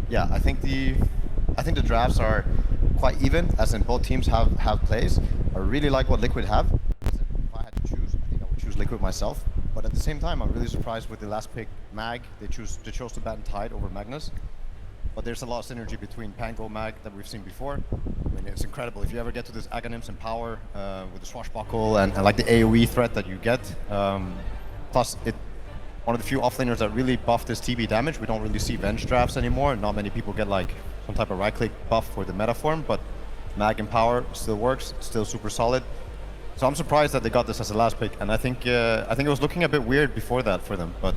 Yeah, I think the drafts are quite even, as in both teams have plays. I really like what Liquid have. If I had to choose, I think I would choose Liquid myself. But at the same time, I'm really surprised with the last pick, Mag. They chose to bat and Tide over Magnus. But there's a lot of synergy between Pango Mag that we've seen before. I mean, it's incredible. If you ever get to this Aghanims and Power with the Swashbuckle and like the AoE threat that you get, plus one of the few offlaners that really buff this TB damage. We don't really see Venge drafts anymore. Not many people get like some type of right-click buff for the meta form, but Mag and Power still works, still super solid. So I'm surprised that they got this as the last pick, and I think it was looking a bit weird before that for them, but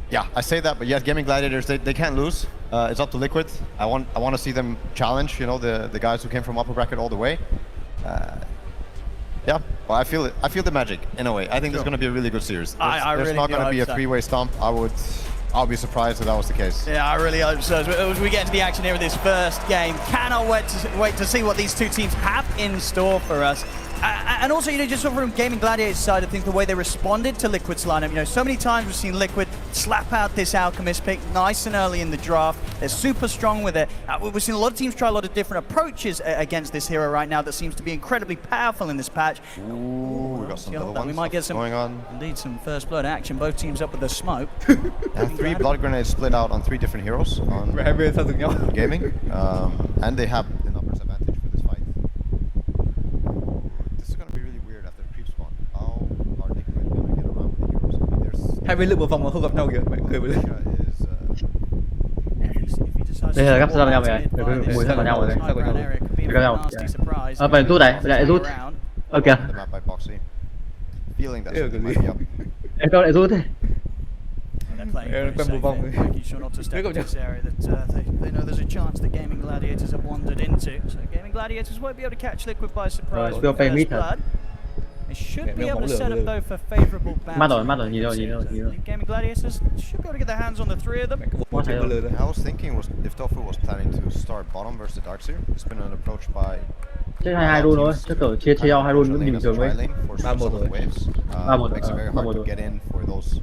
yeah, I say that, but yet Gaming Gladiators, they can't lose. It's up to Liquid. I want to see them challenge, you know, the guys who came from upper bracket all the way. Yeah, well, I feel it. I feel the magic in a way. I think it's going to be a really good series. I There's really not going to be a so. three-way stomp. I'll be surprised if that was the case. Yeah, I really hope so. As we get into the action here of this first game, cannot wait to see what these two teams have in store for us. And also, you know, just from Gaming Gladiators side of things, the way they responded to Liquid's lineup. You know, so many times we've seen Liquid slap out this Alchemist pick nice and early in the draft. They're super strong with it. We've seen a lot of teams try a lot of different approaches against this hero right now that seems to be incredibly powerful in this patch. Ooh, we got some little ones. We might get some going on. Indeed, some first blood action. Both teams up with the smoke. And 3 blood grenades split out on 3 different heroes on gaming, and they have the numbers advantage for this fight. This is going to be really weird after creep spawn. How are Liquid going to get around with the heroes? I mean, there's Hai bên lượt một vòng mà không gặp nhau kìa, mẹ cười với lên. Đây là gấp sao nhau vậy? Mùi sao vào nhau rồi đấy. Sao vào nhau? Gặp nhau. Phải rút này, lại rút. Ok. the map by Boxy. Feeling that something might be up. Em đâu lại rút thế? Making sure not to step into this area that they know there's a chance that Gaming Gladiators have wandered into. So Gaming Gladiators won't be able to catch Liquid by surprise with first blood. They should be able to set up though for favourable bounce. Mắt rồi, nhìn rồi. Gaming Gladiators should be able to get their hands on the 3 of them. I was thinking if Tofu was planning to start bottom versus the Darkseer. It's been an approach by Chơi hai run thôi, chứ kiểu chia nhau hai run cũng bình thường ấy. 3-1 rồi. Makes it very hard to get in for those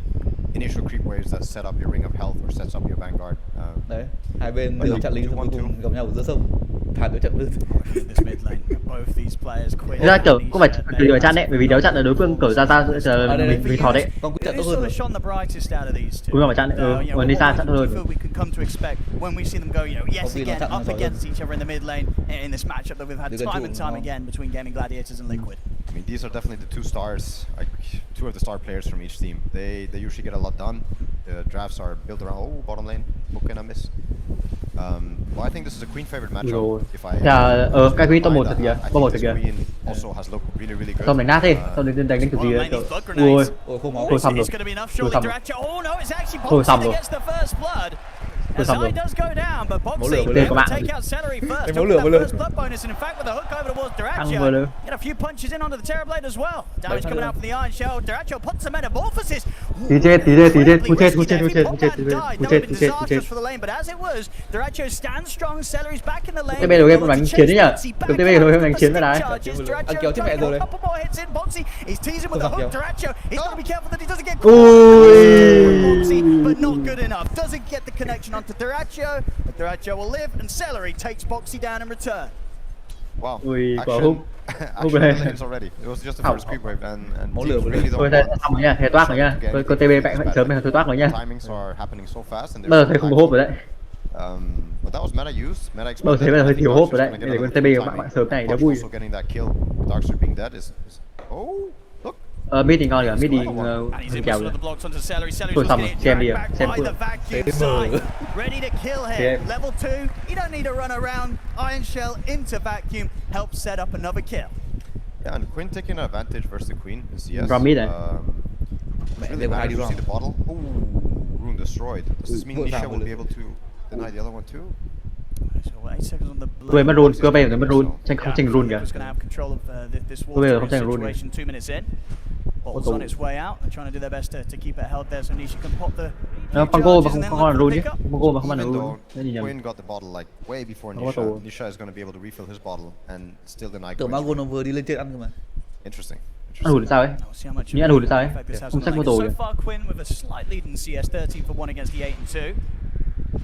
initial creep waves that set up your ring of health or sets up your vanguard. Đấy, hai bên đều chặn lính cuối cùng gặp nhau ở giữa sông. Thả đứa chặn lưng. Thực ra kiểu cũng phải tùy vào chặn đấy, bởi vì nếu chặn là đối phương cởi ra mình thọt đấy. Con cũng chặn tốt hơn. Cũng phải chặn đấy, còn đi xa chặn hơn. Time again between Gaming Gladiators and Liquid. I mean, these are definitely the 2 stars, like 2 of the star players from each team. They usually get a lot done. The drafts are built around bottom lane. What can I miss? Well, I think this is a Queen favorite matchup. If I cái Queen top 1 thật kìa, top 1 thật kìa. Queen also has looked really good. Xong đánh nát đi, xong đánh kiểu gì đấy. Ui, thôi xong rồi. Thôi xong rồi. As Zai does go down, but Boxy take out Celery first. That first blood bonus, and in fact, with the hook over towards Dyrachyo, get a few punches in onto the Terrorblade as well. Damage coming out from the Iron Shell. Dyrachyo puts some metamorphosis. Tí chết. Disastrous for the lane, but as it was, Dyrachyo stands strong. Celery's back in the lane. Cái bên đầu game đánh chiến đấy nhỉ? Cái bên đầu game đánh chiến với đấy. Kéo tiếp mẹ rồi đấy. Boxy, he's teasing with the hook. Dyrachyo, he's got to be careful that he doesn't get Ui. but not good enough. Doesn't get the connection onto Dyrachyo, but Dyrachyo will live, and Celery takes Boxy down in return. Wow. Ui, action lanes already. It was just the first creep wave, and teams really don't Thôi xong rồi nha, thế toát rồi nha. Con TB bạn sớm mình thôi toát rồi nha. Timings are happening so fast, and Bây giờ thấy không có hốp rồi đấy. But that was meta use. Meta Bây giờ thấy bây giờ hơi thiếu hốp rồi đấy. Để con TB bạn sớm này đỡ vui. Also getting that kill. Darkseer being dead is oh, look. Mid thì ngon kìa, mid thì kèo kìa. Thôi xong rồi, xem đi à, xem cuối. Ready to kill here. Level 2. You don't need to run around. Iron Shell into vacuum helps set up another kill. Yeah, and Quinn taking advantage versus the Queen in CS. From mid really matters to see the bottle. Ooh, rune destroyed. Does this mean Nisha will be able to deny the other one too? Quên mất rune, cứ bây giờ mất rune, không tranh rune kìa. Cứ bây giờ không tranh rune kìa. Bottle's on its way out. They're trying to do their best to keep it held there so Nisha can pop the. Pango mà không ăn rune nhé. Pango mà không ăn rune. Quinn got the bottle like way before Nisha. Nisha is going to be able to refill his bottle and still deny. Tưởng Mago nó vừa đi lên trên ăn cơ mà. Interesting. Ăn hụt sao ấy? Nghĩ ăn hụt sao ấy? Không sách mô tổ kìa. So far, Quinn with a slight lead in CS, 13 for 1 against the 8 and 2.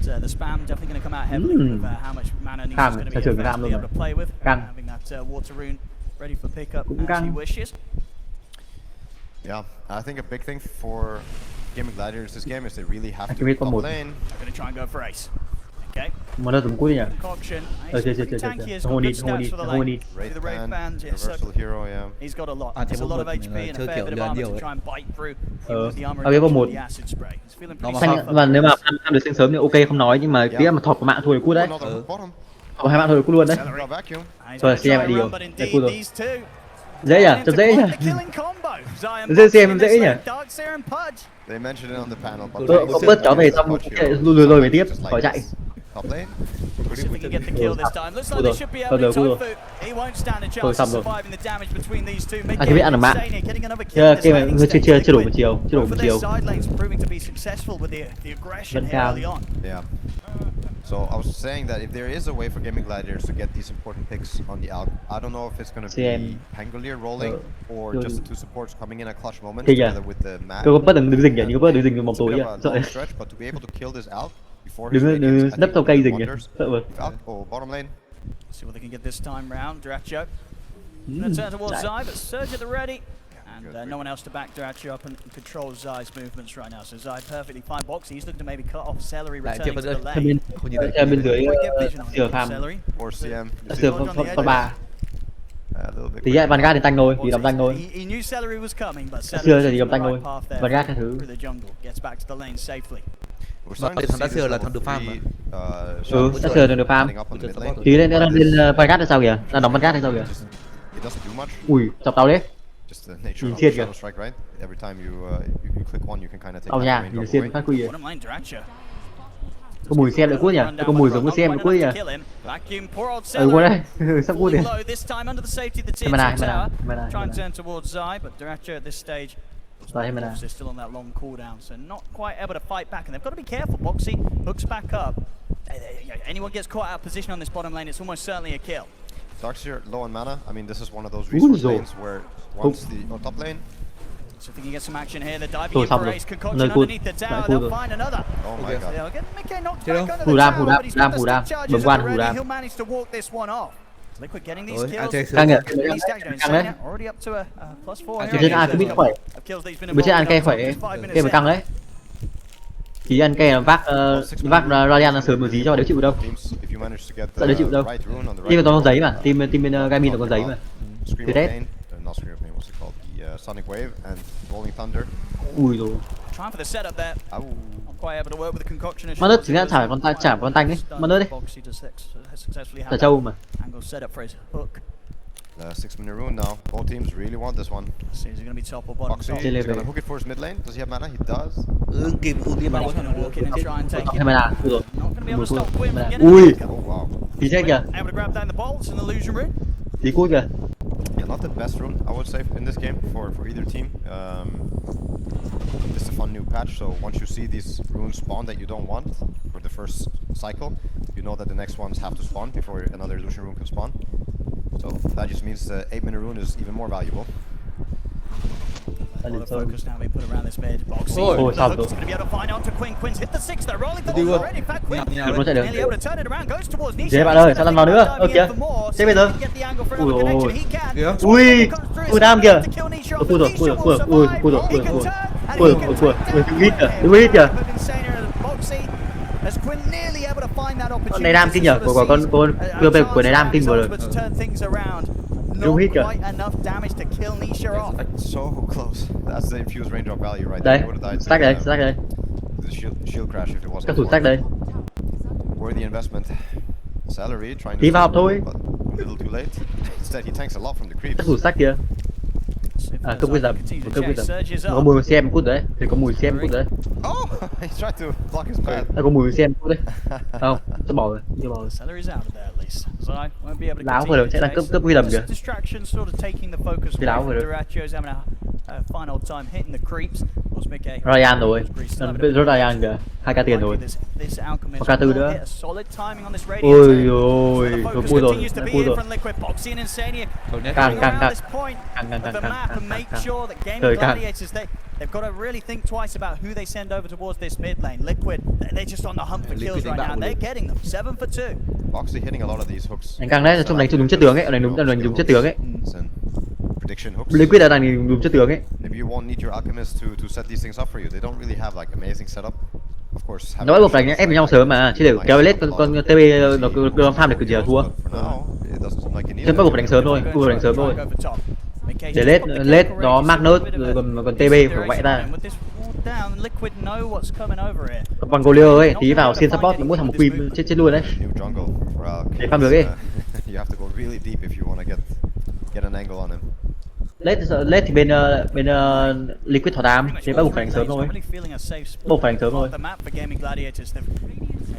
The spam definitely going to come out heavily with how much mana Nisha's going to be effectively able to play with. Having that water rune ready for pickup as he wishes. Yeah, I think a big thing for Gaming Gladiators this game is they really have to top lane. They're going to try and go for ace. Okay. Mà nó tầm cuối nhỉ? Concoction. Chơi. Không đi. Great fan, universal hero, yeah. He's got a lot. It's a lot of HP and a fair bit of armor to try and bite through. Cái có một. Và nếu mà ăn được sớm thì ok không nói, nhưng mà tí mà thọt của mạng thôi là cút đấy. Thọt 2 mạng thôi là cút luôn đấy. Rồi xem lại điều. Đấy cút rồi. Dễ nhỉ? Chấm dễ nhỉ? Dễ xem dễ nhỉ? They mentioned it on the panel. Có bớt cháu về xong lùi về tiếp, khỏi chạy. Top lane. Thôi xong rồi. Anh biết ăn được mạng. Chưa đủ một chiều, Vẫn cao. Yeah. So I was saying that if there is a way for Gaming Gladiators to get these important picks on the Alp, I don't know if it's going to be Pangolier rolling or just the two supports coming in at clutch moments together with the map. Tôi có bắt đứng rình nhỉ, có đứng rình một tối ạ. Sợ. But to be able to kill this Alp before đừng nấp sau cây rình nhỉ. Sợ vậy. Bottom lane. See what they can get this time round. Duracho. Gonna turn towards Zai, but Surge at the ready. And no one else to back Duracho up and control Zai's movements right now. So Zai perfectly fine box. He's looking to maybe cut off Celery returning to the lane. Bên dưới sửa farm. Or CM. Sửa phần 3. Thì vậy Vanguard thì tanh thôi, thì đóng tanh thôi. Sửa thì đóng tanh thôi. Vanguard cái thứ. Thằng đã sửa là thằng được farm mà. Đã sửa được farm. Thì lên Vanguard là sao kìa? Là đóng Vanguard hay sao kìa? Ui, chọc tao đấy. Just the nature of the strike, right? Every time you click one, you can kind of take out range of away. Xiên phát quy. Có mùi xem lại cút nhỉ? Có mùi giống cái xem cút nhỉ? Qua đây, sắp cút đi. Mana. Rồi mana. Still on that long cooldown, so not quite able to fight back, and they've got to be careful. Boxy hooks back up. Anyone gets caught out of position on this bottom lane, it's almost certainly a kill. Darkseer low on mana. I mean, this is one of those resource lanes where once the top lane. So if they can get some action here, they're diving in for ace concoction underneath the tower. They'll find another. Oh my god. They'll get Mickey knocked back under the tower, but he's got the stick charges already. He'll manage to walk this one off. Liquid getting these kills. Already up to a +4 Trên ai cứ biết khỏe. Bữa trên ăn cây khỏe, cây mà căng đấy. Chỉ ăn cây là vác Radiant là sớm một tí cho đéo chịu đâu. Sợ đéo chịu đâu. Team toàn con giấy mà, team bên Gamin là con giấy mà. Từ đấy. Sonic Wave and Rolling Thunder. Ui rồi. Mà đất chính là chả con tanh ấy. Mà đất đi. Là châu mà. 6-minute rune now. Both teams really want this one. Is he going to be top or bottom? Boxy is going to hook it for his mid lane. Does he have mana? He does. Kịp ulti mà. He's going to walk in and try and take it. Mana, rồi. Not going to be able to stop Quinn from getting Ui. it. Oh wow. Tí chết kìa. Able to grab down the bolts and illusion rune. Tí cút kìa. Yeah, not the best rune I would say in this game for either team. This is a fun new patch, so once you see these runes spawn that you don't want for the first cycle, you know that the next ones have to spawn before another illusion rune can spawn. So that just means the 8-minute rune is even more valuable. A lot of focus now being put around this mid. Boxy. Oh, the hook's going to be able to find onto Quinn. Quinn's hit the 6 though. Rolling the ball already. In fact, Quinn nearly able to turn it around. Goes towards Nisha. Dễ bạn ơi, sao làm vào nữa? Kìa. Thế bây giờ. Ui. Ui đam kìa. Cua rồi. Hít kìa. Đúng hít kìa. Con này đam kinh nhở? Của này đam kinh rồi. Đúng hít kìa. That's so close. That's the infused raindrop value right đây. there. Stack đây. The shield crash if it wasn't. Các thủ stack đây. Worthy investment. Salary trying Tí to vào thôi. but a little too late. Instead he tanks a lot from the creeps. Các thủ stack kìa. Cấp quyết dầm. Có mùi xem cút đấy. Thì có mùi xem cút đấy. Oh, he tried to block his path. Có mùi xem cút đấy. Không, cho bỏ rồi. Láo vừa rồi sẽ là cấp quy đầm kìa. Cái láo vừa rồi. Ryan rồi. Rốt Ryan kìa. 2k tiền rồi. Có k4 nữa. Ôi ôi, tôi cua rồi. Càng. Trời càng. they've got to really think twice about who they send over towards this mid lane. Liquid, they're just on the hunt for kills right now, and they're getting them. 7 for 2. Boxy hitting a lot of these hooks. Đánh căng đấy, trong đánh đúng chất tướng ấy, đánh đúng chất tướng ấy. Prediction hooks. Liquid là đánh đúng chất tướng ấy. Maybe you won't need your alchemist to set these things up for you. They don't really have like amazing setup. Of course. Nói buộc đánh ép với nhau sớm mà, chứ để kéo lết con TB nó cứ farm được cứ gì là thua. Chứ bắt buộc đánh sớm thôi, cứ đánh sớm thôi. Để lết nó Magnus rồi còn TB phải vẽ ra. Còn Golio ấy, tí vào xin support nó muốn thằng một queen chết luôn đấy. Để farm được ấy. Lết thì bên Liquid thỏ đám, thế bắt buộc phải đánh sớm thôi. Buộc phải đánh sớm thôi.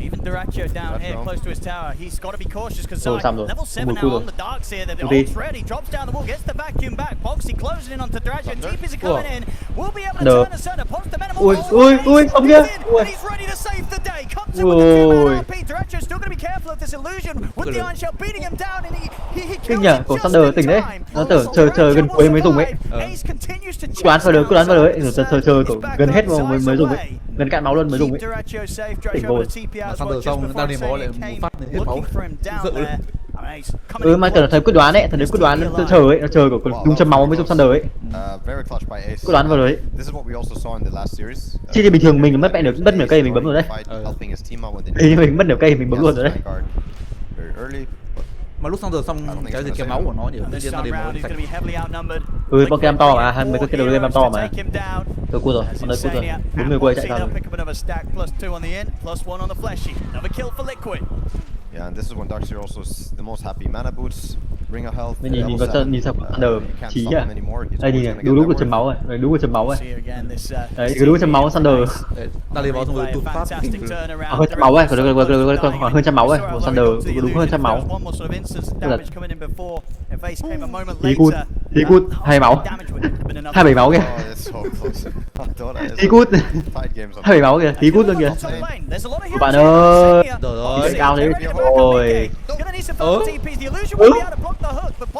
Even Duracho down here close to his tower. He's got to be cautious because level 7 Mùi now on the darks here. The ult's ready, drops down the wall, gets the vacuum back. Boxy closing in onto Duracho. TP's are coming in. We'll be able to turn the center. Post the minimum. Ui, không kia. And he's ready to save the day. Comes in with the 2-man RP. Duracho's still going to be careful of this illusion with the Iron Shell beating him down, and he kills nhỉ, it cổ just Thunder in tỉnh đấy. time. Nó chờ gần cuối mới dùng ấy. Ace continues to Cứ đoán vào đấy, rồi chờ cổ gần hết mới dùng ấy. Gần cạn máu luôn mới dùng ấy. Tỉnh rồi. Mà Thunder xong đang đi máu lại một phát hết máu. Mà tưởng là thấy quyết đoán ấy, thấy quyết đoán nó chờ ấy, nó chờ của đúng chấm máu mới dùng Thunder ấy. Quyết đoán vào đấy. Chứ thì bình thường mình mất nửa cây mình bấm rồi đấy. Thì mình mất nửa cây mình bấm luôn rồi đấy. Mà lúc Thunder xong cái gì kéo máu của nó nhiều nên nó đi máu sạch. Pokemon to mà, mấy cái đầu game to mà. Tôi cua rồi, con đấy cua rồi. 4 người quay chạy ra rồi. Yeah, and this is when Darkseer also is the most happy. Mana boots, ring of health. Nhìn sao Thunder chí à. Đây nhìn đúng của chấm máu rồi, đúng của chấm máu rồi. Đấy, đúng chấm máu Thunder. Đang đi máu xong rồi tụt phát. Hơn trăm máu ấy, còn hơn trăm máu ấy, của Thunder đúng hơn trăm máu. Tí cút, 2 máu. 27 máu kìa. Tí cút. 27 máu kìa, tí cút luôn kìa. Các bạn ơi. Trời cao thế. Rồi.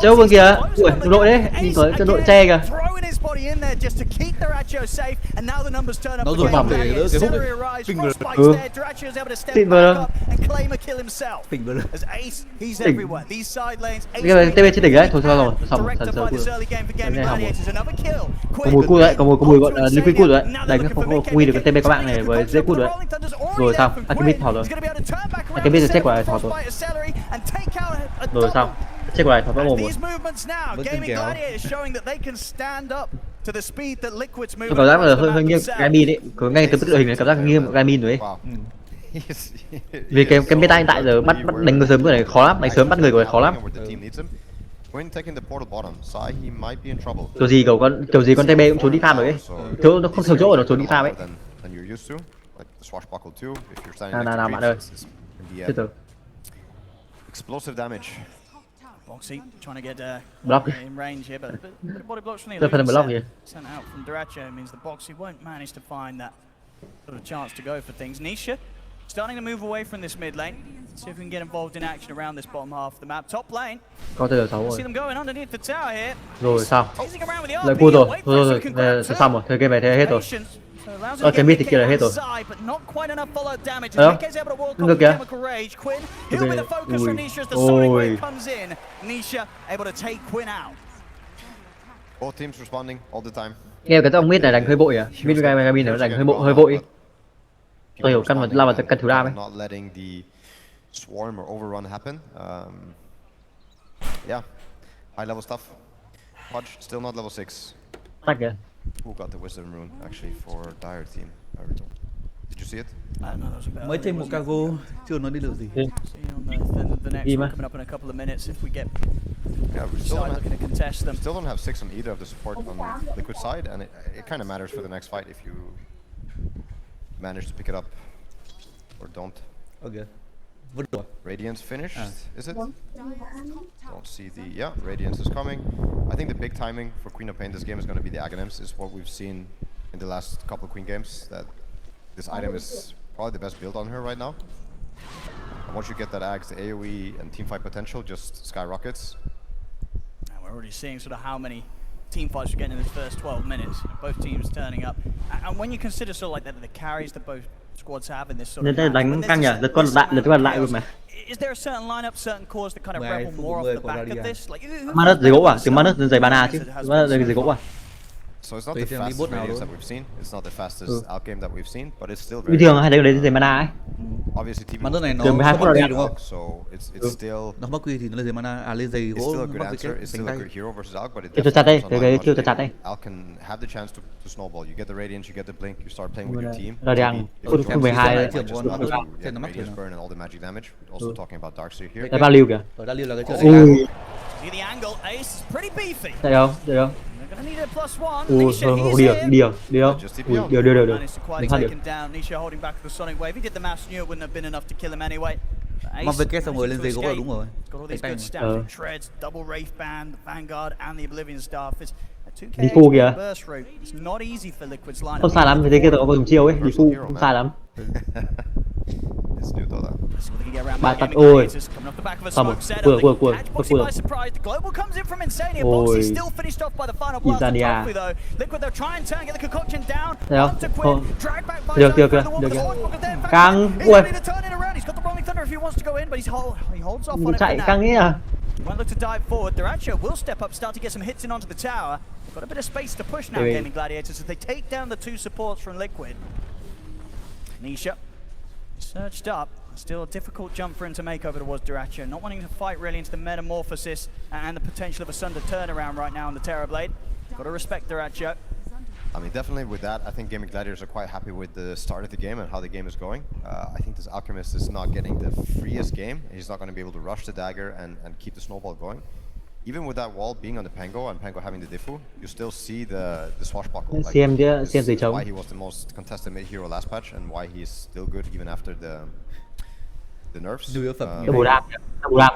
Châu vương kìa. Ui, đội đấy, nhìn có cho đội che kìa. Nó dùng phòng để đỡ cái hút ấy. Finger. Xịn vừa đâu. Finger. Cái TB chưa tỉnh đấy, thôi rồi, xong thật sự có mùi cút đấy, có mùi gọi là liquid cút đấy. Đây cái không quy được cái TB các bạn này với dễ cút đấy. Rồi xong, Alchemist thỏ rồi. Alchemist check qua thỏ rồi. Rồi xong, check qua thỏ mồm rồi. Vẫn từng kéo. Tôi cảm giác là hơi nghiêng Gamin đấy, có ngay từ bức đội hình này cảm giác nghiêng Gamin rồi ấy. Vì cái meta hiện tại giờ bắt đánh người sớm cái này khó lắm, đánh sớm bắt người của này khó lắm. Kiểu gì con TB cũng trốn đi farm rồi ấy. Chỗ nó không thường chỗ nó trốn đi farm ấy. Nào bạn ơi. Từ từ. Block đi. Tôi phải block gì? Starting to move away from this mid lane. See if we can get involved in action around this bottom half of the map. Top lane. Có tới 6 rồi. See them going underneath the tower here. Rồi sao? Lại cua rồi. Rồi, xong rồi. Thời game này hết rồi. Cái mid thì kia là hết rồi. Đó. Ngược kìa. Ôi. Nghe cái ông mid này đánh hơi vội à? Mid Gamin này đánh hơi vội. Tôi hiểu căn là căn thứ đam ấy. Swarm or overrun happen. Yeah, high level stuff. Pudge still not level 6. Tách kìa. Who got the wisdom rune actually for Dire team? Did you see it? Mới thêm một cargo chưa nói đi được gì. Im á. Yeah, we still don't have 6 on either of the support on Liquid side, and it kind of matters for the next fight if you manage to pick it up or don't. Okay. Radiance finished, is it? Don't see the... Yeah, Radiance is coming. I think the big timing for Queen of Pain this game is going to be the Aghanims, is what we've seen in the last couple of Queen games, that this item is probably the best build on her right now. And once you get that Axe, the AoE and teamfight potential just skyrockets. Now we're already seeing sort of how many team fights we're getting in the first 12 minutes. both teams turning up. And when you consider sort of like the carries that both squads have in this sort Nên of match, đánh căng nhỉ, lượt con lại luôn mà. is there a certain lineup, certain cores that kind of revel more off the back of this? Like, Manus giày gỗ à? Từ Manus giày banana chứ. Manus giày gỗ à? So it's not the fastest radius that we've seen. It's not the fastest outgame that we've seen, but it's still very. Bình thường hay đấy giày mana ấy. Obviously, TV Mà này nó Từ 12 phút rồi đúng không? so it's still. Nó mắc quy thì nó lên giày mana, lên giày It's gỗ. still a good answer. It's still a good hero versus Alk, but it Kêu chặt đây, definitely kêu chặt đây. Alk can have the chance to snowball. You get the radiance, you get the blink, you start playing with your team. Rồi đang phút 12 đấy. Radiance burn and all the magic damage. Also talking about Darkseer here. Cái value kìa. Ở value là cái Ui. see the angle, Ace is pretty beefy. Chạy đâu? Chạy đâu? They're gonna need a +1. Ui, Nisha, điều, he's điều, here. điều, điều. Ui, điều. Managed to quietly take him down. Nisha holding back the Sonic Wave. He did the maths, knew it wouldn't have been enough to kill him anyway. Mà với cái xong rồi lên giày gỗ là đúng rồi. Got all these good stats, treads, double Wraith Band, the Vanguard, and the Oblivion Staff. It's a 2K Đi phu kìa. burst route. It's not easy for Liquid's lineup. Không sai lắm, thế kia tôi có dùng chiêu ấy, đi phu không sai lắm. It's new though. So they can get around Bà by tắt Gaming ôi. Gladiators, coming off the back of a Xong rồi, smoke setup. vừa, They catch Boxy by surprise. The Global comes in from Insania. Boxy Ôi. still finished off by the final blast of Izania. Trophy though. Liquid they'll try and turn, get the concoction down. Thấy không? Onto Quinn, Không. drag back by Được, Zone được, through the wall, được, but the được. Watchbox is there. In fact, Căng, he's ui. ready to turn it around. He's got the Rolling Thunder if he wants to go in, but he holds off on it for Chạy now. căng ấy à? Won't look to dive forward. Diracho will step up, start to get some hits in onto the tower. They've got a bit of space to push now, Maybe. Gaming Gladiators, as they take down the two supports from Liquid. Nisha surged up. Still a difficult jump for him to make over towards Diracho. Not wanting to fight really into the metamorphosis and the potential of a Sunder turnaround right now on the Terrorblade. Got to respect Diracho. I mean, definitely with that, I think Gaming Gladiators are quite happy with the start of the game and how the game is going. I think this Alchemist is not getting the freest game. He's not going to be able to rush the dagger and keep the snowball going. Even with that wall being on the Pango and Pango having the Diffu, you still see the swashbuckle. Like, xem this gì is trống. why he was the most contested mid hero last patch and why he's still good even after the nerfs. Double dam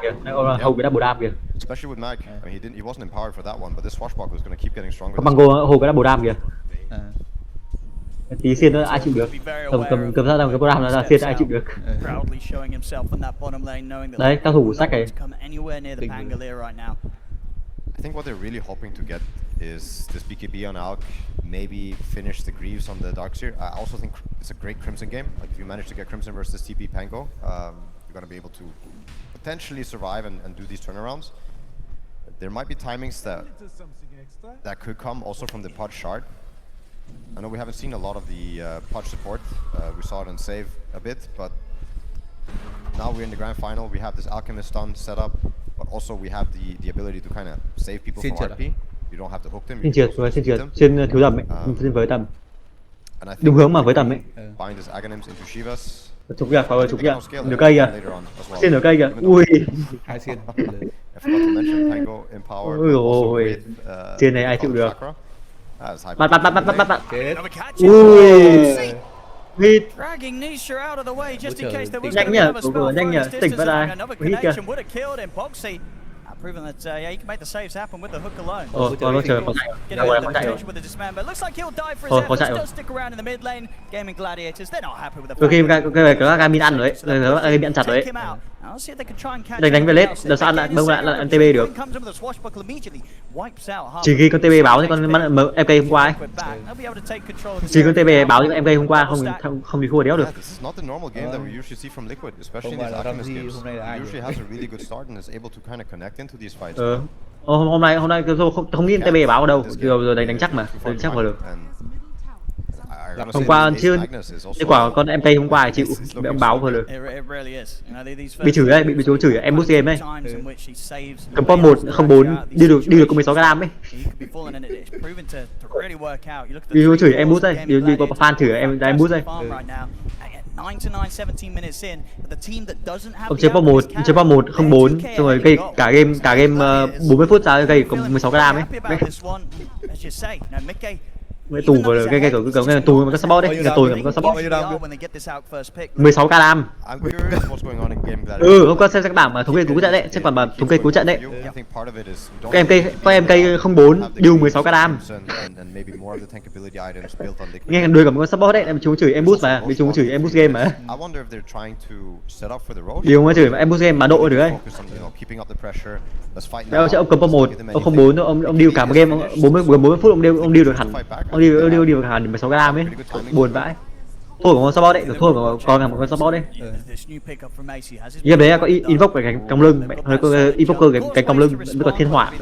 kìa, hầu cái double dam kìa. Especially with Mag. I mean, he wasn't empowered for that one, but this swashbuckle is going to keep getting stronger. Có Mango hầu cái double dam kìa. Tí xiên nữa ai chịu được. Cầm ra cái double dam là xiên ai chịu được. Proudly showing himself on that bottom lane, knowing that Đấy, cao thủ sách này. come anywhere near the Pangolier right now. I think what they're really hoping to get is this BKB on Alk, maybe finish the Greaves on the Darkseer. I also think it's a great Crimson game. Like if you manage to get Crimson versus TP Pango, you're going to be able to potentially survive and do these turnarounds. There might be timings that could come also from the Pod Shard. I know we haven't seen a lot of the Pod support. We saw it on save a bit, but now we're in the grand final. We have this Alchemist stun set up, but also we have the ability to kind of save people from RP. You don't have to hook them. Xin trượt, trên thiếu tầm ấy, trên với tầm. Đúng hướng mà với tầm ấy. Bind his Aghanims into Shivas. Chụp kìa, phải chụp kìa. Nửa cây kìa. Xin nửa cây kìa. Ui. Hai xiên. I forgot to mention Pango empowered. Ui ôi. Trên này ai chịu được. Bắt. Chết. Ui. Hit. Dragging Nisha out of the way just in case there was Nhanh going to be nhỉ, another spell nhanh nhỉ, throwing his tỉnh distance vào đây. and another Hit kìa. connection would have killed him. Boxy proving that yeah, he can make the saves happen with the hook alone. Có chờ có chạy. Getting out of the protection with the dismand, but it looks like he'll die for his Có efforts. chạy Still rồi. stick around in the mid lane. Gaming Gladiators, they're not happy with the Đôi khi fact cái Gamin ăn rồi đấy, rồi Gamin ăn chặt rồi take đấy. him out. I'll see if they can try and catch Đánh him về lết, else. đợt sau ăn lại bông lại ăn TB được. Comes in with a swashbuckle immediately, wipes out half Chỉ khi con TB báo cho con MK hôm qua ấy. They'll be able to take control of the Chỉ con TB area. báo cho MK hôm qua không đi thua đéo được. Yeah, this is not the normal game that we usually see from Liquid, especially in these Alchemist games. He usually has a really good start and is able to kind of connect into these fights. Hôm nay tôi không nghĩ TB báo đâu, rồi đánh chắc mà, đánh chắc vào được. Hôm qua chưa, kết quả con MK hôm qua chịu bị ông báo vừa được. Bị chửi đấy, bị chú chửi em boost game đấy. Cầm pop 104 đi được có 16 gram ấy. Bị chú chửi em boost đây, bị có fan chửi em boost đây. Ông chơi pop 1 04 xong rồi gây cả game 40 phút ra gây có 16 gram ấy. Cái tù vừa cái tù mà có support đấy, cái tù mà có support. 16 k lam. Hôm qua xem các bảng mà thống kê cứu trận đấy, xem còn mà thống kê cứu trận đấy. Các MK 04 điều 16 k lam. Nghe đuôi cầm con support đấy, em chúng chửi em boost mà, bị chúng chửi em boost game mà. Điều mà chửi em boost game mà độ được đấy. Đâu chứ ông cầm pop 1, ông 04 ông deal cả một game 40 phút ông deal được hẳn Ông đi vào hàng 16 gram ấy, buồn vãi. Thua của con support đấy, thua của con một con support đấy. Game đấy có invoke cái cánh cong lưng, hơi có invoker cái cánh cong lưng, nó có thiên hỏa.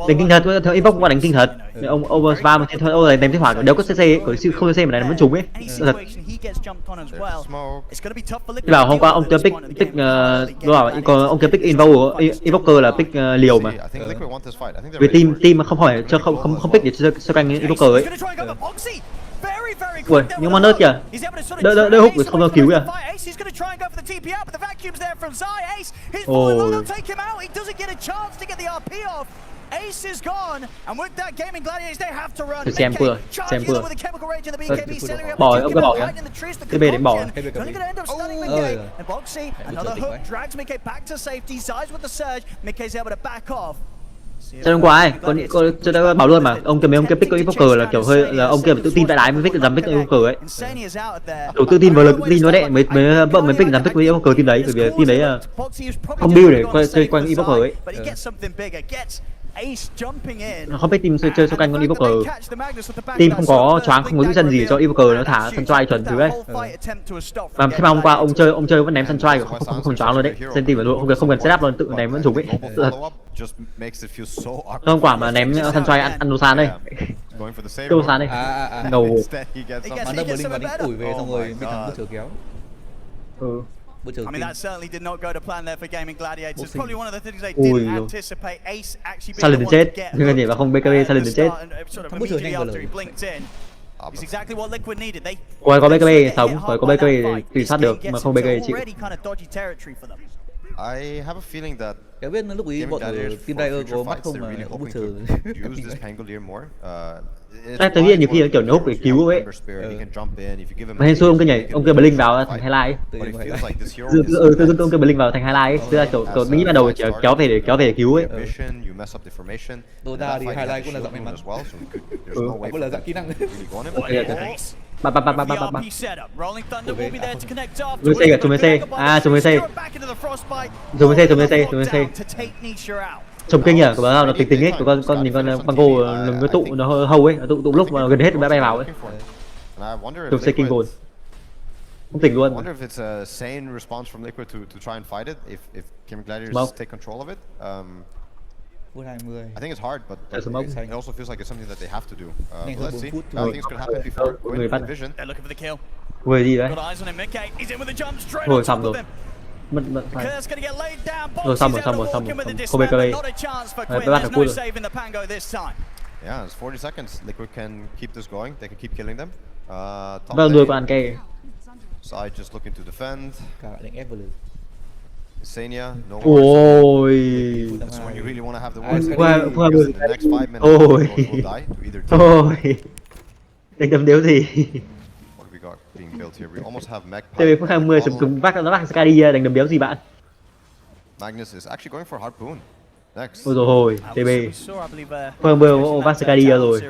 Đánh kinh thật, theo invoke qua đánh kinh thật. Ông over spam mà thiên thôi, đánh thiên hỏa nếu có CC ấy, có không CC mà đánh vẫn trúng ấy. Thật. Bảo hôm qua ông kia pick còn ông kia pick invoker là pick liều mà. Vì team mà không hỏi cho không pick để cho canh invoker ấy. Ui, nhưng mà nớt kìa. Đỡ hút không có cứu kìa. Ôi. Thử xem vừa. Bỏ ông cứ bỏ nhá. TB định bỏ. Cho hôm qua ấy, con cho đã bảo luôn mà ông kia mấy ông kia pick invoker là kiểu hơi là ông kia tự tin tại đái mới pick dám pick invoker ấy. Đủ tự tin vào lực tin nó đấy mới pick dám pick invoker team đấy, bởi vì team đấy là không build để chơi quanh invoker ấy. Nó không biết team chơi xung quanh con invoker. Team không có choáng, không có giữ chân gì cho invoker nó thả sunstrike chuẩn thứ ấy. Và khi mà hôm qua ông chơi vẫn ném sunstrike không choáng luôn đấy. Trên team luôn không cần setup luôn, tự ném vẫn dùng ấy. Hôm qua mà ném sunstrike ăn đồ san đây. Đồ san đây. Ngầu. Mà nó Berlin vào đánh ủi về xong rồi bị thằng bút kéo. I mean, that certainly did not go to plan there for Gaming Gladiators. Probably one of the things they didn't anticipate. Ace actually being able to get nhưng nhảy vào không BKB Silent chết. Sort of immediately after he blinked in. It's exactly what Liquid needed. They có BKB sống, có BKB thì tùy sát được mà không BKB chịu. I have a feeling that Cái biết lúc ý bọn team Rider có mắt không mà bút tôi nghĩ nhiều khi nó kiểu nó hút để cứu ấy. Mà hên xui ông kia nhảy, ông kia Blink vào thành highlight. Tự dưng ông kia Blink vào thành highlight ấy. Tức là kiểu mình nghĩ ban đầu chỉ kéo về để cứu ấy. Đồ ra thì highlight cũng là dạng may mắn. Cũng là dạng kỹ năng. Ba. Dùng C cả, dùng C. Dùng C. Dùng C. Trông kinh nhỉ, của nó là tính ấy, của con nhìn con Pango nó tụ nó hâu ấy, tụ lúc mà gần hết nó bay vào ấy. Trông C kinh hồn. Không tỉnh luôn. I wonder if it's a sane response from Liquid to try and fight it if Gaming Gladiators take control of it. I think it's hard, but it also feels like it's something that they have to do. Let's see. Things could happen before going into Vision. They're looking for the kill. Người gì đấy? Rồi xong rồi. Mất phải. Rồi xong rồi. Không BKB. Phải bắt được cua rồi. Yeah, it's 40 seconds. Liquid can keep this going. They can keep killing them. Vâng, đuôi con ăn cây. Side just looking to defend. Cả đánh ép vào lưng. Sania, no ôi. That's when you really want to have the worst in the next 5 minutes. Ôi. Die to either team. Ôi. Đánh đấm đéo gì. What have we got being built here? We almost have Magpie. TV phút 20 sừng cứng nó bắt Sky đi đánh đấm đéo gì bạn. Magnus is actually going for Harpoon. Next. Ôi rồi, TB. Phương bơ bắt Sky đi rồi.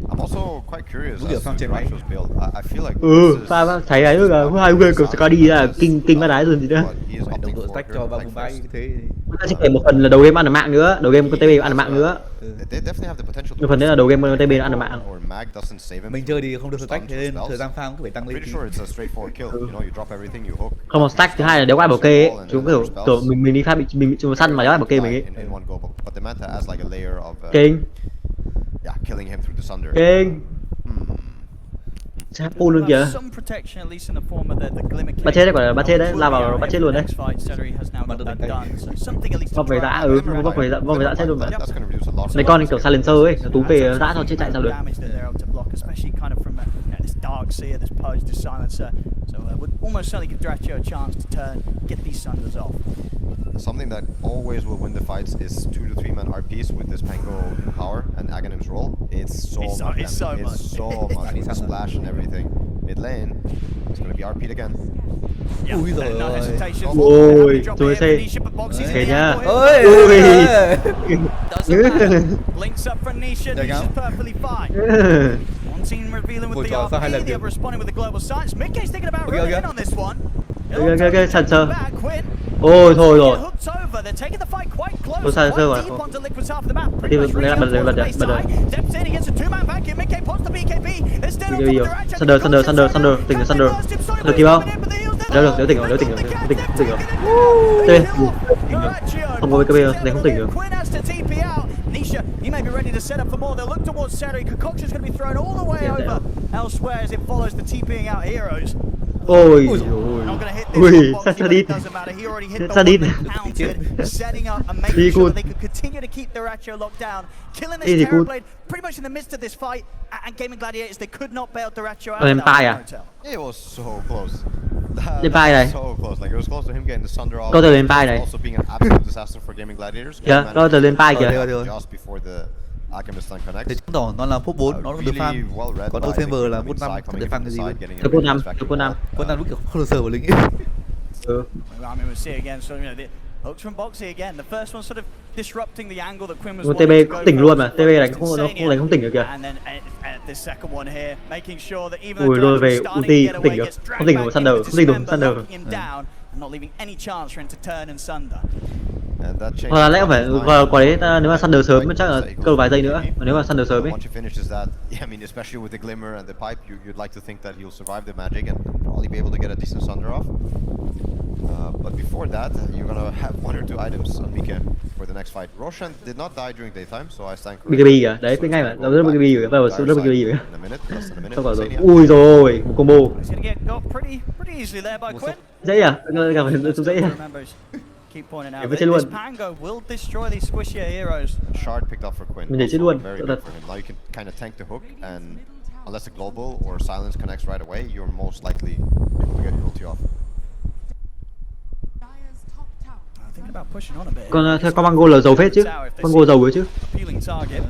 I'm also quite curious as to Rasho's build. I feel like pha thấy ấy rồi, hai người của Sky đi là kinh bắt đái rồi gì nữa. Đồng đội tách cho 3 như thế. Ta chỉ kể một phần là đầu game ăn được mạng nữa, đầu game con TB ăn được mạng nữa. Một phần nữa là đầu game con TB ăn được mạng. Mình chơi thì không được stack, thế nên thời gian farm cứ phải tăng lên. Không một stack, thứ hai là đéo ai bảo kê ấy. Chúng kiểu mình đi farm mình bị săn mà đéo ai bảo kê mình ấy. Kinh. Kinh. Sát pull luôn kìa. Bắt chết đấy, quả là bắt chết đấy, lao vào bắt chết luôn đấy. Vong về dã, vong về dã chết luôn mà. Lấy con kiểu silencer ấy, tú về dã cho chết chạy sao được. Something that always will win the fights is 2 to 3 man RPs with this Pango power and Aghanim's role. It's so much splash and everything. Mid lane, it's gonna be RP'd again. Ui giời ơi. Ôi, tôi thấy kìa nhá. Ôi. Links up for Nisha. Nisha's perfectly fine. One team revealing with the RP, the other responding with the global sights. Midgate's thinking about running in on this one. Sần sơ. Ôi thôi rồi. However, they're taking the fight quite close, Ôi, sao- sao quite rồi? deep onto Liquid's half of the map. Đi, Pretty much lấy reaching bật lên, towards the bật base lên. side. Steps in against a two-man vacuum. Mickey pops the BKB. They're still on top of BKB the Ratchet. Thunder, Thunder, Thunder, Thunder, tỉnh rồi, Thunder. Thunder kịp không? Đỡ được, đỡ tỉnh rồi, đỡ tỉnh rồi, tỉnh rồi. Tê, không có BKB rồi, này không tỉnh rồi. Quinn has to TP out. Nisha, he may be ready to set up for more. They'll look towards Saturday. Concoction's going to be thrown all the way over elsewhere as it follows the TPing out heroes. Ôi, Not ôi, going to hit ui, this one box, sao but đi? it doesn't matter. He already hit the Sao one đi? that counted, setting up and Đi making sure cút. that they could continue to keep the Ratio locked down. Killing Đi this thì cút. Terrorblade pretty much in the midst of this fight. And Gaming Gladiators, they could not bail the Ratio out. Lên of that pai à? hotel. It was so close. Lên pai này. So close. Like it was close to him getting the Sunder off. Có thể lên pai này. Also being an absolute disaster for Gaming Gladiators. Kìa, có thể lên pai kìa. Just before the Alchemist Line Thì connects. chứng tỏ nó là phút 4, nó được farm. Còn Octaver là phút 5, không thể farm cái gì luôn. Được phút 5, được phút 5. Quân đang lúc kiểu không được sờ vào lính ấy. Ừ. I mean, we'll see again. So, you know, the hooks from Boxy again. The first one sort of disrupting the angle that Quinn was Một wanting TB to go cũng tỉnh for. luôn mà, TB đánh It's không, nó insane không đánh không tỉnh được kìa. And then at the second one here, making sure that even Ui, though lôi Drake về was starting ulti, to không get tỉnh away, được. gets Không dragged tỉnh được back Sunder, into không tỉnh được Dismember, Sunder. locking him down and not leaving any chance for him to turn and Sunder. And that changes Hoặc là lẽ phải Alchemist vào line. quả đấy ta, nếu mà Sunder sớm Like, chắc là like, câu vài giây nữa. Mà nếu mà Sunder sớm ấy. Once he finishes that, yeah, I mean, especially with the glimmer and the pipe, you'd like to think that he'll survive the magic and probably be able to get a decent Sunder off. But before that, you're gonna have one or two items on Mika for the next fight. Roshan did not die during daytime, so I stand corrected. BKB kìa, đấy, biết ngay mà, nó rất BKB rồi, bắt đầu rất BKB rồi. In a minute, less than a minute. Xong rồi, Zania. ui rồi, một combo. He's going to get got pretty easily there by Quinn. Dễ à? Gặp phải xuống dễ à? Remembers, keep pointing Em out phải that chết luôn. this Pango will destroy these squishier heroes. Shard picked up for Quinn. Mình để chết Also luôn. very Rất good là- for him. Now you can kind of tank the hook, and unless the global or silence connects right away, you're most likely able to get your ulti off. Thinking about pushing on a bit. Con theo con Mango là giàu phết chứ. Mango giàu ấy chứ. Appealing target.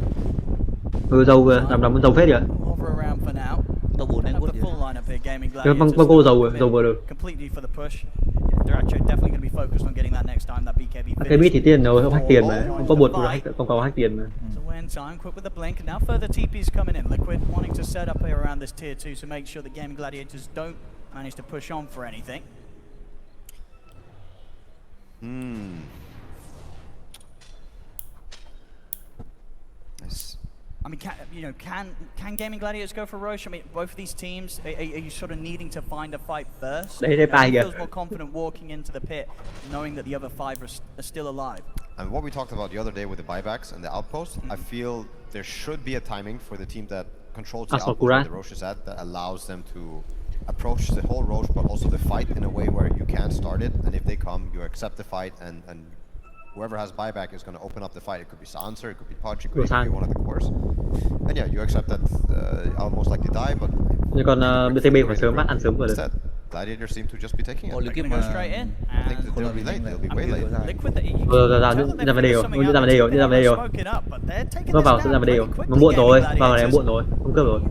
Ừ, giàu làm giàu phết kìa. Hover around for now. Tao 4 Have em quất the gì. full lineup here, Gaming Cái Gladiators. Mango giàu rồi, giàu vừa được. Completely for the push. Yeah, they're actually definitely going to be focused on getting that next time that BKB Cái bit thì finish. tiền rồi, không hack tiền mà. Không có bột không có hack tiền mà. So we're in time, quick with the blink, and now further TP's coming in. Liquid wanting to set up here around this tier 2 to make sure the Gaming Gladiators don't manage to push on for anything. Nice. I mean, can Gaming Gladiators go for Roche? I mean, both of these teams, are you sort of needing to find a fight first? Đấy, pai Who kìa. feels more confident walking into the pit, knowing that the other five are still alive? And what we talked about the other day with the buybacks and the outpost, I feel there should be a timing for the team that controls the outpost where the Roche is at that allows them to approach the whole Roche but also the fight in a way where you can start it, and if they come, you accept the fight, and whoever has buyback is going to open up the fight. It could be Sanser, it could be Podge, it could be one of the cores. And yeah, you accept that I'll most likely die, but... Nhưng còn BTB phải sớm bắt ăn sớm vừa được. Instead, Gladiators seem to just be taking it. Ồ, They're Liquid going to go mà straight in. I think that they'll be late, they'll be way late. Liquid that you ra vào đây rồi, ra vào đây rồi, ra vào đây rồi. Nó vào ra vào đây rồi, nó muộn rồi, vào này muộn rồi, không cướp rồi.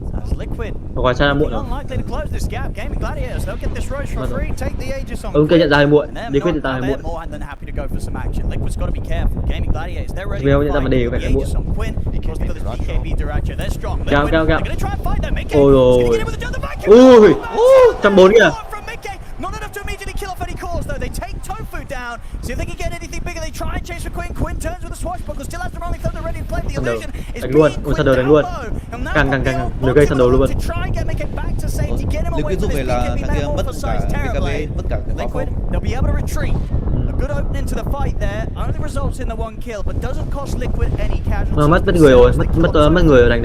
Và quả sao muộn rồi. Ông kia nhận ra hơi muộn, Liquid nhận ra hơi muộn. Vêu nhận ra vào đây có vẻ hơi muộn. Cao, cao, cao. Ôi rồi. Ui, 140 kìa. Not enough to immediately kill off any cores though. They take Tofu down. See if they can get anything bigger. They try and chase for Quinn. Quinn turns with a swashbuckle. Still has the rolling thunder ready to play. The illusion is đánh luôn, ôi Sunder đánh luôn. Căng, nửa cây Sunder luôn. Liquid giúp về là thằng kia mất cả BKB, mất cả cái Liquid, they'll be able to retreat. A good opening to the fight there. Only results in the one kill, but doesn't cost Liquid any casualties. Mất người rồi, mất người rồi, đánh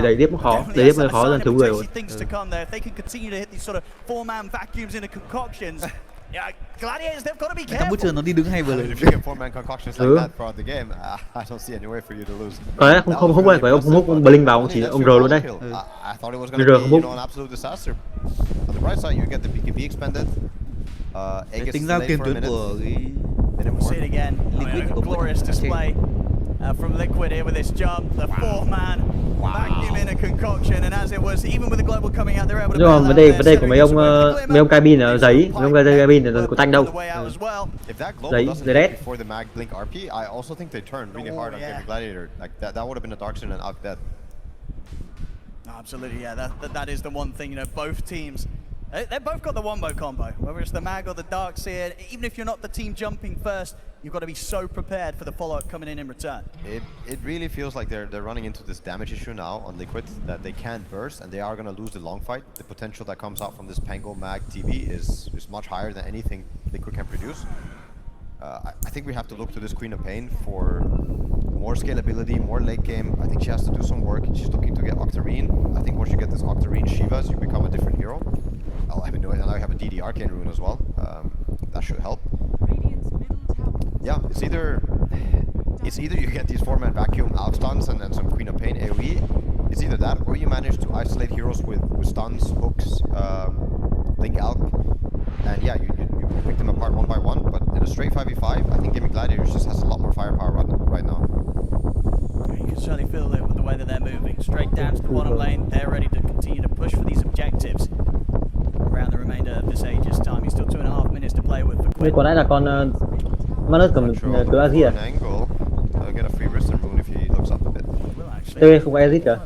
đẩy tiếp cũng khó, đẩy tiếp mới khó hơn thiếu người rồi. Things to come there. If they can continue to hit these sort of four-man vacuums into concoctions. Yeah, Gladiators, they've got to be thằng careful. Butcher nó đi đứng hay vừa If you get four-man concoctions like that throughout the game, I don't see any way for you to lose. Đấy, không phải ông hút Blink vào, ông chỉ ông R luôn đây. I thought it was going to be, you know, an absolute disaster. On the bright side, you get the BKB expended. Aegis tính ra delayed tiền for a tuyến minute. của cái We'll see it again. Liquid A của glorious display from Liquid here with this jump. The fourth man vacuum in a concoction, and as it was, even with the global coming out, they're able to. Nhưng mà vấn đề của mấy ông cabin là giấy, mấy ông cabin là có tanh đâu. If that global doesn't hit before the mag blink RP, I also think they turned really hard on Gaming Gladiator. Like that would have been a Darkson and out dead. Absolutely, yeah. That is the one thing, you know, both teams They've both got the wombo combo, whether it's the mag or the dark seer. Even if you're not the team jumping first, you've got to be so prepared for the follow-up coming in return. It really feels like they're running into this damage issue now on Liquid, that they can't burst and they are going to lose the long fight. The potential that comes out from this Pango mag TV is much higher than anything Liquid can produce. I think we have to look to this Queen of Pain for more scalability, more late game. I think she has to do some work. She's looking to get Octarine. I think once you get this Octarine Shivas, you become a different hero. And now you have a DD Arcane Rune as well. That should help. Yeah, it's either you get these 4-man vacuum outstuns and then some Queen of Pain AoE. It's either that, or you manage to isolate heroes with stuns, hooks, Link Alk, and yeah, you pick them apart one by one. But in a straight 5v5, I think Gaming Gladiators just has a lot more firepower right now. You can certainly feel it with the way that they're moving. Straight down to the bottom lane, they're ready to continue to push for these objectives. Around the remainder of this Aegis time, he's still 2.5 minutes to play with for Quinn. Có lẽ là con Manus cầm cửa Azir à? Get a free wrist and rune if he looks up a bit. Đây không có Azir cả.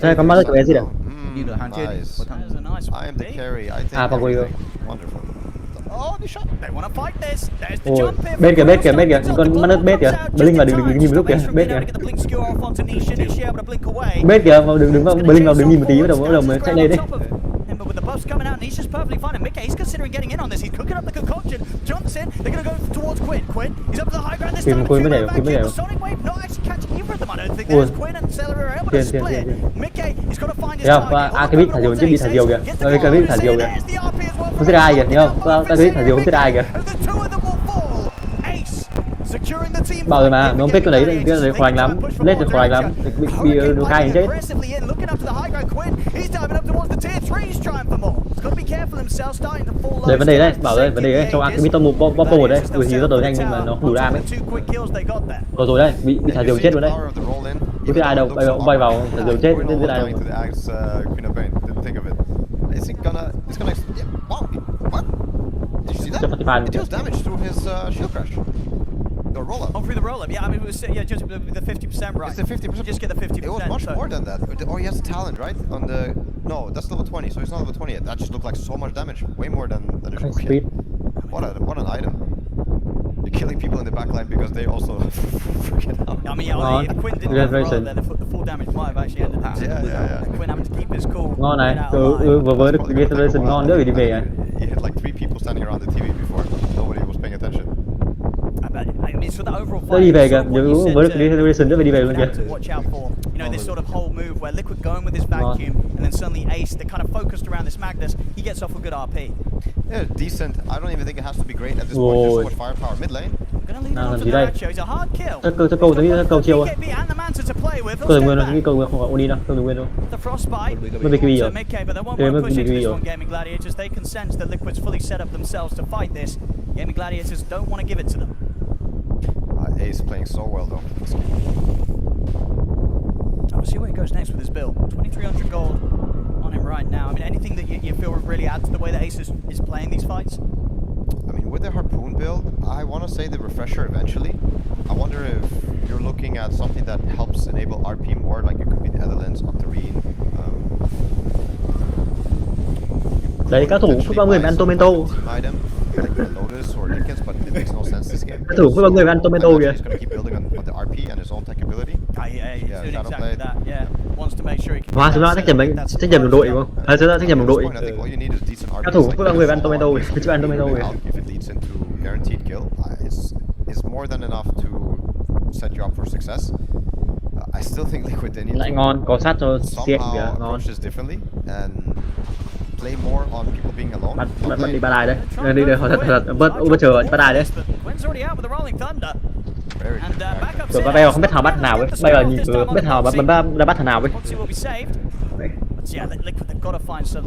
Đây con Manus cầm Azir à? Nice. I am the carry. I think. Wonderful. Oh, they shot. They want to fight this. There's the jump in. Bên kìa, con Manus bết kìa. Blink vào đừng nhìn một lúc kìa, bết kìa. Bết kìa, đừng Blink vào đừng nhìn một tí, bắt đầu mới chạy lên đấy. But with the buffs coming out, Nisha's perfectly fine. And Mickey, he's considering getting in on this. He's cooking up the concoction, jumps in. They're going to go towards Quinn. He's up to the high ground this time. The Sonic Wave not actually catching either of them. I don't think there's Quinn and Celery are able to split. Mickey, he's got to find his target. Akavit thả diều chứ đi thả diều kìa. Akavit thả diều kìa. Không biết ai kìa, thấy không? Akavit thả diều không biết ai kìa. Bảo rồi mà, nó không thích cái đấy khoanh lắm, lết được khoanh lắm, bị đồ khai chết. Đấy vấn đề đấy, bảo đây vấn đề đấy, trong Akavit tao bóp một đấy, đuổi thì rất đầu nhanh nhưng mà nó không đủ đam ấy. Rồi đấy, bị thả diều chết luôn đấy. Không biết ai đâu, bay vào thả diều chết, không biết ai đâu. It deals damage through his shield crash. The roll up. Oh, through the roll up. Yeah, I mean, it was just the 50% right. It's the 50%. You just get the 50%. It was much more than that. Oh, he has a talent, right? On the that's level 20, so he's not level 20 yet. That just looked like so much damage, way more than the speed. What an item. You're killing people in the backline because they also forget how. I mean, yeah, if Quinn didn't have the roll there, the full damage might have actually ended up. Yeah. Quinn having to keep his cool. Ngon này, vừa với được Restoration ngon nữa thì đi về này. He had like 3 people standing around the TV before. Nobody was paying attention. I mean, so the overall fight. Đi về kìa, với được Restoration nữa phải đi về luôn kìa. Watch out for, this sort of whole move where Liquid going with his vacuum and then suddenly Ace, they're kind of focused around this Magnus. He gets off a good RP. Yeah, decent. I don't even think it has to be great at this point. There's so much firepower mid lane. Làm gì đây? Chắc câu chiêu rồi. Câu nguyên rồi, câu nguyên không có Oni đâu, câu nguyên đâu. Mới bị cái gì rồi? Thế mới bị cái gì rồi? Gaming Gladiators, they can sense that Liquid's fully set up themselves to fight this. Gaming Gladiators don't want to give it to them. Ace playing so well though. I'll see where he goes next with his build. 2,300 gold on him right now. I mean, anything that you feel really adds to the way that Ace is playing these fights? I mean, with the Harpoon build, I want to say the Refresher eventually. I wonder if you're looking at something that helps enable RP more, like it could be the Netherlands, Octarine. Đấy, các thủ phút 30 với Antomento. Lotus or Lickens, but it makes no sense this game. Các thủ phút 30 với Antomento kìa. He's going to keep building on the RP and his own tech ability. He's doing exactly that. Yeah, wants to make sure he can. Hóa ra chắc chắn đồng đội đúng không? Hóa ra chắc chắn đồng đội. Các thủ phút 30 với Antomento kìa, chứ Antomento kìa. If it leads into guaranteed kill, it's more than enough to set you up for success. I still think Liquid they need lại ngon, có sát cho CX kìa, ngon. Approach this differently and play more on people being alone. Bắt đi ba đài đấy. Đi đây, thật bất chờ ba đài đấy. Rồi ba bèo không biết thằng bắt nào ấy. Bây giờ nhìn không biết thằng bắt thằng nào ấy.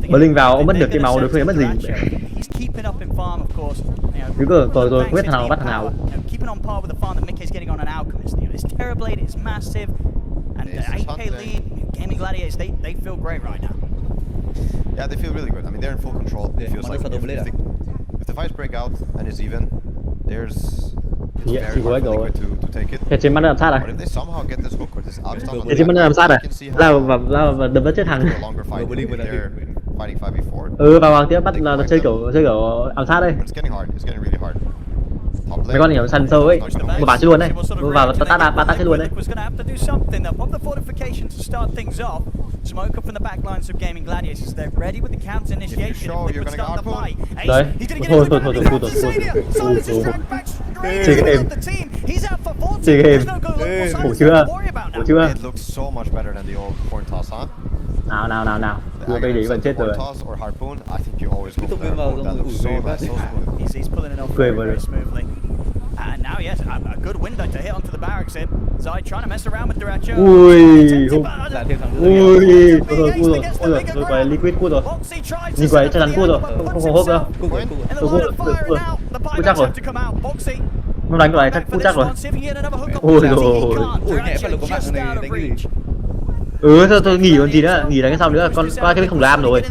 Blink vào ông mất được cái máu đối phương mất gì. Cứ rồi không biết thằng nào bắt thằng nào. Gaming Gladiators, they feel great right now. Yeah, they feel really good. I mean, they're in full control. It feels like if the fights break out and it's even, it's very hard for Liquid to take it. Thế trên mắt làm sát à? But if they somehow get this hook or this outstun on Thế trên mắt làm sát à? Lao và đấm chết thằng. fighting 5v4. Vào tiếp bắt là chơi kiểu ảo sát đây. It's getting hard. It's getting really hard. Mấy con kiểu săn sâu ấy, một bà chơi luôn đấy. Vào ta chơi luôn đấy. Smoke up from the back lines of Gaming Gladiators. They're ready with the counter initiation. If Liquid start the fight. Đấy. Thôi. Chơi cái em. Chơi cái em. Khổ chưa? It looks so much better than the old corn toss, huh? Nào. Vừa cây đấy vẫn chết rồi. Toss or harpoon, I think you always go for the harpoon. That looks so smooth. He's pulling it off very smoothly. And now, yes, a good window to hit onto the barracks in. Zai trying to mess around with Duracho. Rồi quay liquid cút rồi. Nhìn quay chắc chắn cút rồi, không hốp đâu. Cút chắc rồi. Không đánh lại chắc cút chắc rồi. Ôi rồi. Nhẹ phải là có bạn này đánh cái gì? Tôi nghỉ còn gì nữa, nghỉ đánh cái sau nữa, con qua cái không đủ ram rồi.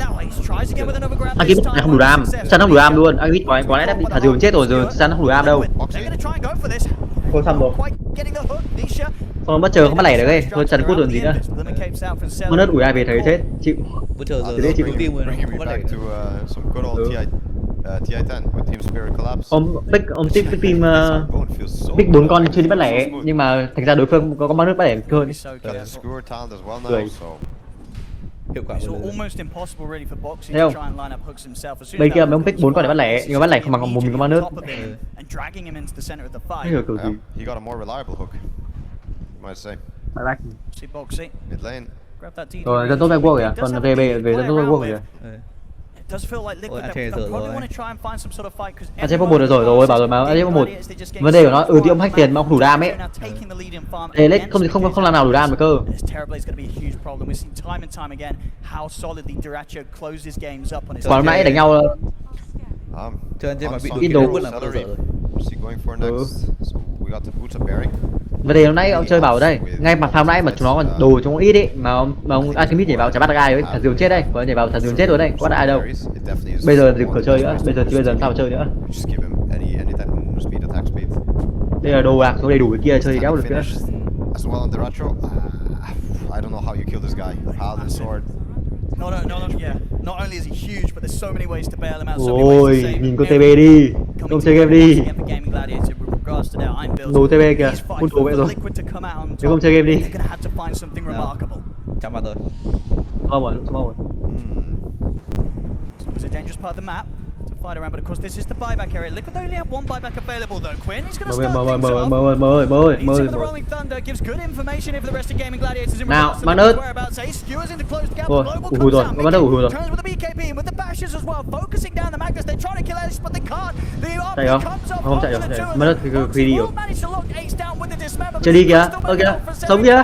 Anh Kim này không đủ ram, chắn không đủ ram luôn. Anh biết quá lẽ đã bị thả diều chết rồi, chắn không đủ ram đâu. Thôi xong rồi. Không bất chờ không bắt lẻ được ấy, thôi chắn cút rồi gì nữa. Con đất ủi ai về thấy chết, chịu. Bất chờ giờ chịu đầu tiên rồi, không bắt lẻ. Ông pick pick 4 con chưa đi bắt lẻ, nhưng mà thành ra đối phương có con bắt nước bắt lẻ hơn. Cười. Hiệu quả Thấy không? Bây kia mấy ông pick 4 con để bắt lẻ, nhưng mà bắt lẻ không bằng một mình có bắt nước. Không hiểu kiểu gì. He got a more reliable hook, might say. Mid lane. Rồi dân tốt tay quốc rồi à? Còn về dân tốt tay quốc rồi à? Anh chơi một được rồi bảo rồi mà anh chơi một vấn đề của nó thì ông hack tiền mà ông đủ đam ấy thế lấy không làm nào đủ đam được cơ. Còn hôm nãy đánh nhau chơi anh chơi mà bị ít đồ. Vấn đề hôm nãy ông chơi bảo đây ngay mặt hôm nãy mà chúng nó còn đồ chúng nó ít ấy mà ông Alchemist nhảy vào chả bắt được ai ấy, thằng diều chết đây, có nhảy vào thằng diều chết rồi đây, có bắt ai đâu. Bây giờ dừng cửa chơi nữa, bây giờ sao chơi nữa. Đây là đồ đạc số đầy đủ cái kia chơi đéo được nữa. I don't know how you kill this guy. Paladin sword. Not only is he huge, but there's so many ways to bail him out. Ôi, nhìn con TB đi, không chơi game đi. Đồ TB kìa, phun đồ vậy rồi. Nếu không chơi game đi. Chạm vào rồi. Không rồi. It's a dangerous part of the map to fight around, but of course this is the buyback area. Liquid only have one buyback available though. Quinn, he's going to start things off. He's in the rolling thunder, gives good information if the rest of Gaming Gladiators in regards to the whereabouts. He skewers into closed gap. Global comes down, turns with the BKB and with the bashes as well, focusing down the Magnus. They're trying to kill Alice, but they can't. The RP comes off onto the two of them. Will manage to lock Ace down with the dismember. Chơi đi kìa, kìa, sống kìa.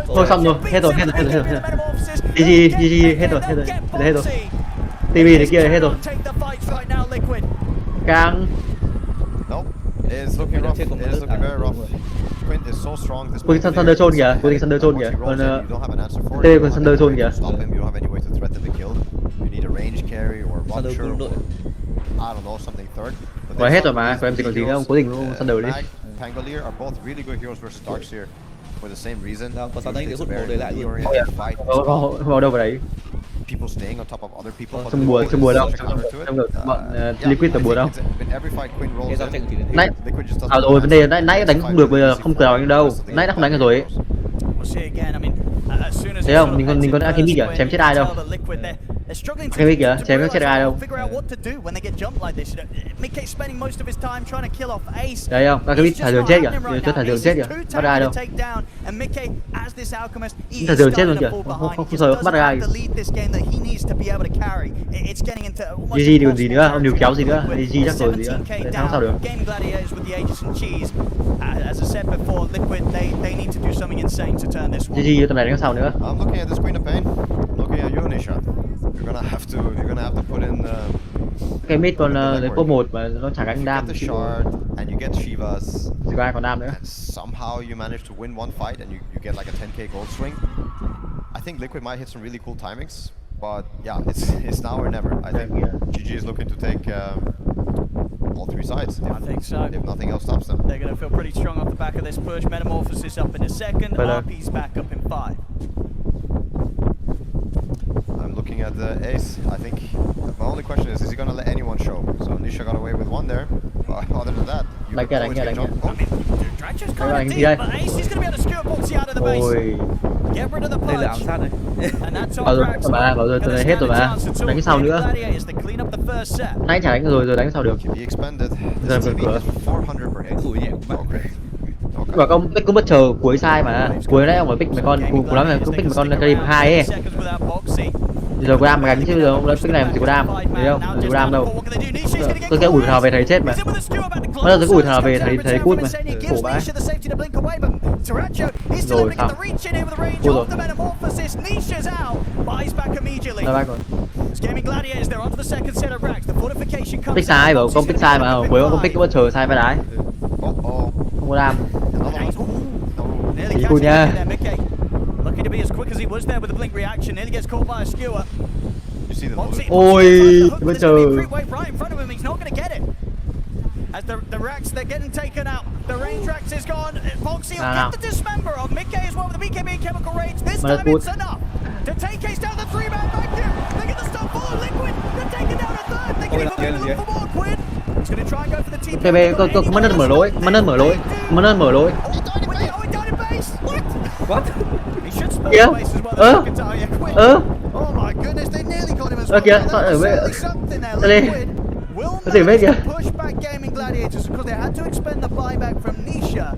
Thôi xong rồi, hết rồi. GG, hết rồi. TV này kia hết rồi. Càng. It's looking rough. It's looking very rough. Quinn is so strong. Cô tính Thunder Zone kìa, còn TV còn Thunder Zone kìa. Stop him. You don't have any way to threaten the kill. You need a range carry or vulture or I don't know something third. Rồi hết rồi mà, em chỉ còn gì nữa, ông cố tình ông Thunder đi. Pangolier are both really good heroes versus Darkseer for the same reason. Có sao đấy để hút mồ để lại luôn. Không vào đâu vào đấy. People staying on top of other people. Không bùa đâu. Bọn Liquid là bùa đâu. Nãy rồi vấn đề nãy đánh không được, bây giờ không cào anh đâu. Nãy đã không đánh được rồi ấy. Thấy không? Mình còn Alchemist kìa, chém chết ai đâu. Alchemist kìa, chém chết ai đâu. Đấy không? Alchemist thả đường chết kìa, thả đường chết kìa, bắt ai đâu. Thả đường chết luôn kìa, không sợ bắt ai. GG thì còn gì nữa, ông điều kéo gì nữa, GG chắc rồi gì nữa, để thắng sao được. GG tầm này đánh sao nữa. I'm looking at the Queen of Pain. Looking at you, Nisha. You're gonna have to put in cái mid còn lấy pop 1 mà nó chả gánh đam. You get the shard and you get Shivas. Ai còn đam nữa. And somehow you manage to win one fight and you get like a 10k gold swing. I think Liquid might hit some really cool timings, but yeah, it's now or never. I think GG is looking to take all three sides. I think so. If nothing else stops them. They're going to feel pretty strong off the back of this push. Metamorphosis up in a second. RP's back up in 5. I'm looking at the ace, I think my only question is he gonna let anyone show? So Nisha got away with one there, but other than that, you Đánh kìa, đánh kìa, đánh kìa. Dratcher's Các bạn kind of gì đây? deep, but Ace is going to be able to skewer Boxy out of the base. Ôi, Get rid of the Đây là ám punch. sát này. And that's bảo all rồi, Brax. bảo rồi, tôi hết rồi mà. Đánh cái sau nữa. Gladiators to clean up the first set. nãy chả đánh rồi, rồi đánh cái sau được. Can be expended. Rồi, This TV cửa. is 400 per hit. Ủi nhẹ của bạn. Okay. Bảo ông pick cũng bất chờ cuối sai mà. Cuối nãy ông phải pick mấy con, cùng lắm là cũng pick mấy con Karim 2 ấy. Giờ có đam mà gánh chứ giờ ông đã pick này mà chỉ có đam. Thấy không? Chỉ có đam đâu. Tôi sẽ ủi thằng nào về thấy chết mà. Bây giờ tôi ủi thằng nào về thấy cút mà. Khổ vãi. Rồi sao? Cút rồi. Ra back rồi. Pick sai bảo không pick sai mà cuối ông pick cũng bất chờ sai vai đái. Không có đam. Ý cùi nha. Lucky to be as quick as he was there with the blink reaction. Nearly gets caught by a skewer. Ôi, bây giờ. Right in front of him, he's not going to get it. As the racks, they're getting taken out. The range racks is gone. Foxy will get the dismember of Mickey as well with the BKB and chemical rage. This time it's enough to take Ace down the 3-man vacuum. They get the stun full of liquid. They're taking down a third. They can even look for more Quinn. He's going to try and go for the team. TB có mất mở lối, mất mở lối, mất mở lối. What? He should spell Yeah. the base as well. Oh my goodness, they nearly got him as well. Kìa, sao ở bên cái gì bên kìa? Push back gaming gladiators because they had to expend the buyback from Nisha.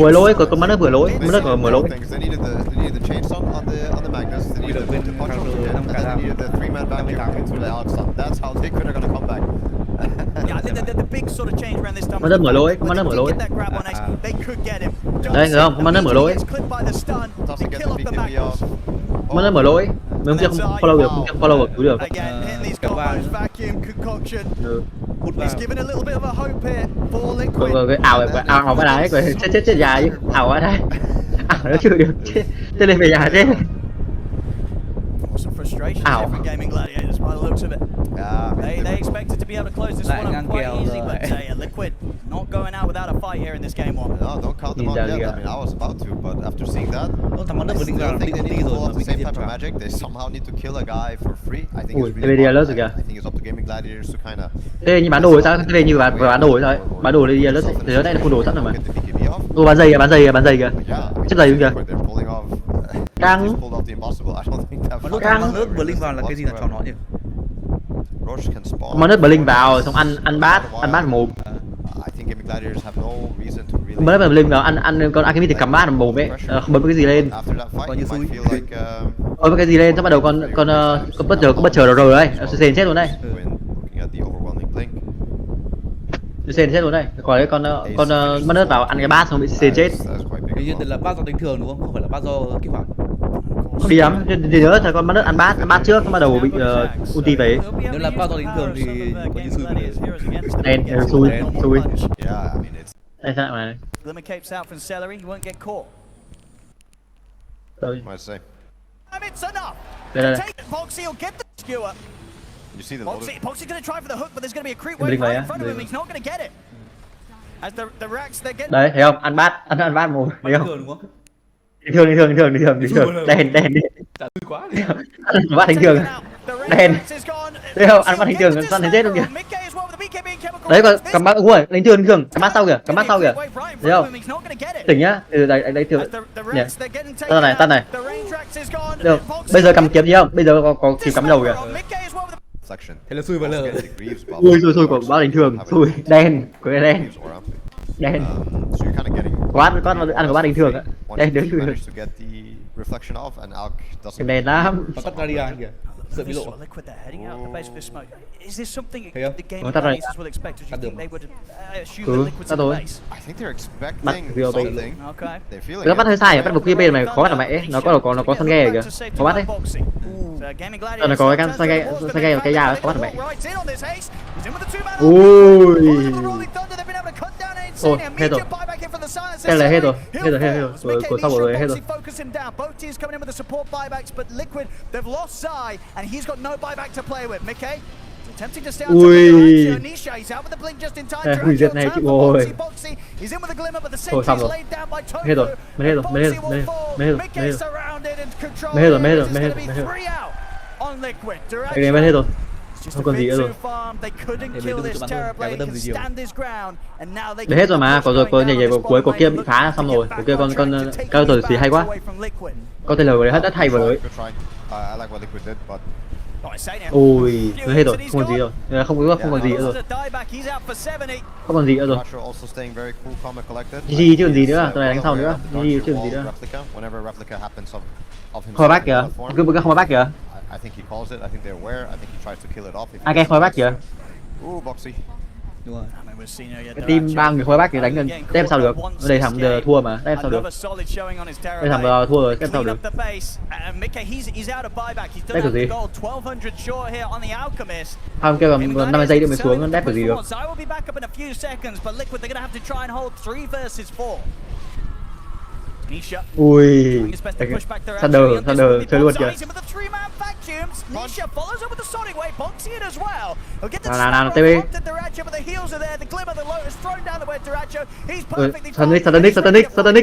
Vừa lối, có mất mở lối, mất mở lối. They needed the chain stun on the Magnus. They needed the punch on the and then they needed the 3-man vacuum into the out stun. That's how Liquid are gonna come back. Yeah, I think the big sort of change around this time. Mất mở lối, mất mở lối. They could get him. Đấy, thấy không? Mất mở lối. Mất mở lối. Mình không follow được, không follow được, được. Again, hitting these combos, vacuum concoction. Hút vào. He's given a little bit of a hope here for Liquid. Rồi ảo cái đáy, chết dài chứ, ảo ở đây. Ảo nó chưa được, chết lên về nhà chết. Some frustration here from gaming gladiators by the looks of it. Yeah, They expected to be able to close this one up quite easy, but Liquid not going out without a fight here in this game one. No, don't count them out yet. I mean, I was about to, but after seeing that, Thằng nó I được still vào think they need to pull off the same type of magic. magic. They somehow need to kill a guy for free. I think Ui, it's really TVD hard. lớn rồi kìa. I think it's up to gaming gladiators to kind of. Thế như bán đồ sao? Thế như bán đồ rồi. Bán đồ đi lớp thì lớp này là full đồ sẵn rồi mà. Get the BKB off. Ô bán giày kìa. Chết giày luôn kìa. They're pulling off. Căng. They pulled off the impossible. I don't think that. Mà lúc Căng. thằng nước vừa linh vào là cái gì là cho nó nhỉ? Roche can spawn. Mà nứt Blink vào xong ăn bát mồm. I think gaming gladiators have no reason to really. Mới bắt Blink vào ăn con Alchemy thì cầm bát mồm ấy. Bấm cái gì lên. After that fight, Coi như you might xui. feel like. Bấm cái gì lên xong bắt đầu con bất chờ rồi đấy. Sền chết luôn đây. When looking at the overwhelming blink. Sền chết luôn đây. Còn cái con mất nứt vào ăn cái bát xong bị sền chết. That's quite big. Tuy nhiên là bát do tính thường đúng không? Không phải là bát do kích hoạt. Không đi lắm. Thì nhớ thằng con mất nứt ăn bát trước xong bắt đầu bị ulti về. Nếu là bát do tính thường thì coi như xui về. Đen xui. Yeah, I mean it's. Đây sao này. Glimmer capes out from Celery, he won't get caught. Rồi. Might say. It's enough. Đây. Take it, Foxy will get the skewer. You see the loaded. Foxy's going to try for the hook, but there's going to be a creep Blink wave right vào in front of him. nhá. He's not going to get it. As the racks, they're getting. Đấy, thấy không? Ăn bát mồm, thấy không? Thường đúng không? Bình thường. Đen. Đã xui quá đi. Ăn bát bình thường. Đen. Thấy không? Ăn bát bình thường, ăn thấy chết luôn kìa. Đấy còn cầm bát ui, bình thường, cầm bát sau kìa. Thấy không? Tỉnh nhá. Đấy thường. Nhỉ. Tắt này. Được. Bây giờ cầm kiếm gì không? Bây giờ có kiếm cắm đầu kìa. Section. Thế là xui vào lờ. Xui của bát bình thường, xui. Đen, có cái đen. Đen. So you're kind of getting. Quát ăn của bát bình thường á. Đen đứng You manage to get the reflection off, and Alk doesn't. đen lắm. Nó tắt Guardian kìa. Sợ bị lộ. Liquid, they're heading out the base with this smoke. Is this something Thấy không? the game Nó tắt rồi. gladiators will expect? Or do you think they would assume Ừ, that Liquid's tắt in rồi. the base? I think they're Bắt expecting VOB. something. Okay. They're feeling. Nó bắt hơi sai, bắt một kia bên này khó bắt là mẹ. Nó có săn ghe kìa. Khó bắt đấy. Nó có cái săn ghe và cái dao khó bắt là mẹ. Ui. Ôi, hết rồi. Cái này hết rồi. Rồi, của sau rồi hết rồi. Ui. Hủy diệt này chịu rồi. Thôi xong rồi. Hết rồi. Mấy hết rồi. Cái game hết rồi. Không còn gì nữa rồi. Để hết rồi mà, có nhảy cuối của kia bị phá xong rồi. Của kia con cao tuổi gì hay quá. Có thể lời hết đất hay vào đấy. Ui, nó hết rồi, không còn gì rồi. Không còn gì nữa rồi. Không còn gì nữa rồi. GG chứ còn gì nữa, tụi này đánh sau nữa. GG chứ còn gì nữa. Khỏi back kìa, cứ không back kìa. Ai cái khỏi back kìa. Đúng rồi. Cái team 3 người khối back thì đánh được, tép sao được? Đây thằng giờ thua mà, tép sao được? Đây thằng giờ thua rồi, tép sao được? Tép kiểu gì? Không kêu còn 50 giây nữa mới xuống, tép kiểu gì được? Ui, Thunder chơi luôn kìa. Nào, TB. Satanic.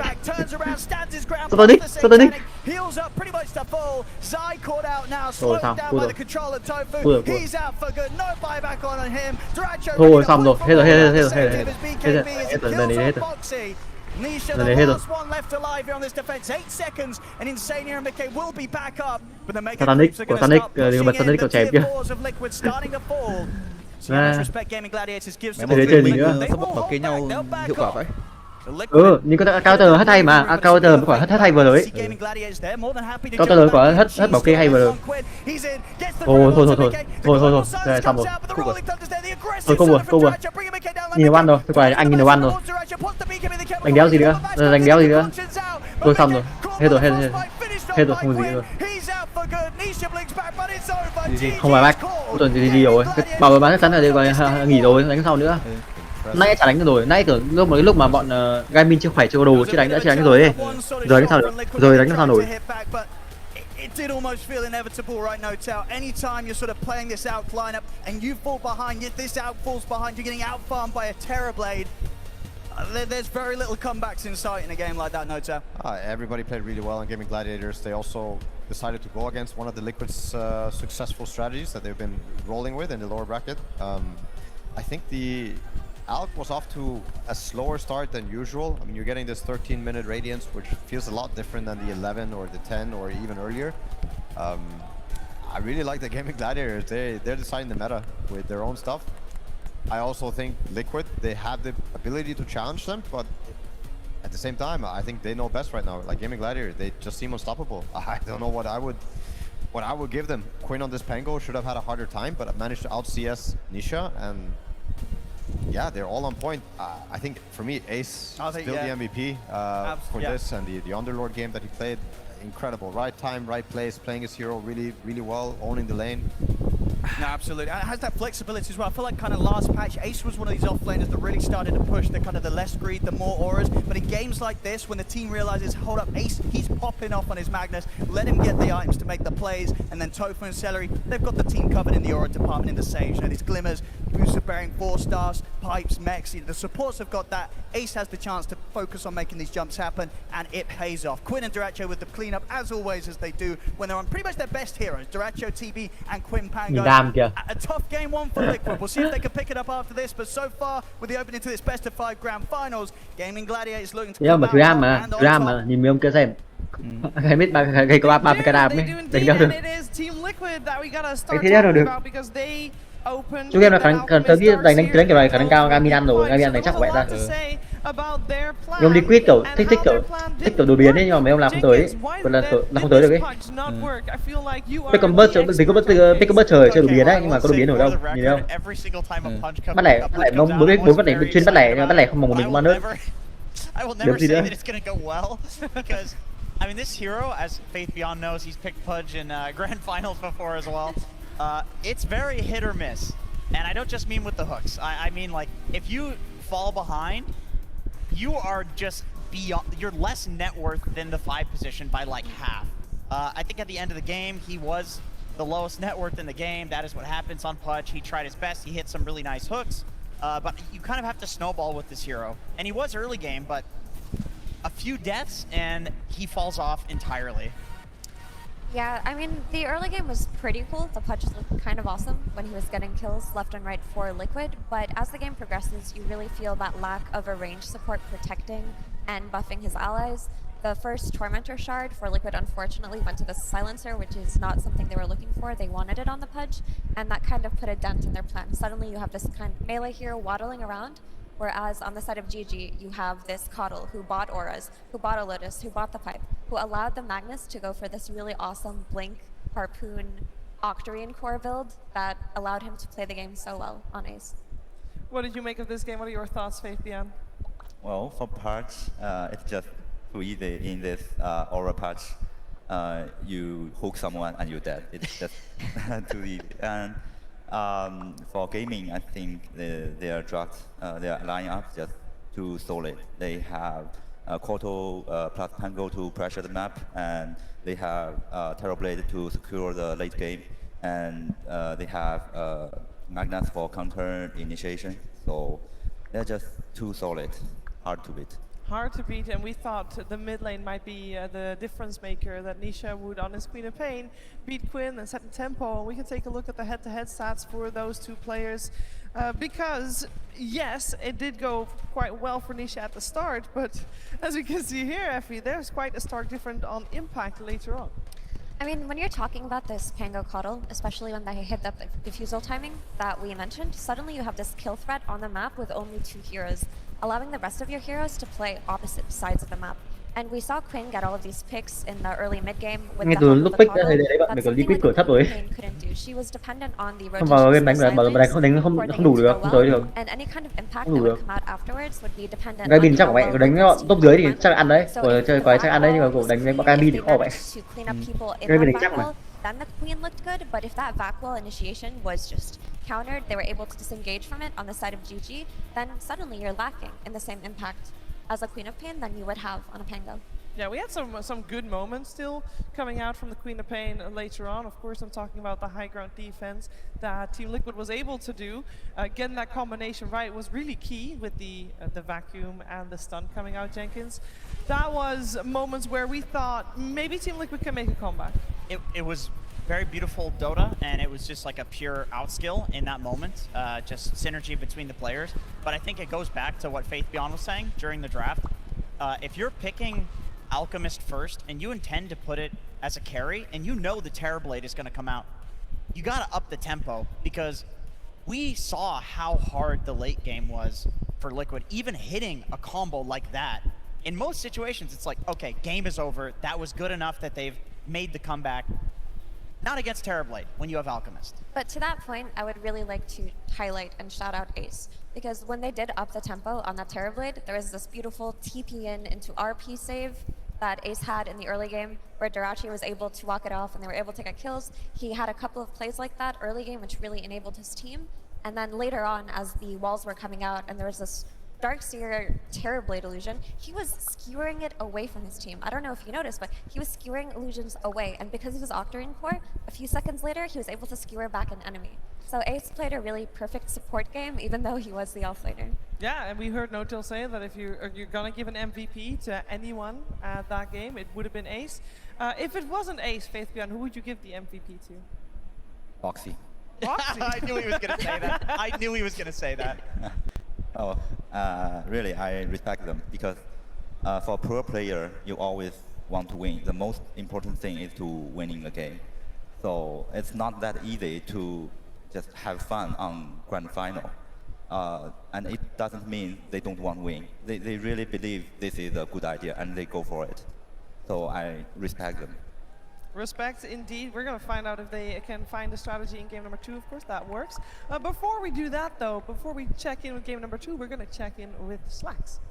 Rồi sao? Cua rồi. Thôi xong rồi, hết rồi. Này hết rồi. Satanic đừng bật Satanic cậu chém kia. Để chơi gì nữa? Support bảo kê nhau hiệu quả vậy. Nhưng có counter hết hay mà, counter quả hết hay vừa rồi. Counter quả hết bảo kê hay vừa rồi. Thôi, rồi xong rồi. Thôi không buồn. Nhìn one rồi, quả anh nhìn one rồi. Đánh đéo gì nữa. Thôi xong rồi. Hết rồi, không có gì nữa. Không phải back. Tuần gì rồi. Bảo rồi bán chắc chắn là nghỉ rồi, đánh sau nữa. Nãy chả đánh được rồi, nãy tưởng lúc mà bọn Gaimin chưa khỏe chưa có đồ chứ đánh được rồi ấy. Rồi đánh sao được, rồi đánh sao nổi. It did almost feel inevitable right now, Tao. Anytime you're sort of playing this out lineup and you fall behind, yet this out falls behind, you're getting outfarmed by a Terrorblade. There's very little comebacks in sight in a game like that, no, Tao. Everybody played really well in Gaming Gladiators. They also decided to go against one of the Liquid's successful strategies that they've been rolling with in the lower bracket. I think the Alk was off to a slower start than usual. I mean, you're getting this 13-minute Radiance, which feels a lot different than the 11 or the 10 or even earlier. I really like the Gaming Gladiators. They're deciding the meta with their own stuff. I also think Liquid, they have the ability to challenge them, but at the same time, I think they know best right now. Like Gaming Gladiators, they just seem unstoppable. I don't know what I would give them. Quinn on this Pango should have had a harder time, but managed to out CS Nisha, and yeah, they're all on point. I think for me, Ace still the MVP for this, and the Underlord game that he played, incredible. Right time, right place, playing his hero really well, owning the lane. No, absolutely. And it has that flexibility as well. I feel like kind of last patch, Ace was one of these offlaners that really started to push the kind of the less greed, the more auras. But in games like this, when the team realizes, hold up, Ace, he's popping off on his Magnus, let him get the items to make the plays, and then Tofu and Celery, they've got the team covered in the aura department, in the Sage. You know, these glimmers, booster bearing 4 stars, pipes, mechs, the supports have got that. Ace has the chance to focus on making these jumps happen, and it pays off. Quinn and Duracho with the cleanup, as always, as they do when they're on pretty much their best heroes. Duracho, TB, and Quinn Pango. A tough game one for Liquid. We'll see if they can pick it up after this, but so far, with the opening to this best of 5 grand finals, Gaming Gladiators looking to come out and on top. Nhìn mấy ông kia xem. Hay biết cái có 30 cái đạp ấy, đánh đâu được. Cái thế nào được. Chúng em là khả năng tới đánh kiểu này khả năng cao Gamin ăn rồi, Gamin đánh chắc vậy ta. Nhưng Liquid kiểu thích kiểu đột biến ấy, nhưng mà mấy ông làm không tới ấy. Còn là không tới được ấy. Pick combat trời chơi đột biến đấy, nhưng mà có đột biến ở đâu, nhìn thấy không? Bắt lẻ mong bốn bắt lẻ chuyên bắt lẻ không mong một mình mà nữa. Được gì nữa? I mean, this hero, as Faith Beyond knows, he's picked Pudge in grand finals before as well. It's very hit or miss, and I don't just mean with the hooks. I mean, like, if you fall behind, you are just beyond. You're less net worth than the 5 position by like half. I think at the end of the game, he was the lowest net worth in the game. That is what happens on Pudge. He tried his best. He hit some really nice hooks, but you kind of have to snowball with this hero. And he was early game, but a few deaths and he falls off entirely. Yeah, I mean, the early game was pretty cool. The Pudge looked kind of awesome when he was getting kills left and right for Liquid, but as the game progresses, you really feel that lack of a range support protecting and buffing his allies. The first Tormentor shard for Liquid unfortunately went to the Silencer, which is not something they were looking for. They wanted it on the Pudge, and that kind of put a dent in their plan. Suddenly you have this kind of melee hero waddling around, whereas on the side of GG, you have this Coddle who bought auras, who bought a Lotus, who bought the Pipe, who allowed the Magnus to go for this really awesome Blink, Harpoon, Octarine core build that allowed him to play the game so well on Ace. What did you make of this game? What are your thoughts, Faith Beyond? Well, for parts, it's just too easy in this aura patch. You hook someone and you're dead. It's just too easy. And for gaming, I think their drugs, their lineup just too solid. They have Koto plus Pango to pressure the map, and they have Terrorblade to secure the late game, and they have Magnus for counter initiation. So they're just too solid, hard to beat. Hard to beat, and we thought the mid lane might be the difference maker, that Nisha would, on his Queen of Pain, beat Quinn and set the tempo. We can take a look at the head-to-head stats for those two players, because, yes, it did go quite well for Nisha at the start, but as we can see here, Effie, there's quite a stark difference on impact later on. I mean, when you're talking about this Pango Coddle, especially when they hit that diffusal timing that we mentioned, suddenly you have this kill threat on the map with only 2 heroes, allowing the rest of your heroes to play opposite sides of the map. And we saw Quinn get all of these picks in the early mid game with the help of the Coddle. That's something that Quinn couldn't do. She was dependent on the rotation and any kind of impact that would come out afterwards would be dependent on Bin chắc của mẹ đánh top dưới thì chắc ăn đấy, chơi quái chắc ăn đấy, nhưng mà cuộc đánh bọn Bin thì khó vậy. Bin đánh chắc mà. Then the Queen looked good, but if that Vacwell initiation was just countered, they were able to disengage from it on the side of GG, then suddenly you're lacking in the same impact as a Queen of Pain than you would have on a Pango. Yeah, we had some good moments still coming out from the Queen of Pain later on. Of course, I'm talking about the high ground defense that Team Liquid was able to do. Getting that combination right was really key with the vacuum and the stun coming out, Jenkins. That was moments where we thought maybe Team Liquid can make a comeback. It was very beautiful Dota, and it was just like a pure outskill in that moment, just synergy between the players. But I think it goes back to what Faith Beyond was saying during the draft. If you're picking Alchemist first, and you intend to put it as a carry, and you know the Terrorblade is going to come out, you got to up the tempo, because we saw how hard the late game was for Liquid. Even hitting a combo like that, in most situations, it's like, okay, game is over. That was good enough that they've made the comeback. Not against Terrorblade when you have Alchemist. But to that point, I would really like to highlight and shout out Ace, because when they did up the tempo on that Terrorblade, there was this beautiful TP in into RP save that Ace had in the early game, where Darachi was able to walk it off and they were able to get kills. He had a couple of plays like that early game, which really enabled his team. And then later on, as the walls were coming out and there was this Darkseer Terrorblade illusion, he was skewering it away from his team. I don't know if you noticed, but he was skewering illusions away, and because of his Octarine core, a few seconds later, he was able to skewer back an enemy. So Ace played a really perfect support game, even though he was the offlaner. Yeah, and we heard No-Till say that if you're gonna give an MVP to anyone at that game, it would have been Ace. If it wasn't Ace, Faith Beyond, who would you give the MVP to? Boxy. Boxy? I knew he was gonna say that. I knew he was gonna say that. Oh, really, I respect them, because for a pro player, you always want to win. The most important thing is to winning the game. So it's not that easy to just have fun on grand final. And it doesn't mean they don't want to win. They really believe this is a good idea and they go for it. So I respect them. Respect, indeed. We're going to find out if they can find a strategy in game number 2, of course, that works. Before we do that, though, before we check in with game number 2, we're going to check in with Slacks.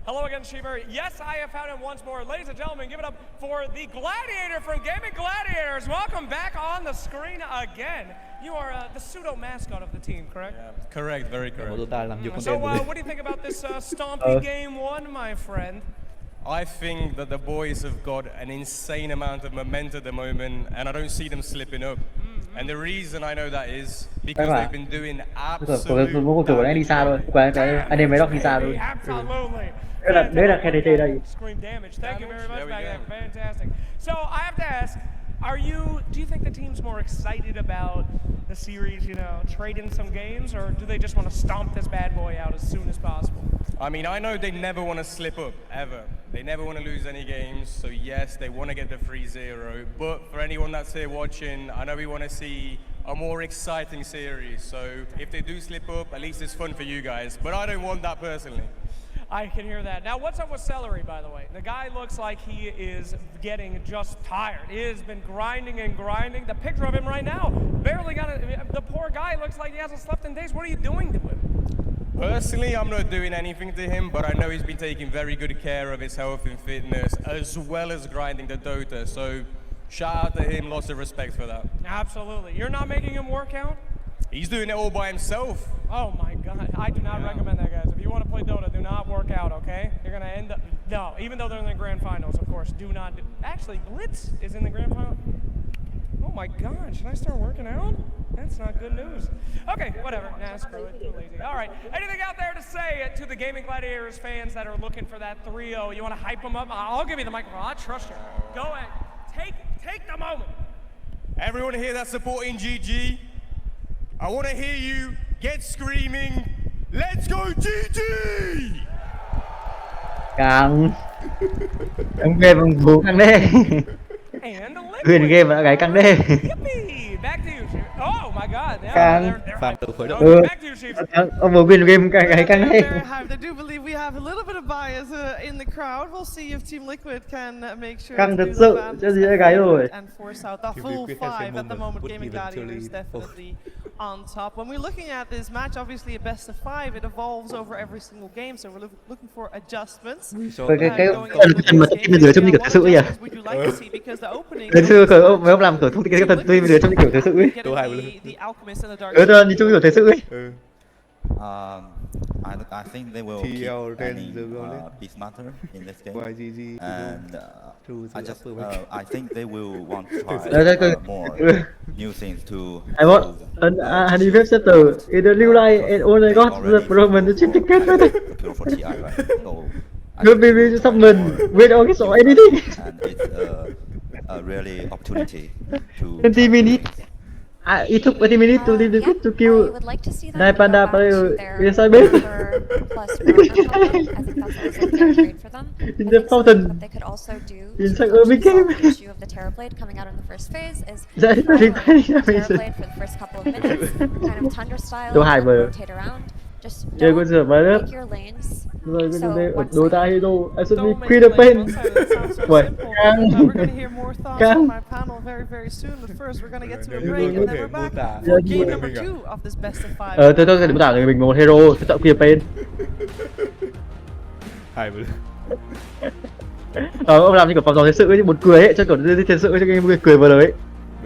Hello again, Streamer. Yes, I have found him once more. Ladies and gentlemen, give it up for the Gladiator from Gaming Gladiators. Welcome back on the screen again. You are the pseudo-mascot of the team, correct? Yeah, correct, very correct. So what do you think about this Stompy Game 1, my friend? I think that the boys have got an insane amount of momentum at the moment, and I don't see them slipping up. And the reason I know that is because they've been doing absolutely. Absolutely. Đấy là KDT đây. Screen damage. Thank you very much, Magnet. Fantastic. So I have to ask, Do you think the team's more excited about the series, you know, trading some games, or do they just want to stomp this bad boy out as soon as possible? I mean, I know they never want to slip up, ever. They never want to lose any games, so yes, they want to get the 3-0. But for anyone that's here watching, I know we want to see a more exciting series. So if they do slip up, at least it's fun for you guys. But I don't want that personally. I can hear that. Now, what's up with Celery, by the way? The guy looks like he is getting just tired. He has been grinding and grinding. The picture of him right now, barely got it. The poor guy looks like he hasn't slept in days. What are you doing to him? Personally, I'm not doing anything to him, but I know he's been taking very good care of his health and fitness, as well as grinding the Dota. So shout out to him, lots of respect for that. Absolutely. You're not making him work out? He's doing it all by himself. Oh my God, I do not recommend that, guys. If you want to play Dota, do not work out, okay? You're going to end up, no, even though they're in the grand finals, of course, do not, actually, Blitz is in the grand final. Oh my God, should I start working out? That's not good news. Okay, whatever, nah, screw it, too lazy. All right, anything out there to say to the Gaming Gladiators fans that are looking for that 3-0? You want to hype them up? I'll give you the microphone, I trust you. Go ahead, take the moment. Everyone here that's supporting GG, I want to hear you get screaming, let's go GG! Càng Em game bằng bố càng đê. Huyền game đã gái càng đê. Back to you, Chief. Oh my God! Càng Back to you, Chief. ông vừa win game càng gái càng đê. I do believe we have a little bit of bias in the crowd. We'll see if Team Liquid can make sure Càng to thật do sự the cho gì gái rồi. and force out the full 5 at the moment. Gaming Gladiators definitely on top. When we're looking at this match, obviously a best of 5, it evolves over every single game, so we're looking for adjustments. Cái mà team lừa trông như kiểu thật sự ấy à? Thật sự mấy ông làm kiểu thông tin cái team lừa trông như kiểu thật sự ấy. Nhìn trông như kiểu thật sự ấy. I think they will keep be smarter in this game, and I think they will want to try more new things to. I want an event center in the new line and only got the Roman to chip ticket. Pure for TI, right? So Good baby summon with all his or anything. and it's a really opportunity to 20 minutes. It took 20 minutes to leave the group to kill Nine Panda player inside base. In the fountain. What they could also do It's to like a big game. the issue of the Terrorblade coming out in the first phase is That is follow pretty amazing. Terrorblade for the first couple of minutes, kind of Tundra style, Đồ hài and mà. rotate around. Just Chơi con rửa vào lớp. pick your lanes. Rồi So cái once đồ ta they- hero. I should be Don't make queen the of pain. lane one-sided. It sounds so Wait. simple. We're going to hear more thoughts Can. from my panel very soon, but first we're going to get to a break and then we're back for game number 2 of this best of 5. Tôi sẽ mô tả người mình một hero, tôi chọn queen of pain. Ông làm như kiểu phòng dò thật sự ấy, buồn cười ấy, cho kiểu đưa thật sự cho cái người cười vào lời ấy.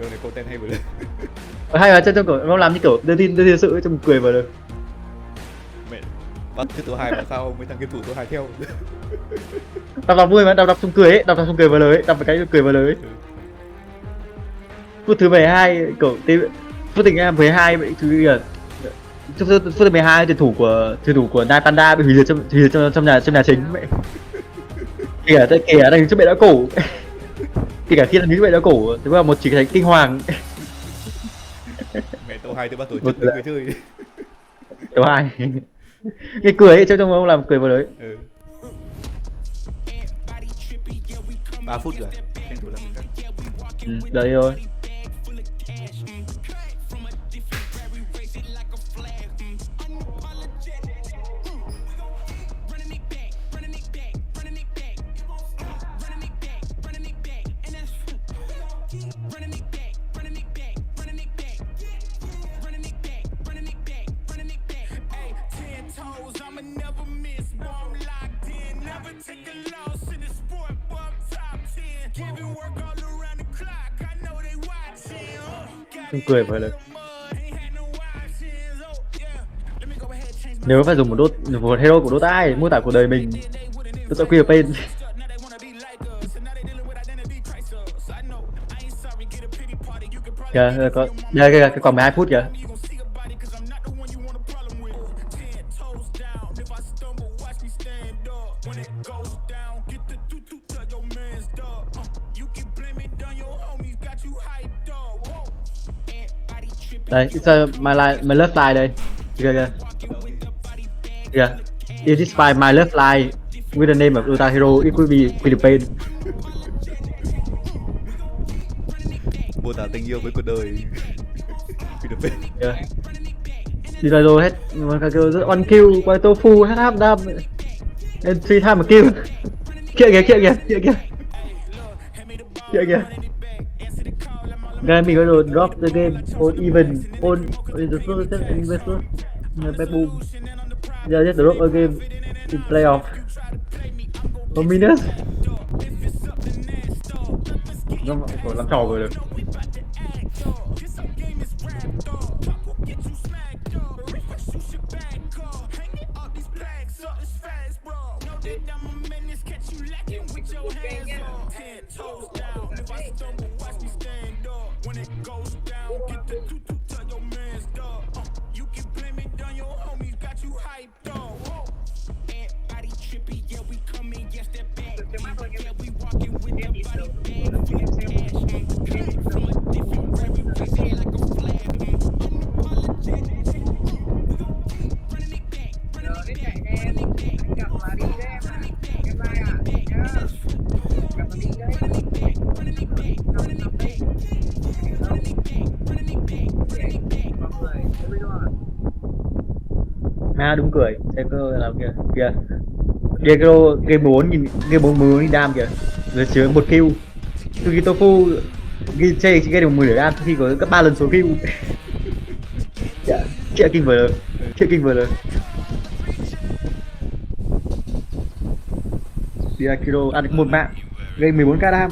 Đường này content hay vừa lên. Hay là cho kiểu ông làm như kiểu đưa tin thật sự ấy, cho buồn cười vào lời. Mẹ bắt cái tổ 2 mà sao mấy thằng game thủ tổ 2 theo. Đọc vui mà, đọc chung cười ấy, đọc chung cười vào lời ấy, đọc một cái cười vào lời ấy. Phút thứ 12 kiểu phút tình 12 vậy thứ là phút thứ 12 tuyển thủ của Nine Panda bị hủy diệt trong nhà chính vậy. Kìa đang trước bệ đá cổ. Kể cả khi là đứng bệ đá cổ, thế mà một chỉ thấy kinh hoàng. Mẹ tổ 2 từ bắt tổ chức người chơi. Tổ 2. Cái cười ấy cho trong ông làm cười vào đấy. 3 phút rồi. Tranh thủ làm cái. Đấy thôi. Không cười phải là nếu phải dùng một hero của Dota ấy, mô tả cuộc đời mình tôi sẽ quy ở bên kìa có đây cái còn 12 phút kìa. Đây, it's my left line đây. Kìa. It is by my left line with the name of Dota hero. It could be Philippines. Mô tả tình yêu với cuộc đời. Philippines. Đi ra rồi hết. One kill, quay tofu, hết half đam. And 3 time a kill. Kia kìa. Guys, mình có đồ drop the game on even on the first set investor. Boom. Giờ just drop a game in playoff. Một minus. Nó còn làm trò rồi được. Đúng cười, xem cơ làm kìa. Game 4 nhìn game 40 đam kìa. Rồi chứa 1 kill. Từ khi Tofu ghi chơi chỉ gây được 10 đam khi có gấp 3 lần số kill. Chuyện kinh vừa rồi. Kiro ăn được 1 mạng, gây 14k đam.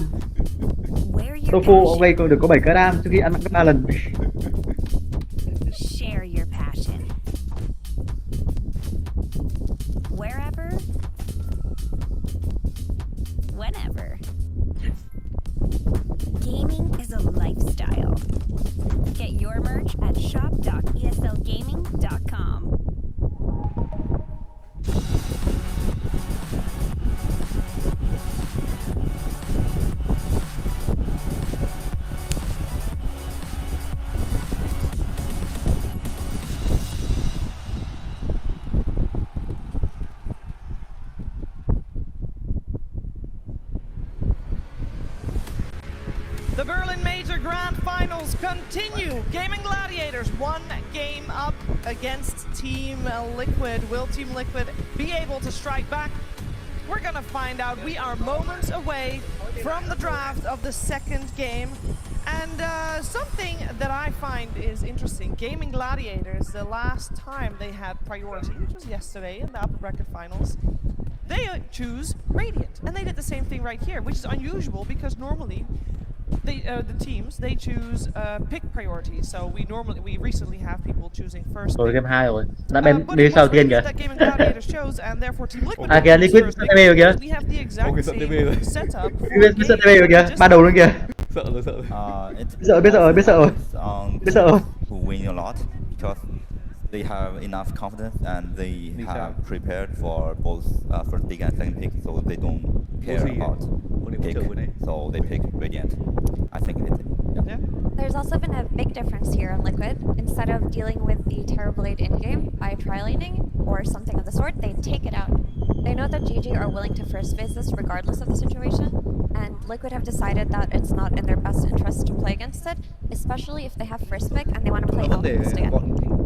Tofu ông gây được có 7k đam trước khi ăn gấp 3 lần. Gaming is a lifestyle. Get your merch at shop.eslgaming.com. The Berlin Major Grand Finals continue. Gaming Gladiators 1 game up against Team Liquid. Will Team Liquid be able to strike back? We're gonna find out. We are moments away from the draft of the second game. And something that I find is interesting, Gaming Gladiators, the last time they had priority, which was yesterday in the upper bracket finals, they choose Radiant. And they did the same thing right here, which is unusual because normally the teams, they choose pick priorities. So we recently have people choosing first pick. Game 2 rồi. Đã bên sau tiên kìa. Kìa Liquid sân TV rồi kìa. Liquid sân TV rồi kìa. Ba đầu luôn kìa. Biết sợ rồi. Who win a lot because they have enough confidence and they have prepared for both first pick and second pick, so they don't care about pick. So they pick Radiant. I think it. Yeah. There's also been a big difference here in Liquid. Instead of dealing with the Terrorblade in-game by tri-laning or something of the sort, they take it out. They know that GG are willing to first phase this regardless of the situation, and Liquid have decided that it's not in their best interest to play against it, especially if they have first pick and they want to play Alchemist again.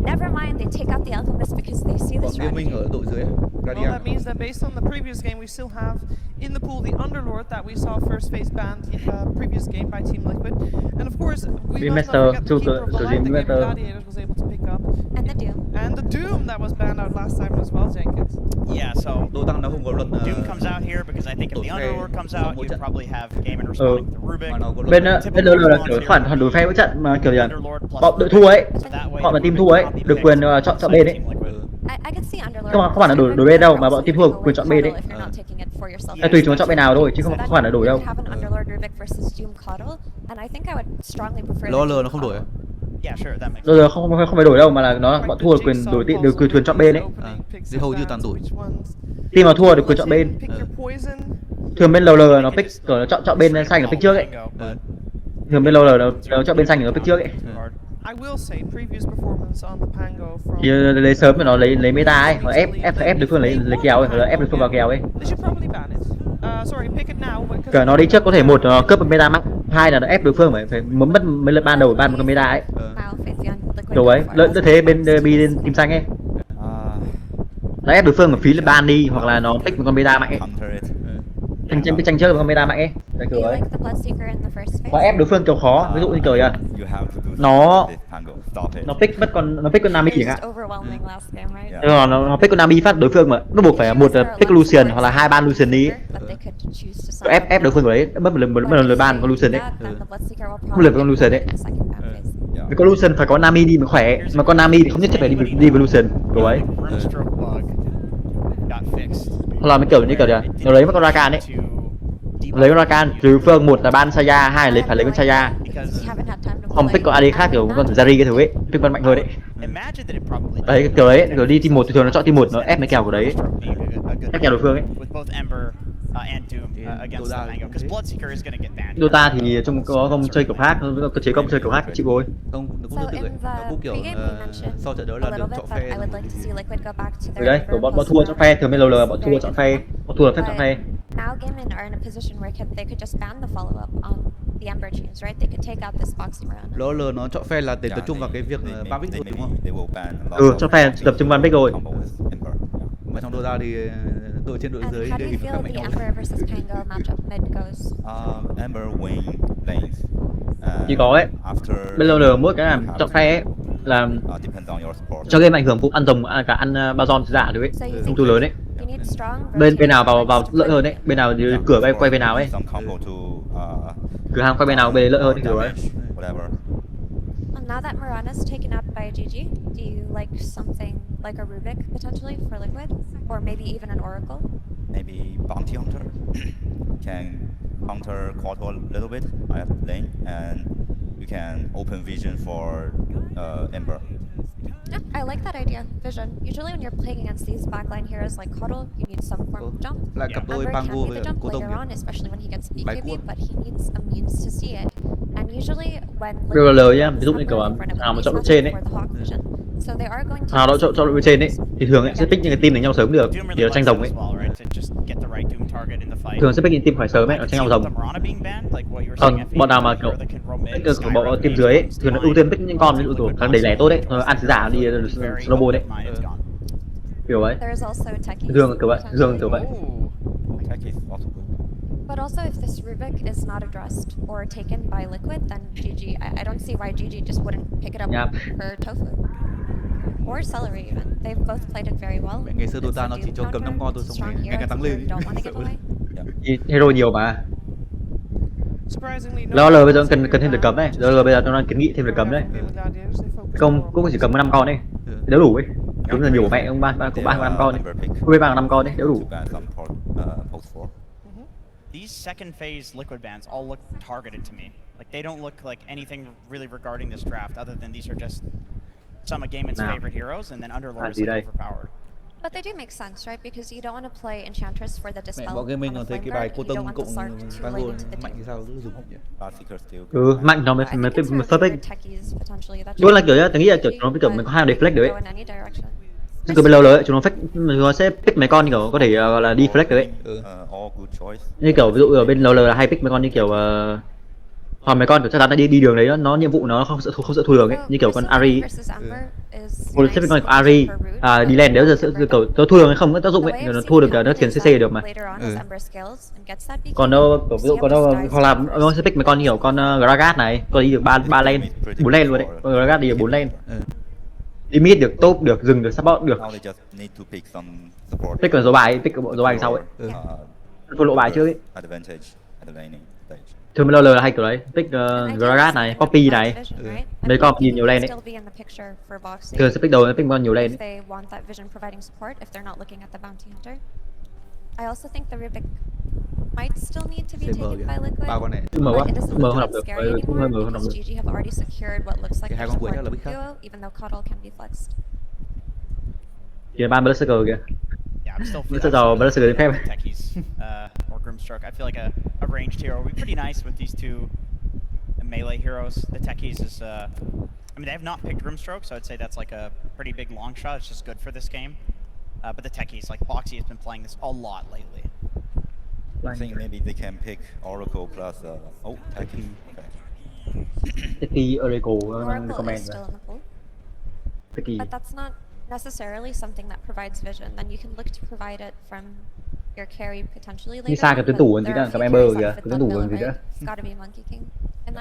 Never mind, they take out the Alchemist because they see the strategy. Well, that means that based on the previous game, we still have in the pool the Underlord that we saw first phase banned previous game by Team Liquid. And of course, we must not forget the Keeper of the Light that Game Gladiators was able to pick up. And the Doom. And the Doom that was banned out last time as well, Jenkins. Yeah, so Doom comes out here because I think if the Underlord comes out, you probably have Game and responding to Rubik. Bên đó là kiểu phản đối phe mỗi trận mà kiểu gì bọn đội thua ấy, họ là team thua ấy, được quyền chọn bên ấy. Không phải là đổi bên đâu mà bọn team thua quyền chọn bên đấy. Tùy chúng nó chọn bên nào thôi chứ không phải là đổi đâu. LOL nó không đổi. Rồi không phải đổi đâu mà là nó bọn thua quyền đổi được quyền chọn bên đấy. Thì hầu như toàn đổi. Team mà thua được quyền chọn bên. Thường bên LOL nó pick nó chọn bên xanh nó pick trước ấy. Thường bên LOL nó chọn bên xanh nó pick trước ấy. I will say previous performance on the Pango from. Lấy sớm mà nó lấy meta ấy, nó ép đối phương lấy kèo ấy, nó ép đối phương vào kèo ấy. They should probably ban it. Sorry, pick it now. Cờ nó đi trước có thể một nó cướp meta mắc, hai là nó ép đối phương phải mất mấy lần ban đầu ban một cái meta ấy. Đồ ấy, lợi thế bên bên team xanh ấy. Nó ép đối phương mà phí là ban đi hoặc là nó pick một con meta mạnh ấy. Tranh chơi một con meta mạnh ấy. Đấy kiểu ấy. Và ép đối phương kiểu khó, ví dụ như kiểu nó pick mất con Nami chẳng hạn. Nó pick con Nami phát đối phương mà nó buộc phải một pick Lucian hoặc là hai ban Lucian đi. Ép đối phương của đấy mất một lần ban con Lucian đấy. Không lượt con Lucian đấy. Vì con Lucian phải có Nami đi mới khỏe, mà con Nami thì không nhất thiết phải đi với Lucian kiểu ấy. Hoặc là kiểu như kiểu nó lấy mất con Rakan đấy. Lấy con Rakan, trừ phương một là ban Saya, hai là phải lấy con Saya. Không pick con AD khác kiểu con Zari cái thứ ấy, pick con mạnh hơn đấy. Đấy kiểu đấy, kiểu đi team 1 thì thường nó chọn team 1 nó ép mấy kèo của đấy. Ép kèo đối phương ấy. Dota thì trông có không chơi kiểu khác, cơ chế công chơi kiểu khác chịu rồi. Không, nó cũng tương tự vậy. Nó cũng kiểu sau trận đấu là được chọn phe. Đấy, kiểu bọn thua chọn phe, thường bên LL bọn thua chọn phe, bọn thua là phép chọn phe. Now Gaimin are in a position where they could just ban the follow-up on the Ember teams, right? They could take out this boxing run. LL nó chọn phe là để tập trung vào cái việc ban pick rồi đúng không? Chọn phe tập trung ban pick rồi. Mà trong Dota thì đội trên đội dưới thì khác mạnh nhau. Ember win lanes. Chỉ có ấy. Bên LL mỗi cái làm chọn phe ấy là cho game ảnh hưởng cũng ăn rồng cả ăn Bazon giả được ấy, không too lớn ấy. Bên nào vào lợi hơn đấy, bên nào thì cửa quay bên nào ấy, cửa hàng quay bên nào bên lợi hơn thì kiểu ấy. Now that Mirana's taken out by GG, do you like something like a Rubik potentially for Liquid, or maybe even an Oracle? Maybe Bounty Hunter can counter Quattro a little bit at lane, and you can open vision for Ember. Yeah, I like that idea. Vision. Usually when you're playing against these backline heroes like Coddle, you need some form of jump. Ember can be the jump later on, especially when he gets BKB, but he needs a means to see it. And usually when RL nhá, ví dụ như kiểu nào mà chọn đội trên ấy, nào đó chọn đội trên ấy, thì thường ấy sẽ pick những cái team đánh nhau sớm được, thì nó tranh rồng ấy. Thường sẽ pick những team phải sớm ấy, nó tranh nhau rồng. Còn bọn nào mà kiểu pick của bọn team dưới ấy, thường nó ưu tiên pick những con ví dụ kiểu thằng đẩy lẻ tốt đấy, ăn giả đi snowball đấy. Kiểu ấy. Thường kiểu vậy, But also, if this Rubik is not addressed or taken by Liquid, then GG. I don't see why GG just wouldn't pick it up for Tofu. Or Celery even. They've both played it very well. Ngày xưa Dota nó chỉ cho cầm 5 con thôi, xong ngày càng tăng lên. Hero nhiều mà. LL bây giờ cần thêm được cấm đấy. LL bây giờ tôi đang kiến nghị thêm được cấm đấy. Công cũng chỉ cầm 5 con đấy. Đéo đủ ấy. Đúng là nhiều mẹ ông ba cũng 3-5 con đấy. Quê 3-5 con đấy, đéo đủ. These second phase Liquid bans all look targeted to me. Like they don't look like anything really regarding this draft other than these are just some of Gaimin's favorite heroes and then Underlord is like overpowered. But they do make sense, right? Because you don't want to play Enchantress for the dispel. Bọn Gaming còn thấy cái bài cô Tông cộng Bango mạnh thì sao cứ dùng không nhỉ? Mạnh nó mới first pick. Đúng là kiểu nhá, tôi nghĩ là kiểu nó kiểu mình có hai deflect được ấy. Từ bên lâu rồi chúng nó sẽ pick mấy con kiểu có thể gọi là đi flex đấy. Như kiểu ví dụ ở bên LL là hay pick mấy con như kiểu còn mấy con kiểu chắc chắn là đi đường đấy nó nhiệm vụ nó không sợ thua đường ấy, như kiểu con Ari. Một xếp con Ari đi lên nếu giờ sẽ kiểu nó thua đường hay không có tác dụng ấy, nó thua được nó tiền CC được mà. Còn đâu ví dụ còn đâu hoặc là nó sẽ pick mấy con như kiểu con Gragas này, có đi được 3 lane, 4 lane luôn đấy. Con Gragas đi được 4 lane. Đi mid được, top được, dừng được, support được. Pick ở dấu bài sau ấy. Phân lộ bài trước ấy. Thường bên LL là hay kiểu đấy, pick Gragas này, Poppy này. Mấy con nhìn nhiều lên đấy. Thường sẽ pick đầu, pick con nhiều lên đấy. I also think the Rubik might still need to be taken by Liquid, but it doesn't look that scary anymore because GG have already secured what looks like their support duo, even though Coddle can be flexed. Kìa ban Berserker kìa. Berserker phép. Or Grimstroke. I feel like a ranged hero would be pretty nice with these two melee heroes. The Techies is, I mean, they have not picked Grimstroke, so I'd say that's like a pretty big long shot. It's just good for this game. But the techies, like Boxy has been playing this a lot lately. I think maybe they can pick Oracle plus Techie. Okay. Techie Oracle Oracle is still in the pool. Techie. But that's not necessarily something that provides vision. Then you can look to provide it from your carry potentially later. Đi xa cái tuyến tủ còn gì nữa, cầm Ember kìa, cái tuyến tủ còn gì nữa. It's gotta be Monkey King.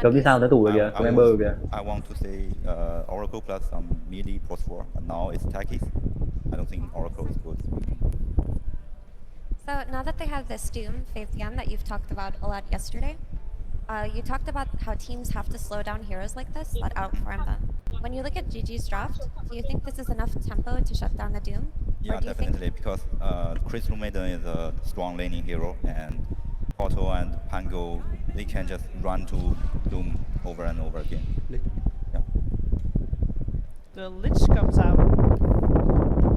Cầm đi xa tuyến tủ kìa, cầm Ember kìa. I want to say Oracle plus some melee post 4, but now it's Techie. I don't think Oracle is good. So now that they have this Doom, Faith Yan, that you've talked about a lot yesterday, you talked about how teams have to slow down heroes like this that outfarm them. When you look at GG's draft, do you think this is enough tempo to shut down the Doom? Yeah, definitely, because Crystal Maiden is a strong laning hero, and Porto and Pango, they can just run to Doom over and over again. Yeah. The Lich comes out.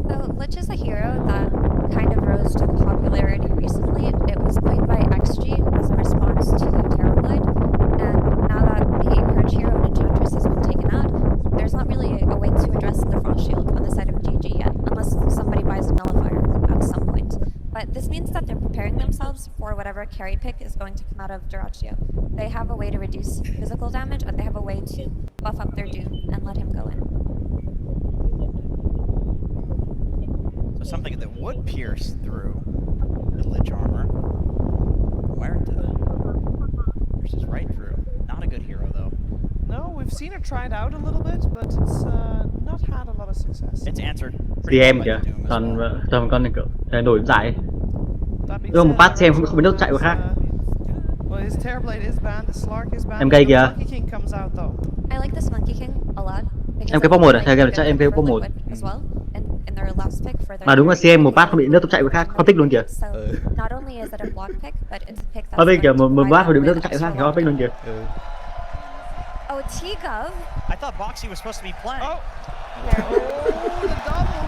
So Lich is a hero that kind of rose to popularity recently. It was played by XG as a response to Terrorblade, and now that the Purge hero and Enchantress has been taken out, there's not really a way to address the Frost Shield on the side of GG yet, unless somebody buys a Nullifier at some point. But this means that they're preparing themselves for whatever carry pick is going to come out of Duraccio. They have a way to reduce physical damage, and they have a way to buff up their Doom and let him go in. So something that would pierce through the Lich armor. Where versus right through. Not a good hero though. No, we've seen it tried out a little bit, but it's not had a lot of success. It's answered. CM kìa, toàn con này kiểu đổi giải. Đưa một phát CM không biết đâu chạy của khác. Well, his Terrorblade is banned, the Slark is banned. Em cây kìa. Monkey King comes out though. I like this Monkey King a lot. Em cây pop 1 à? Theo game chắc em cây pop 1. Mà đúng là CM một phát không bị nước chạy của khác, không thích luôn kìa. Không thích kìa, một phát không bị nước chạy của khác, không thích luôn kìa. Oh, T-Gov. I thought Boxy was supposed to be playing. Oh, the double.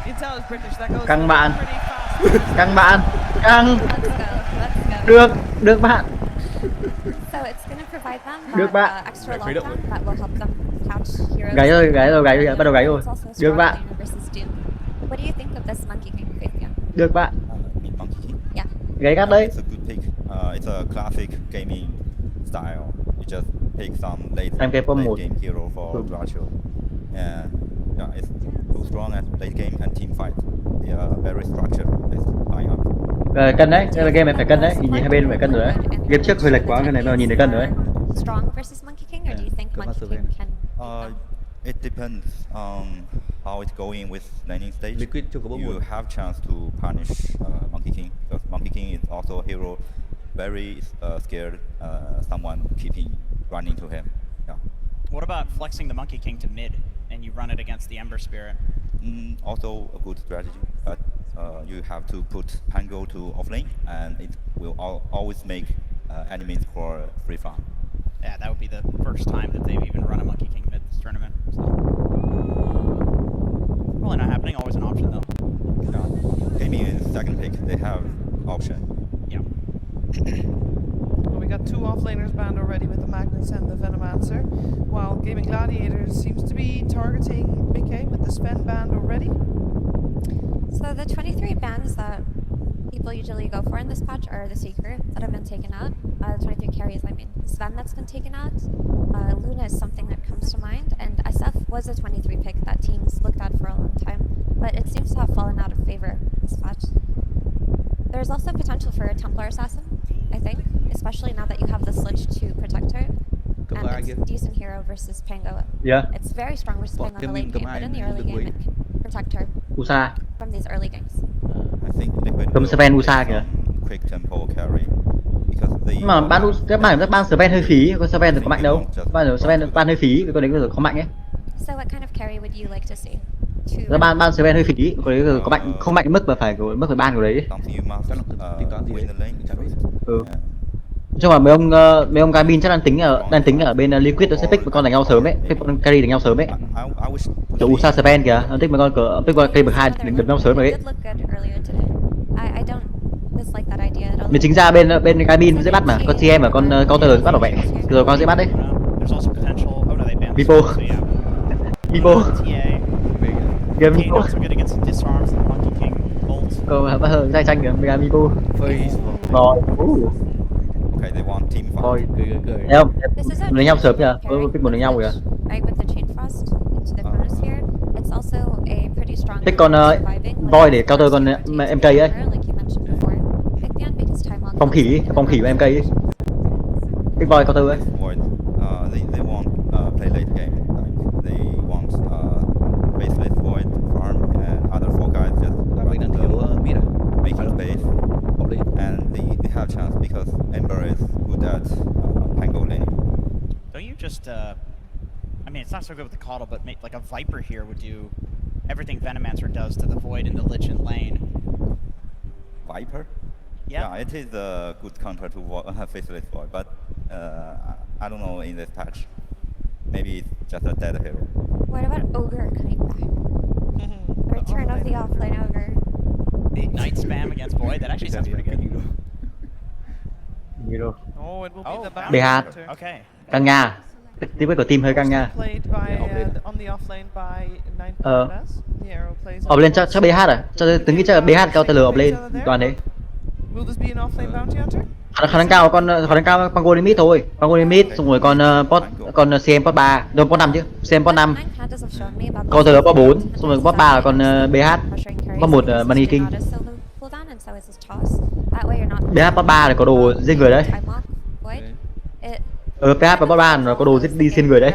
Intel is British. That goes Căng bạn. pretty fast. Căng bạn. Căng. Let's go. Được bạn. So it's going to provide them Được bạn. extra lockdown that will help them catch heroes. Gáy rồi, bắt đầu gáy rồi. Được bạn. What do you think of this Monkey King pick? Được bạn. Monkey King? Yeah. Gáy cắt đấy. It's a good pick. It's a classic gaming style. You just pick some late game hero for Duraccio. And yeah, it's too strong at late game and team fight. They are very structured. It's line up. Cân đấy, đây là game này phải cân đấy, nhìn hai bên phải cân rồi đấy. Game trước hơi lệch quá, cái này mà nhìn thấy cân rồi đấy. Strong versus Monkey King, or do you think Monkey King can? It depends on how it's going with laning stage. You have chance to punish Monkey King, because Monkey King is also a hero very scared someone keeping running to him. Yeah. What about flexing the Monkey King to mid and you run it against the Ember Spirit? Also a good strategy, but you have to put Pango to offlane, and it will always make enemies for free farm. Yeah, that would be the first time that they've even run a Monkey King mid this tournament. So. Probably not happening, always an option though. Yeah. Gaming is second pick, they have option. Yeah. Well, we got two offlaners banned already with the Magnus and the Venomancer, while Gaming Gladiators seems to be targeting Mickey with the Sven banned already. So the 23 bans that people usually go for in this patch are the Seeker that have been taken out. The 23 carries, I mean. Sven that's been taken out. Luna is something that comes to mind, and SF was a 23 pick that teams looked at for a long time, but it seems to have fallen out of favor this patch. There's also potential for a Templar Assassin, I think, especially now that you have the Lich to protect her. And it's a decent hero versus Pango. Yeah. It's very strong versus Pango in the late game, but in the early game it can protect her from these early games. I think Cầm Sven Usa kìa. Quick tempo carry. Because they mà các bạn Sven hơi phí, con Sven thì có mạnh đâu. Bạn Sven ban hơi phí, con đấy có mạnh ấy. So what kind of carry would you like to see? Các ban Sven hơi phí, con đấy có mạnh, không mạnh đến mức mà phải ban của đấy. Nhưng mà mấy ông Gamin chắc đang tính ở bên Liquid nó sẽ pick một con đánh nhau sớm ấy, pick con carry đánh nhau sớm ấy. Kiểu Usa Sven kìa, nó thích mấy con carry bậc 2 đánh nhau sớm rồi ấy. dislike that idea at all. Mình chính ra bên cabin dễ bắt mà, con CM và con counter bắt bảo vệ, rồi con dễ bắt đấy. There's also potential. Oh no, they banned Mipo. so yeah. Mipo. TA. Game Kane Mipo. also good against disarms and Monkey King ult. Còn bắt hơn tranh kìa, mega Mipo. Face. Rồi. Okay, they want team fight. Rồi. Cười. Thấy không? This is a Đánh nhau sớm nhỉ? carry Pick một đánh nhau kìa. right with the chain frost into the chronosphere. It's also a pretty strong Pick con Void để counter con MK ấy. like you mentioned before. Pick the end because time will Phong khỉ và MK ấy. Pick Void counter ấy. Void. They won't play late game. Like they want faceless Void farm and other four guys just Mình đang thiếu mid à? making space. And they have chance because Ember is good at Pango lane. Don't you just I mean, it's not so good with the Coddle, but make, like a Viper here would do everything Venomancer does to the Void in the Lich and lane. Viper? Yeah. Yeah, it is a good counter to faceless Void, but I don't know in this patch. Maybe it's just a dead hero. What about Ogre coming back? Return of the offline Ogre. The Ignite spam against Void, that actually sounds pretty good. Hero. Oh, it will be the BH. bounty. Okay. Căng nha. Tiếp của team hơi căng nha. Played by on the offlane by 9 Pandas. The arrow plays. Offlane chắc BH à? Từng nghĩ chắc là BH counter offlane toàn đấy. Will this be an offlane bounty hunter? Khả năng cao Pango limit thôi. Pango limit xong rồi con CM pot 3, rồi pot 5 chứ. CM pot 5. Counter pot 4, xong rồi pot 3 là con BH. Pot 1 Money King. BH pot 3 là có đồ giết người đấy. PH và pot 3 nó có đồ giết đi xin người đấy.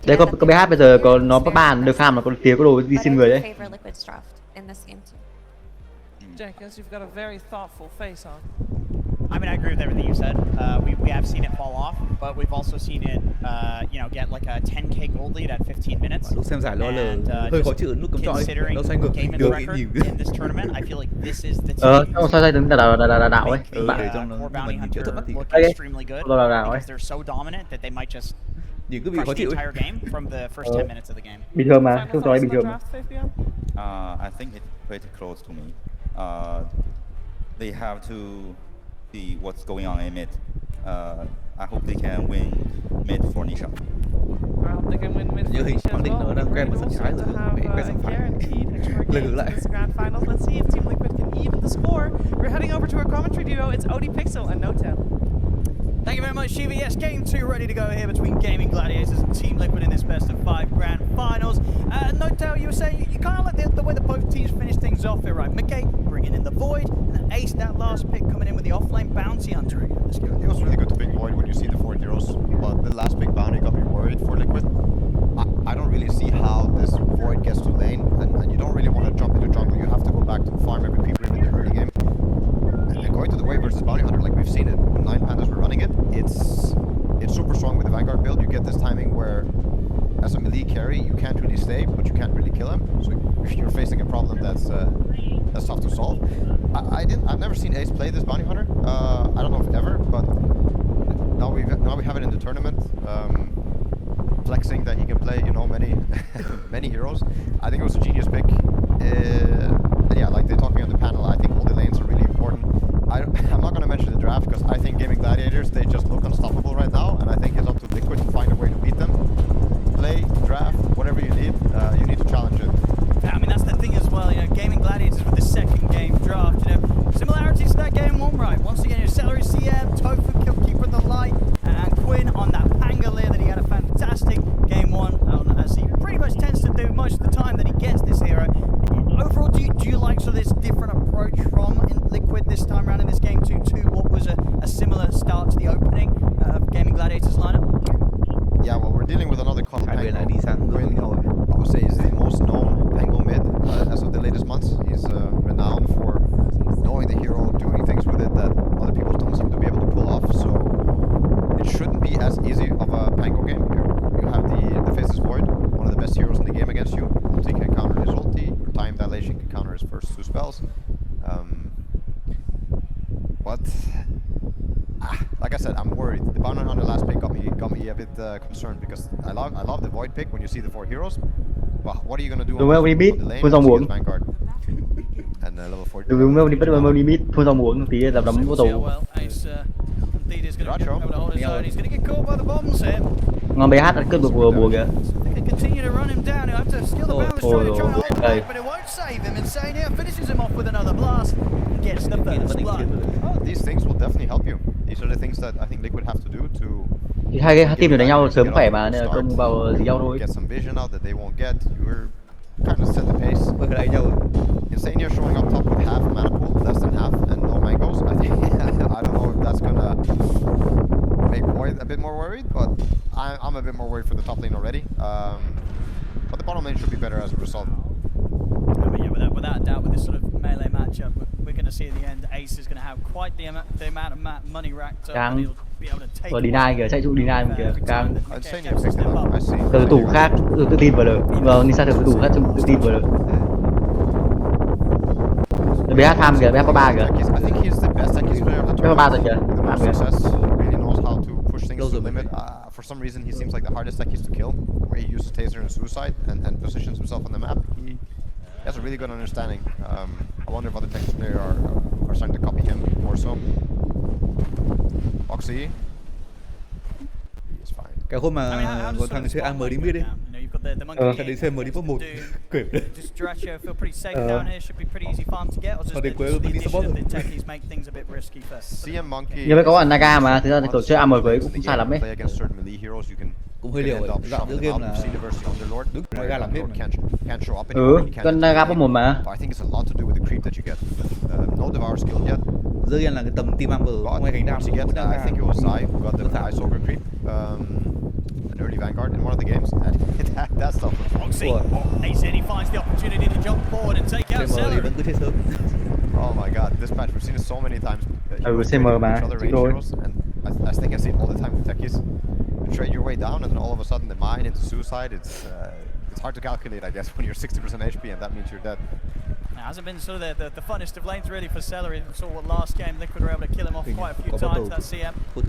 Đây có BH bây giờ có nó pot 3 được farm là có tía có đồ đi xin người đấy. Jack, guess you've got a very thoughtful face on. I mean, I agree with everything you said. We have seen it fall off, but we've also seen it, get like a 10k gold lead at 15 minutes. Lúc xem giải lo lờ hơi khó chịu lúc cấm chọi. Considering Nó xoay ngược game ngược record nhiều. in this tournament, I feel like this is the team. Xoay đứng đạo ấy. More bounty hunter look extremely good because they're so dominant that they might just crush the entire game from the first 10 minutes of the game. Bình thường mà, không nói bình thường. I think it's pretty close to me. They have to see what's going on in mid. I hope they can win mid for Nisha. I hope they can win mid Như for hình Nisha mặc as định well. nó đang quen với sân trái rồi, phải quay sang phải. Lừa lại. This grand finals. Let's see if Team Liquid can even the score. We're heading over to our commentary duo. It's Odie Pixel and Notel. Thank you very much, Shiva. Yes, game 2 ready to go here between Gaming Gladiators and Team Liquid in this best of 5 grand finals. Notel, you were saying you kind of like the way that both teams finished things off here, right? McKay bringing in the Void, and then Ace, that last pick, coming in with the offlane bounty hunter again. Let's go. It was really good to pick Void when you see the 4 heroes, but the last big bounty got me worried for Liquid. I don't really see how this Void gets to lane, and you don't really want to jump into jungle. You have to go back to farm every creeper in the early game. And going to the wave versus bounty hunter, like we've seen it, when 9 Pandas were running it, it's super strong with the Vanguard build. You get this timing where, as a melee carry, you can't really stay, but you can't really kill him. So you're facing a problem that's tough to solve. I've never seen Ace play this bounty hunter. I don't know if ever, but now we have it in the tournament. Flexing that he can play, many heroes. I think it was a genius pick. And yeah, like they're talking on the panel, I think all the lanes are really important. I'm not going to mention the draft because I think Gaming Gladiators, they just look unstoppable right now, and I think it's up to Liquid to find a way to beat them. Play, draft, whatever you need to challenge it. I mean, that's the thing as well, Gaming Gladiators with the second game draft, similarities to that game one, right? Once again, your Celery CM, Tofu, Killkeeper of the Light, and Quinn on that Pangolier that he had a fantastic game one, as he pretty much tends to do most of the time that he gets this hero. Overall, do you like sort of this different approach from Liquid this time around in this game 2 to what was a similar start to the opening of Gaming Gladiators lineup? Yeah, well, we're dealing with another Pango. Quinn, I would say, is the most known Pango mid as of the latest months. He's renowned for knowing the hero, doing things with it that other people don't seem to be able to pull off. So it shouldn't be as easy of a Pango game. You have the Faceless Void, one of the best heroes in the game against you. Ulti can counter his ulti, Time Dilation can counter his first 2 spells. But like I said, I'm worried. The bounty hunter last pick got me a bit concerned because I love the Void pick when you see the 4 heroes. But what are you gonna do? Đúng không, limit, phun dòng muỗng. Đúng không, limit, phun dòng muỗng tí là đấm vô tù. Ngon BH đã cướp được vừa buồn kìa. Ôi ôi, These things will definitely help you. These are the things that I think Liquid have to do to. thì hai team đều đánh nhau sớm khỏe mà, nên là công vào gì nhau thôi. Get some vision out that they won't get. You're kind of set the pace. Đánh nhau. Insane here showing up top with half mana pool, less than half, and no mangoes. I think I don't know if that's gonna make Void a bit more worried, but I'm a bit more worried for the top lane already. But the bottom lane should be better as a result. Yeah, without a doubt, with this sort of melee matchup, we're going to see at the end, Ace is going to have quite the amount of money racked up, and he'll be able to take. Rồi deny kìa, chạy trụ deny kìa, càng. I see. Từ tủ khác tự tin vào được, vào Nisa từ tủ khác tự tin vào được. BH tham kìa, BH có 3 kìa. I think he's the best Tekis player of the BH có 3 rồi tournament. kìa. The most success, really knows how to push things to the limit. For some reason, he seems like the hardest Tekis to kill, where he uses taser and suicide and positions himself on the map. He has a really good understanding. I wonder if other Texas players are starting to copy him more so. Oxy. He's fine. Cái hôm mà có thằng chơi AM đi mid đi. Thằng đi xem đi top 1. Kịp đấy. Họ để quên đi support rồi. CM Monkey. Nhưng mà có Naga mà, thực ra tổ chơi AM với cũng không sai lắm ấy. Cũng hơi liều rồi, dạo giữa game là đứng ngoài ra làm hết mà. Con Naga có một mà. Giữa game là cái tầm team Amber ngoài cánh đam cũng đang ra. An early Vanguard in one of the games. That's stuff. Ace, he finds the opportunity to jump forward and take out Celery. Oh my god, this patch we've seen it so many times. CM mà, chịu rồi. I think I see it all the time with techies. You trade your way down and then all of a sudden the mine into suicide. It's hard to calculate, I guess, when you're 60% HP and that means you're dead. It hasn't been sort of the funnest of lanes really for Celery. Saw what last game Liquid were able to kill him off quite a few times, that CM. So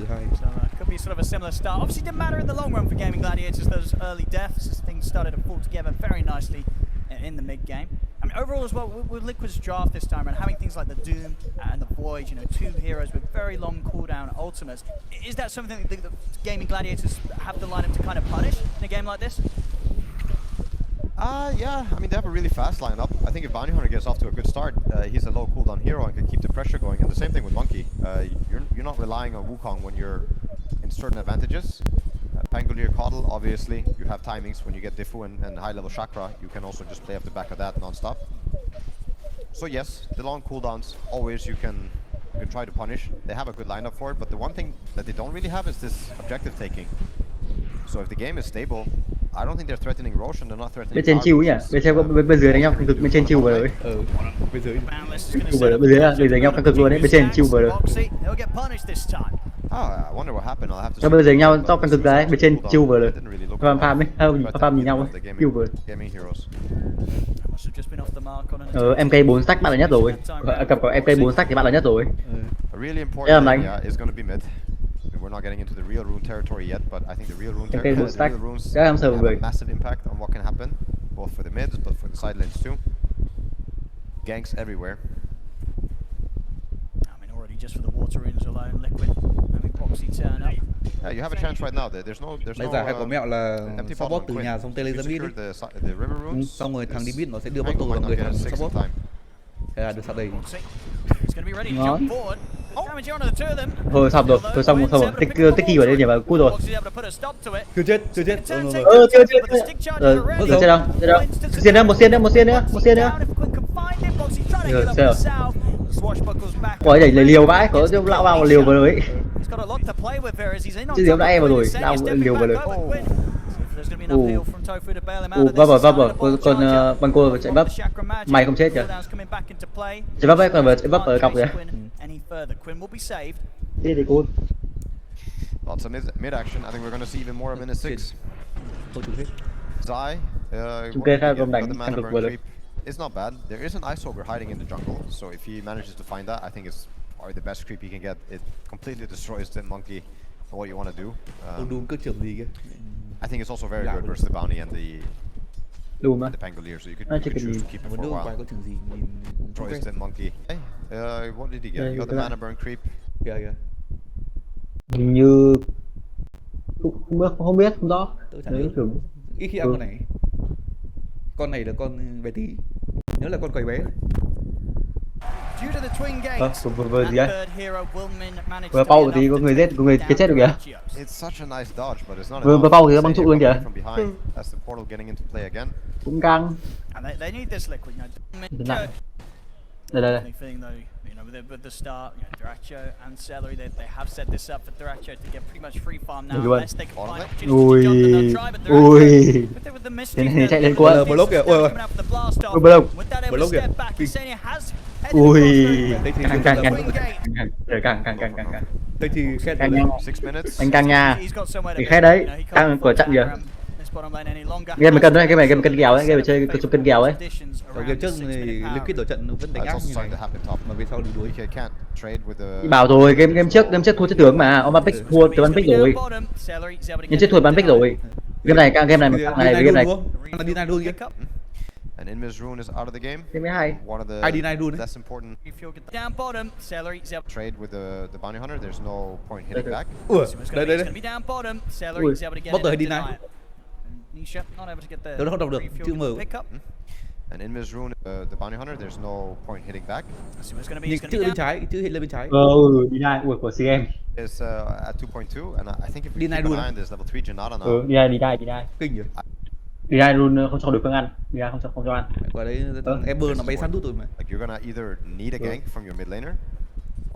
could be sort of a similar start. Obviously didn't matter in the long run for Gaming Gladiators, those early deaths, as things started to fall together very nicely in the mid game. I mean, overall as well, with Liquid's draft this time and having things like the Doom and the Void, you know, two heroes with very long cooldown ultimates, is that something that the Gaming Gladiators have the lineup to kind of punish in a game like this? Yeah, I mean, they have a really fast lineup. I think if Bounty Hunter gets off to a good start, he's a low cooldown hero and can keep the pressure going. And the same thing with Monkey. You're not relying on Wukong when you're in certain advantages. Pangolier Coddle, obviously, you have timings when you get Diffu and high level Chakra. You can also just play off the back of that non-stop. So yes, the long cooldowns, always you can try to punish. They have a good lineup for it, but the one thing that they don't really have is this objective taking. So if the game is stable, I don't think they're threatening Roshan, they're not threatening. Bên trên chill nhỉ? Bên dưới đánh nhau căng cực, bên trên chill vừa rồi. Bên dưới. Bên dưới đánh nhau căng cực luôn đấy, bên trên chill vừa rồi. I wonder what happened. I'll have to. Cho bên dưới đánh nhau to căng cực đấy, bên trên chill vừa rồi. Farm ấy, farm nhìn nhau ấy, chill vừa. MK 4 stack bạn là nhất rồi. Cặp có MK 4 stack thì bạn là nhất rồi. Really important area is going to be mid. We're not getting into the real rune territory yet, but I think the real rune territory, the real runes have a massive impact on what can happen, both for the mids, but for the side lanes too. Ganks everywhere. I mean, already just for the water runes alone, Liquid having Proxy turn up. Yeah, you have a chance right now. There's no. Bây giờ hay có mẹo là support từ nhà xong tele ra mid đi. Xong rồi thằng đi mid nó sẽ đưa bottle vào người thằng support. Thế là được sau đây. Ngon. Thôi xong rồi, rồi. Tích kỳ vào đây nhỉ, vào cút rồi. Chưa chết. Chưa chết. Rồi, chết đâu? Một xiên nữa. Rồi, sao? Ôi, đẩy liều vãi, có lão vào liều vào rồi ấy. Chứ nếu đã em vào rồi, lão liều vào rồi. Vấp rồi, con băng cô chạy vấp. Mày không chết kìa. Chạy vấp ấy, còn chạy vấp ở cọc kìa. Thế thì cool. Lots of mid action. I think we're gonna see even more of minute 6. Zai, it's not bad. There is an Ice Ogre hiding in the jungle, so if he manages to find that, I think it's probably the best creep he can get. It completely destroys the monkey and what you want to do. I think it's also very good versus the bounty and Đúng mà. the Pangolier, so you Nó could chỉ choose cần to keep it Muốn for a đưa quay while. có chừng gì nhìn Troy's monkey. Hey, what did he get? Đây, He got the các mana bạn. burn creep. kìa. Hình như không biết không rõ. Tôi chẳng Đấy nhớ. tưởng Ít khi ăn con này. Con này là con bé tí. Nhớ là con quầy bé. Due to the twin gates, vừa gì đấy? that third hero will manage Vừa to pau be thì có enough người to giết, take có người down cái chết được kìa. Thrachos. It's such a nice dodge, but it's not Vừa enough. pau thì nó Say bắn trụ you're luôn kìa. coming from behind. That's the portal getting into play again. Cũng căng. And they need this liquid. Thế nào? Đây. Thing though, with the start, Thracho and Celery, they have set this up for Thracho to get pretty much free farm now, unless they can find opportunities to jump and they'll try, but Thracho, with the mischief, Thế này chạy lên quá. Block kìa. Ôi. Block. with that able Block to kìa. step back, Ksenia has headed Ui. across Căng. Đây thì khen Căng rồi. nha. 6 minutes. Anh căng nha. He's got somewhere to Thì be. khai đấy. You know, he can't Căng của afford trận to kìa. carry this bottom lane any longer. Game mà cần đấy, game này cân kèo đấy, game chơi chụp cân kèo ấy. Ở game trước thì Liquid đổi trận vẫn đánh That's ác also như starting này. to happen top. Mà về sau thì đuối. You can't trade with the. Bảo rồi, game trước thua chất tướng mà, ông bắn pick thua từ bắn pick rồi. Nhưng chết thua bắn pick rồi. Game này mà căng này, game này. Là đi này luôn kìa. And Invis Rune is out of the game. Game mới hay. One of the ID9 rune. less important Down bottom, Celery, trade with the bounty hunter. There's no point hitting back. Ủa, đây. It's gonna be down bottom. Celery is able to get Mất it tới and ID9. deny it. Nisha not able to get the Tôi không đọc được, refuel chữ M. pick up. And Invis Rune, the bounty hunter. There's no point hitting back. So it's gonna be Nhìn chữ bên down. trái, chữ hiện lên bên trái. Đi này, của CM. Is at 2.2, and I think if we Đi này keep luôn an à? eye on this level 3 Janata now. Đi này. Kinh vậy. Đi này luôn không cho đối phương ăn. Đi này không cho ăn. Quả đấy Ember nó bay săn đút rồi mà. Like you're gonna either need a gank from your mid laner,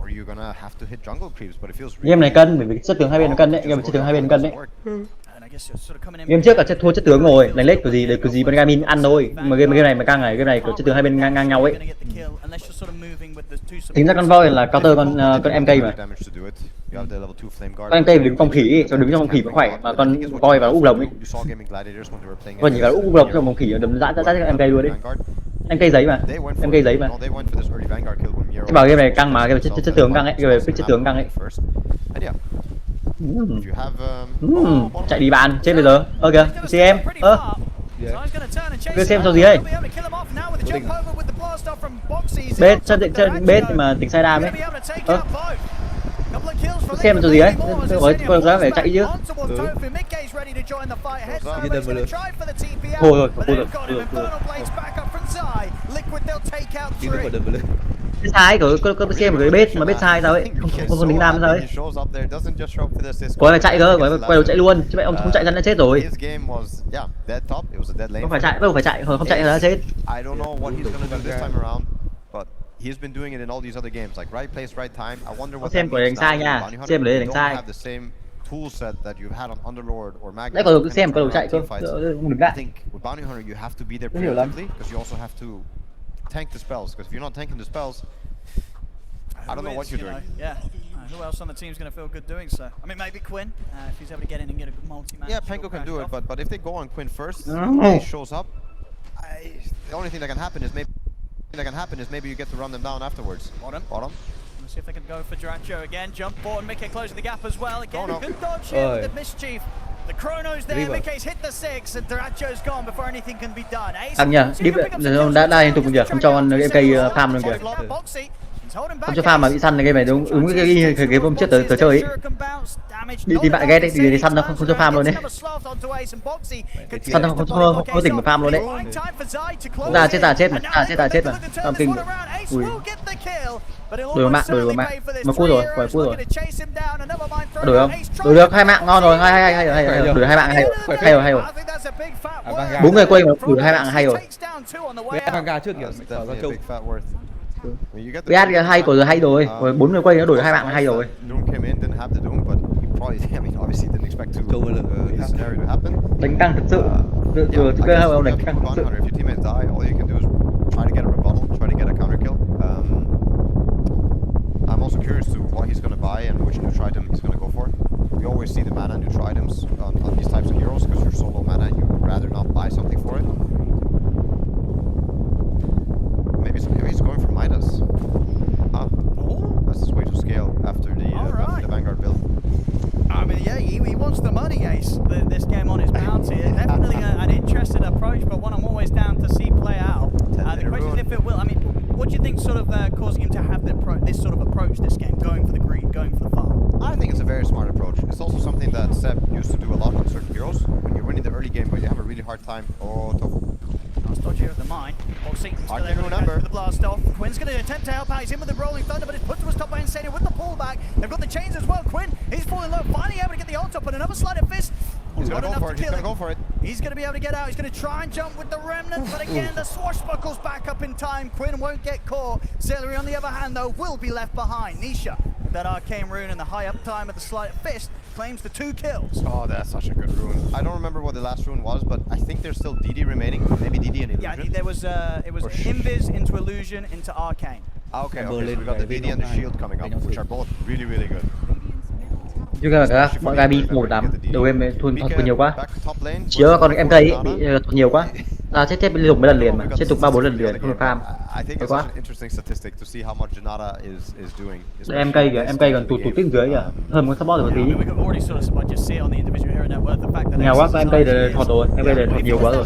or you're gonna have to hit jungle creeps. But it feels really. Game này cân bởi vì chất tướng hai bên nó cân đấy, game chất tướng hai bên cân đấy. And I guess you're sort of coming in. Game trước là thua chất tướng rồi, đánh lết của gì Benjamin ăn thôi. Mà game này mà căng này, game này của chất tướng hai bên ngang nhau ấy. Tính ra con voi là counter con MK mà. Con MK đứng phòng khỉ, cho đứng trong phòng khỉ vẫn khỏe, mà con voi vào úp lồng ấy. Còn chỉ vào úp lồng trong phòng khỉ đấm dã MK luôn đấy. MK giấy mà. Cái bảo game này căng mà, game chất tướng căng ấy, game này chất tướng căng ấy. Chạy đi bạn, chết bây giờ. Kìa, CM. Cứ xem cho gì đây? Bết mà tính sai đam ấy. Xem cho gì đấy? Có ra phải chạy chứ. Thôi. Biết sai có xem cái bết mà bết sai sao ấy, không tính đam sao ấy. Có phải chạy cơ, quay đầu chạy luôn, chứ vậy ông không chạy ra đã chết rồi. Không phải chạy, không chạy ra đã chết. He's been doing it in all these other games, like right place, right time. I wonder what Xem của đánh sai nha, xem lấy đánh sai. Tool set that you've had on Underlord or Magnet. Đấy còn xem có đầu chạy cơ, đừng I think with Bounty Hunter you have to be there preemptively because you also have to tank the spells. Because if you're not tanking the spells, I don't know what you're doing. Yeah. Who else on the team is going to feel good doing so? I mean, maybe Quinn, if he's able to get in and get a good multi-man. Yeah, Penko can do it, but if they go on Quinn first, he shows up. The only thing that can happen is maybe you get to run them down afterwards. Bottom. Let's see if they can go for Duracho again. Jump forward, Mickey closing the gap as well. Again, good dodge here with the mischief. The Chrono's there, Mickey's hit the 6, and Duracho's gone before anything can be done. Ăn nhá, đã liên tục kìa, không cho con cây farm luôn kìa. Không cho farm mà bị săn cái này đúng cái hôm trước tới chơi ấy. Đi bạn ghét đấy, đi săn nó không cho farm luôn đấy. Săn nó không tỉnh mà farm luôn đấy. Chết mà. Farm kinh. Ui. Đổi mạng. Mà cút rồi. Đổi không? Đổi được 2 mạng ngon rồi, hay. Đổi 2 mạng hay rồi. 4 người quay mà đổi 2 mạng hay rồi. Vanga trước kìa. BS hay của rồi hay rồi, 4 người quay nó đổi 2 mạng hay rồi. Đánh căng thực sự. Từ cái ông đánh căng thực sự. I'm also curious to what he's going to buy and which neutral item he's going to go for. We always see the mana neutral items on these types of heroes because you're so low mana and you'd rather not buy something for it. Maybe he's going for Midas. That's his way to scale after the Vanguard build. I mean, yeah, he wants the money, Ace. This game on his bounty. Definitely an interesting approach, but one I'm always approach this game, going for the greed, going for the farm? I think it's a very smart approach. It's also something that Seb used to do a lot on certain heroes. When you're winning the early game, but you have a really hard time. Oh, Tofu. Nice dodge here at the mine. Boxy still able to remember the blast off. Quinn's going to attempt to help out. He's in with the rolling thunder, but it's put to his top by Insania with the pullback. They've got the chains as well. Quinn, he's falling low, finally able to get the ult up, and another sleight of fist. He's going to go for it. He's going to go for it. He's going to be able to get out. He's going to try and jump with the remnant, but again, the swashbuckles back up in time. Quinn won't get caught. Celery, on the other hand, though, will be left behind. Nisha, with that arcane rune and the high up time of the sleight of fist, claims the 2 kills. Oh, that's such a good rune. I don't remember what the last rune was, but I think there's still DD remaining. Maybe DD and Illusion. Yeah, there was it was Invis into Illusion into Arcane. Okay, so we got the DD and the Shield coming up, which are both really, really good. Chứ mọi người bị 1-8, đầu em thua nhiều quá. Chỉ có con em thấy bị thua nhiều quá. Chết bị dùng mấy lần liền mà, chết tục 3-4 lần liền, không được farm. Hay quá. Em cây kìa, em cây còn tụt tiếng dưới kìa, hơn con support được một tí. Nghèo quá, em cây để thọt rồi, em cây để thọt nhiều quá rồi.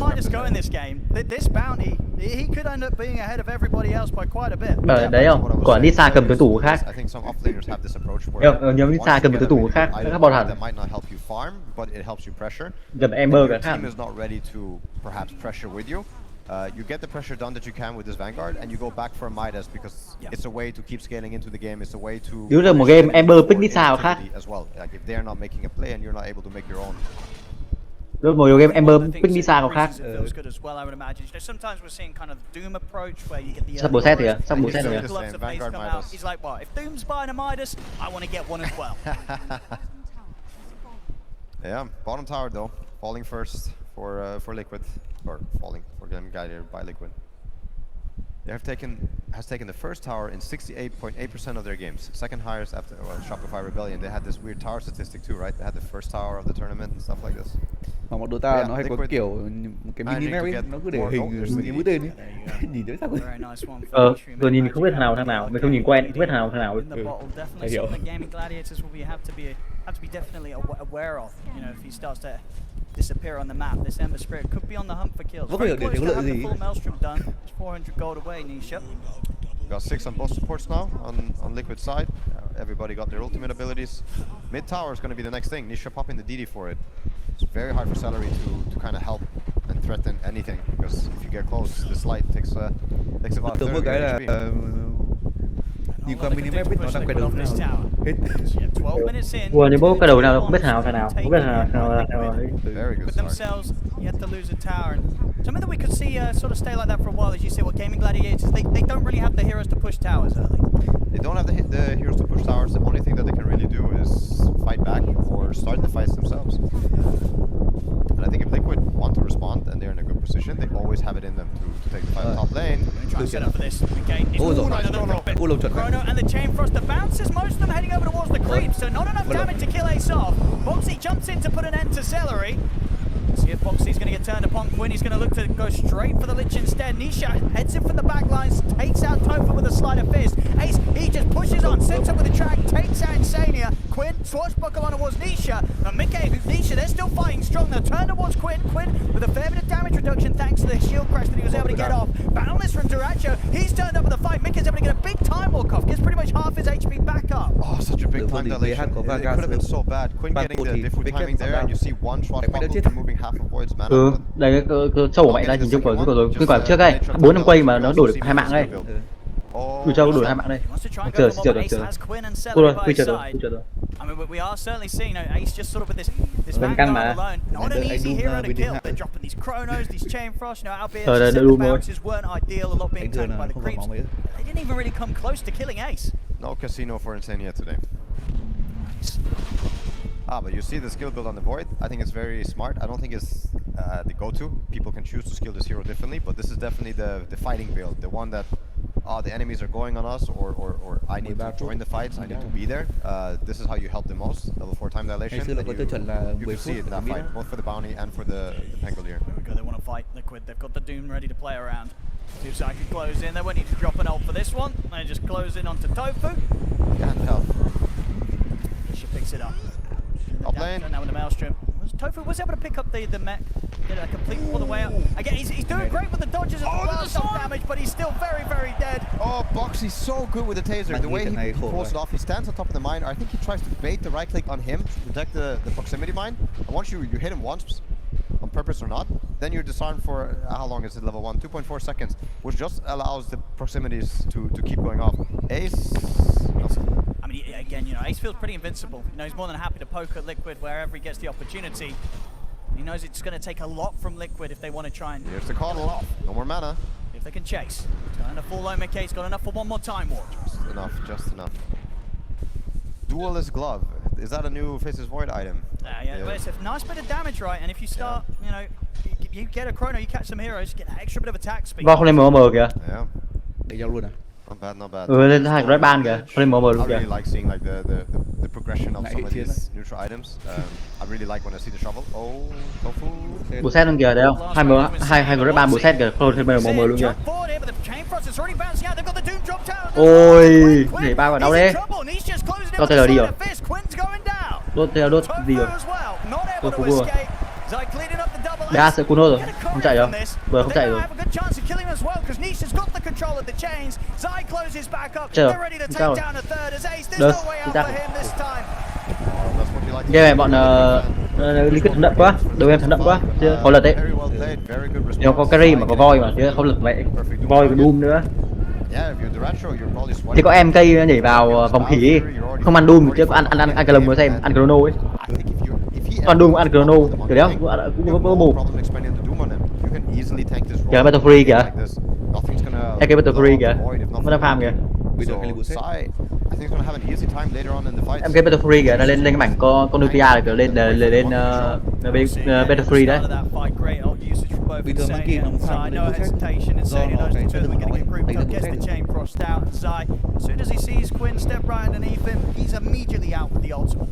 Đấy không? Còn Lisa cầm cái tủ khác. Nhóm Lisa cầm cái tủ khác, các bọn hẳn. Gần Ember cả khác. You get the pressure done that you can with this Vanguard, and you go back for a Midas because it's a way to keep scaling into the game. It's a way to. Nếu là một game Ember pick Lisa khác. As well, like if they're not making a play and you're not able to make your own. Nếu một game Ember pick Lisa khác. Sắp bộ set kìa, sắp bộ set rồi. He's like, well, if Doom's buying a Midas, I want to get one as well. Yeah, bottom tower though, falling first for Liquid, or falling for getting guided by Liquid. They has taken the first tower in 68.8% of their games. Second highest after Shopify Rebellion. They had this weird tower statistic too, right? They had the first tower of the tournament and stuff like this. Mà một Dota nó hay có kiểu cái mini map ấy, nó cứ để hình cái mũi tên ấy. Nhìn đấy sao vậy? Tôi nhìn không biết thằng nào, mình không nhìn quen, không biết thằng nào. Definitely something that Gaming Gladiators will have to be definitely aware of. You know, if he starts to disappear on the map, this Ember Spirit could be on the hunt for kills. Very close to having the full Maelstrom done. It's 400 gold away, Nisha. Got 6 on both supports now on Liquid side. Everybody got their ultimate abilities. Mid tower is going to be the next thing. Nisha popping the DD for it. It's very hard for Celery to kind of help and threaten anything, because if you get close, this light takes about 30 HP. Nhìn qua minimap biết nó đang quay đầu nào hết. Vừa như bố cái đầu nào không biết thằng nào, không biết thằng nào. With themselves, yet to lose a tower. And something that we could see sort of stay like that for a while, as you say, what Gaming Gladiators, they don't really have the heroes to push towers early. They don't have the heroes to push towers. The only thing that they can really do is fight back or start the fights themselves. And I think if Liquid want to respond and they're in a good position, they always have it in them to take the fight top lane. Try to set up for this. Chrono and the Chain Frost, the bounces, most of them heading over towards the creep, so not enough damage to kill Ace off. Boxy jumps in to put an end to Celery. See if Boxy's going to get turned upon. Quinn, he's going to look to go straight for the Lich instead. Nisha heads in from the back lines, takes out Tofu with a sleight of fist. Ace, he just pushes on, sets up with a track, takes out Insania. Quinn, swashbuckle on towards Nisha. And Mickey, Nisha, they're still fighting strong. They'll turn towards Quinn. Quinn with a fair bit of damage reduction thanks to the shield crash that he was able to get off. Boundless from Duracho, he's turned up with the fight. Mickey's able to get a big time walk off, gets pretty much half his HP back up. Oh, such a big time dilation. It could have been so bad. Quinn getting the different timing there, and you see one swashbuckle removing half of Void's mana. Đây cái sâu của mày ra nhìn chung rồi, cái quả trước đây 4 năm quay mà nó đổi được 2 mạng đây. Tôi cho đổi 2 mạng đây. Chờ rồi. Tôi chờ rồi. I mean, we are certainly seeing Ace just sort of with this Vanguard alone. Not an easy hero to kill. They're dropping these Chronos, these Chain Frost, you know, albeit the bounces weren't ideal, a lot being tanked by the creeps. They didn't even really come close to killing Ace. No casino for Insania today. But you see the skill build on the Void. I think it's very smart. I don't think it's the go-to. People can choose to skill this hero differently, but this is definitely the fighting build. The one that, the enemies are going on us, or I need to join the fights, I need to be there. This is how you help the most. Level 4 time dilation. You can see it in that fight, both for the bounty and for the Pangolier. There we go, they want to fight Liquid. They've got the Doom ready to play around. See if Psychic close in. They won't need to drop an ult for this one. They just close in onto Tofu. Can't help. She picks it up. Top lane. Now with the Maelstrom. Tofu was able to pick up the mech, get a complete all the way up. Again, he's doing great with the dodges as well, some damage, but he's still very, very dead. Oh, Boxy's so good with the taser. The way he pulls it off, he stands on top of the mine. I think he tries to bait the right click on him to protect the proximity mine. And once you hit him once, on purpose or not, then you're disarmed for, how long is it, level 1? 2.4 seconds, which just allows the proximities to keep going off. Ace... I mean, again, you know, Ace feels pretty invincible. You know, he's more than happy to poke at Liquid wherever he gets the opportunity. He knows it's going to take a lot from Liquid if they want to try and... Here's the coddle. No more mana. If they can chase. He's got enough full Omega, he's got enough for one more Time Warp. Just enough. Duelist Glove. Is that a new Faces Void item? Yeah, but it's a nice bit of damage, right? And if you start, you know, you get a chrono, you catch some heroes, you get an extra bit of attack speed. Không lên MMR kìa. Yeah. Để nhau luôn à? Not bad. Lên hai Red Band kìa, không lên MMR luôn I kìa. really like seeing like the progression of some of these neutral items. I really like when I see the shovel. Oh, Tofu. Bộ set luôn kìa, đấy không? Hai Red Band bộ set kìa, không lên MMR luôn kìa. Ôi, để bao vào đâu đấy? Cho Taylor đi rồi. Đốt Taylor đốt gì rồi? Tôi phục rồi. Đã sẽ cuốn rồi, không chạy đâu. Vừa không chạy rồi. Chờ, sao rồi? Đớt, chúng ta. Game này bọn Liquid thắng đậm quá, đầu em thắng đậm quá, chứ có lật đấy. Nếu có carry mà có voi mà, chứ không lật vậy. Voi với Doom nữa. Thì có em cây nhảy vào vòng khỉ, không ăn Doom chứ có ăn cái lồng mới xem, ăn Chrono ấy. Còn Doom ăn Chrono, kiểu đấy cũng có bù. Kìa Battle Free kìa. Cái Battle Free kìa, nó đang farm kìa. Em cái Battle Free kìa, nó lên cái mảnh con Nutria rồi kìa, lên Battle Free đấy. Bình thường Monkey nó farm lên boost do nó cái chất lượng nói đánh được boost. As soon as he sees Quinn step right underneath him, he's immediately out with the ultimate.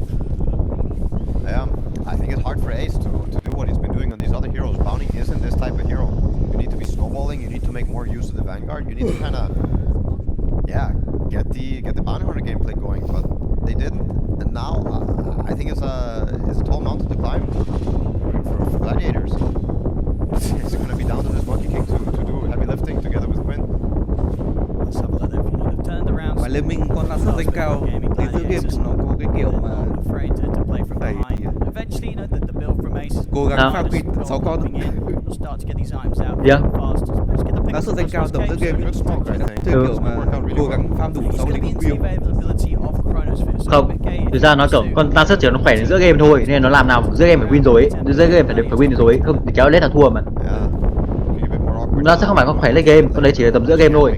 Yeah, I think it's hard for Ace to do what he's been doing on these other heroes. Bounty isn't this type of hero. You need to be snowballing, you need to make more use of the Vanguard, you need to kind of, yeah, get the Bounty Hunter gameplay going, but they didn't. And now, I think it's a tall mountain to climb for Gladiators. It's going to be down to this Monkey King to do heavy lifting together with Quinn. Mà Liên Minh con là danh cao thì giữa game nó có cái kiểu mà phải cố gắng farm creep 6 con. Nó sự danh cao tổng giữa game theo kiểu mà cố gắng farm đủ 6 lính build. Không, thực ra nó kiểu con Lancer chỉ nó khỏe đến giữa game thôi, nên nó làm nào giữa game phải win rồi ấy, giữa game phải win rồi ấy, không thì kéo lết là thua mà. Nó sẽ không phải có khỏe lên game, con đấy chỉ là tầm giữa game thôi.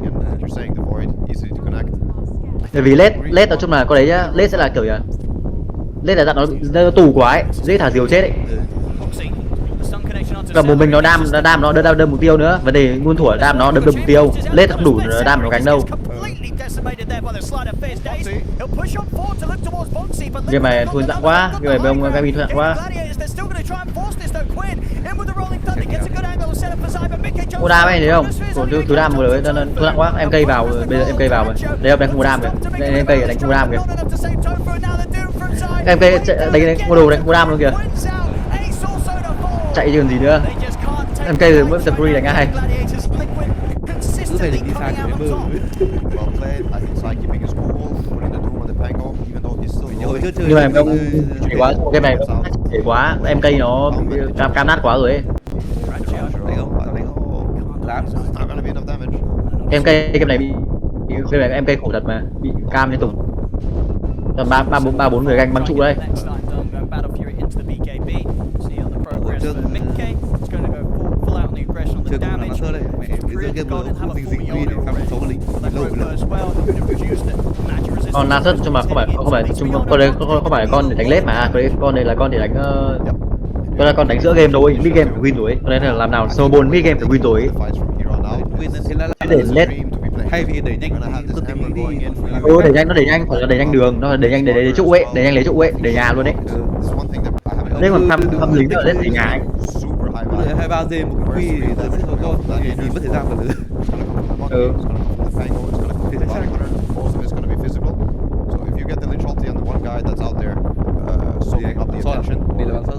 Bởi vì lết nói chung là con đấy nhá, lết sẽ là kiểu là lết là dạng nó tù quá ấy, dễ thả diều chết ấy. Và một mình nó đam nó đâm mục tiêu nữa, vấn đề muôn thuở đam nó đâm mục tiêu, lết không đủ đam nó gánh đâu. Game này thua nặng quá, game này ông Gabi thua nặng quá. Mua đam ấy thấy không? Còn thứ đam vừa rồi nên thua nặng quá, em cây vào, bây giờ em cây vào rồi. Đây ông đánh không mua đam kìa, em cây đánh không mua đam kìa. Em cây đánh mua đồ đánh không mua đam luôn kìa. Chạy chứ còn gì nữa. Em cây rồi mới tập free đánh ai. Cứ phải định đi xa kiểu bơ. Nhưng mà em không chảy quá, cái này nó chảy quá, em cây nó cam nát quá rồi ấy. Em cây cái này bị em cây khổ thật mà, bị cam liên tục. Tầm 3-4 người ganh bắn trụ đây. Chưa cùng là master đây, mẹ cái giữa game vừa không dính quy để farm 6 lính lâu rồi. Con Lancer nhưng mà không phải con đấy không phải con để đánh lết mà, con đây là con để đánh con là con đánh giữa game thôi, mid game phải win rồi ấy. Con đấy là làm nào snowball mid game phải win rồi ấy. Để lết hay vì đẩy nhanh tôi tính đi. Đẩy nhanh, nó đẩy nhanh, phải là đẩy nhanh đường, nó đẩy nhanh để trụ ấy, đẩy nhanh lấy trụ ấy, để nhà luôn đấy. Lên còn thăm lính nữa lên để nhà anh. 23 giây một cái quy để sẽ có con nhìn mất thời gian cả thứ. Thì sẽ chắc. So if you get the lynch ulti on the one guy that's out there soaking up the attention, đi là bằng sơ.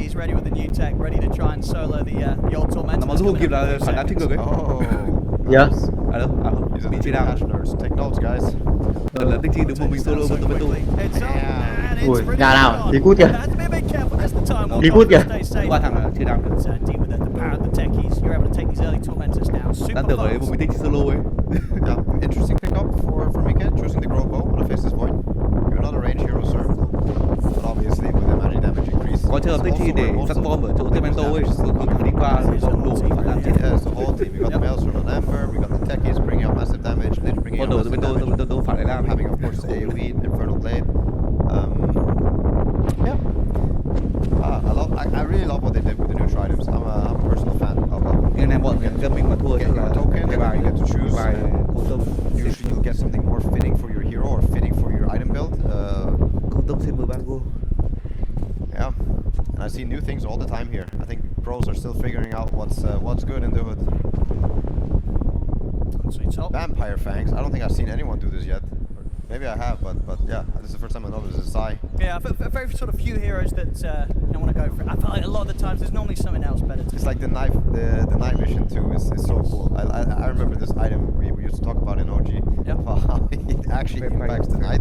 He's ready with the new tech, ready to try and solo the old Tormentor. Nó mà không kịp là phản đám trên ngược ấy. Dạ. À đâu, bị chia đam. Take notes, guys. Là tích chi được một mình solo một Tormentor. Ui, nhà nào? Đi cút kìa. Đi cút kìa. Ba thằng là chia đam được. Đang tưởng ấy một mình tích solo ấy. Yeah, interesting pickup for Mika, choosing the grow bow on a faceless void. You're not a range hero, sir. But obviously with the magic damage increase. Có trường hợp tích chi để săn bom ở chỗ Tormentor ấy, cứ thằng đi qua bom đổ phản đám chết. Yeah, the whole team. We got the Maelstrom on Ember, we got the techies bringing out massive damage, Lich bringing out massive damage. Tormentor phải làm. Having of course AoE, Infernal Blade. Yeah. I really love what they did with the neutral items. I'm a personal fan of Anh em bọn game mình mà thua get your token, cái bài you get to choose. bài cô tông. Usually you'll get something more fitting for your hero or fitting for your item build. Cô tông xin 13 goal. Yeah, and I see new things all the time here. I think pros are still figuring out what's good in the hood. Vampire Fangs. I don't think I've seen anyone do this yet. Maybe I have, but yeah, this is the first time I know this is Sai. Yeah, very sort of few heroes that want to go for it. I feel like a lot of the times there's normally something else better. It's like the night vision too is so cool. I remember this item we used to talk about in OG. Yep. How it actually impacts the night.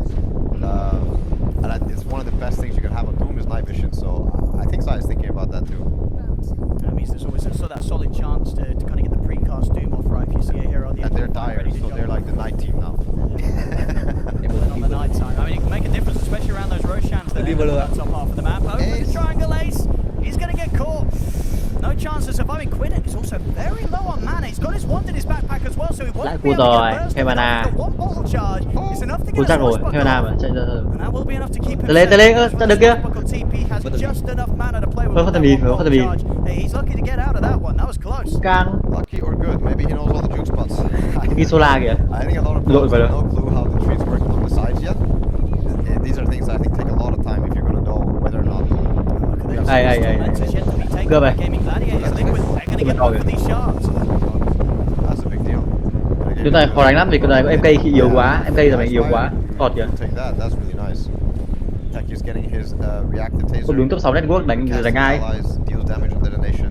And it's one of the best things you can have on Doom is night vision. So I think Sai is thinking about that too. That means there's always that solid chance to kind of get the precast Doom off right if you see a hero on the And they're dire, so they're like the night team now. On the night side. I mean, it can make a difference, especially around those Roshans that are on the top half of the map. Over the triangle ace. He's going to get caught. No chance of surviving. Quinn is also very low on mana. He's got his wand in his backpack as well, so he won't be able to get burst. One bottle charge is enough to get a rồi, switch theo Nam mà chạy ra. and that will be enough to keep him Tới lên, chạy được kia. TP has just enough mana to play with. Không thể bị, không thể bị. Hey, he's lucky to get out of that one. That was close. Căng. Lucky or good, maybe he knows all the juke spots. Đi Sola kìa. I think a lot of players have no clue how the trees work on the sides yet. These are things I think take a lot of time if you're going to know whether or not. Ai. Cơ vậy. That's a big deal. Chúng ta khó đánh lắm vì cái này có MK khi yếu quá, MK giờ mày yếu quá. Tọt kìa. Take that. That's really nice. Tech is getting his reactive taser. Có đúng top 6 network đánh ai. Deals damage on detonation.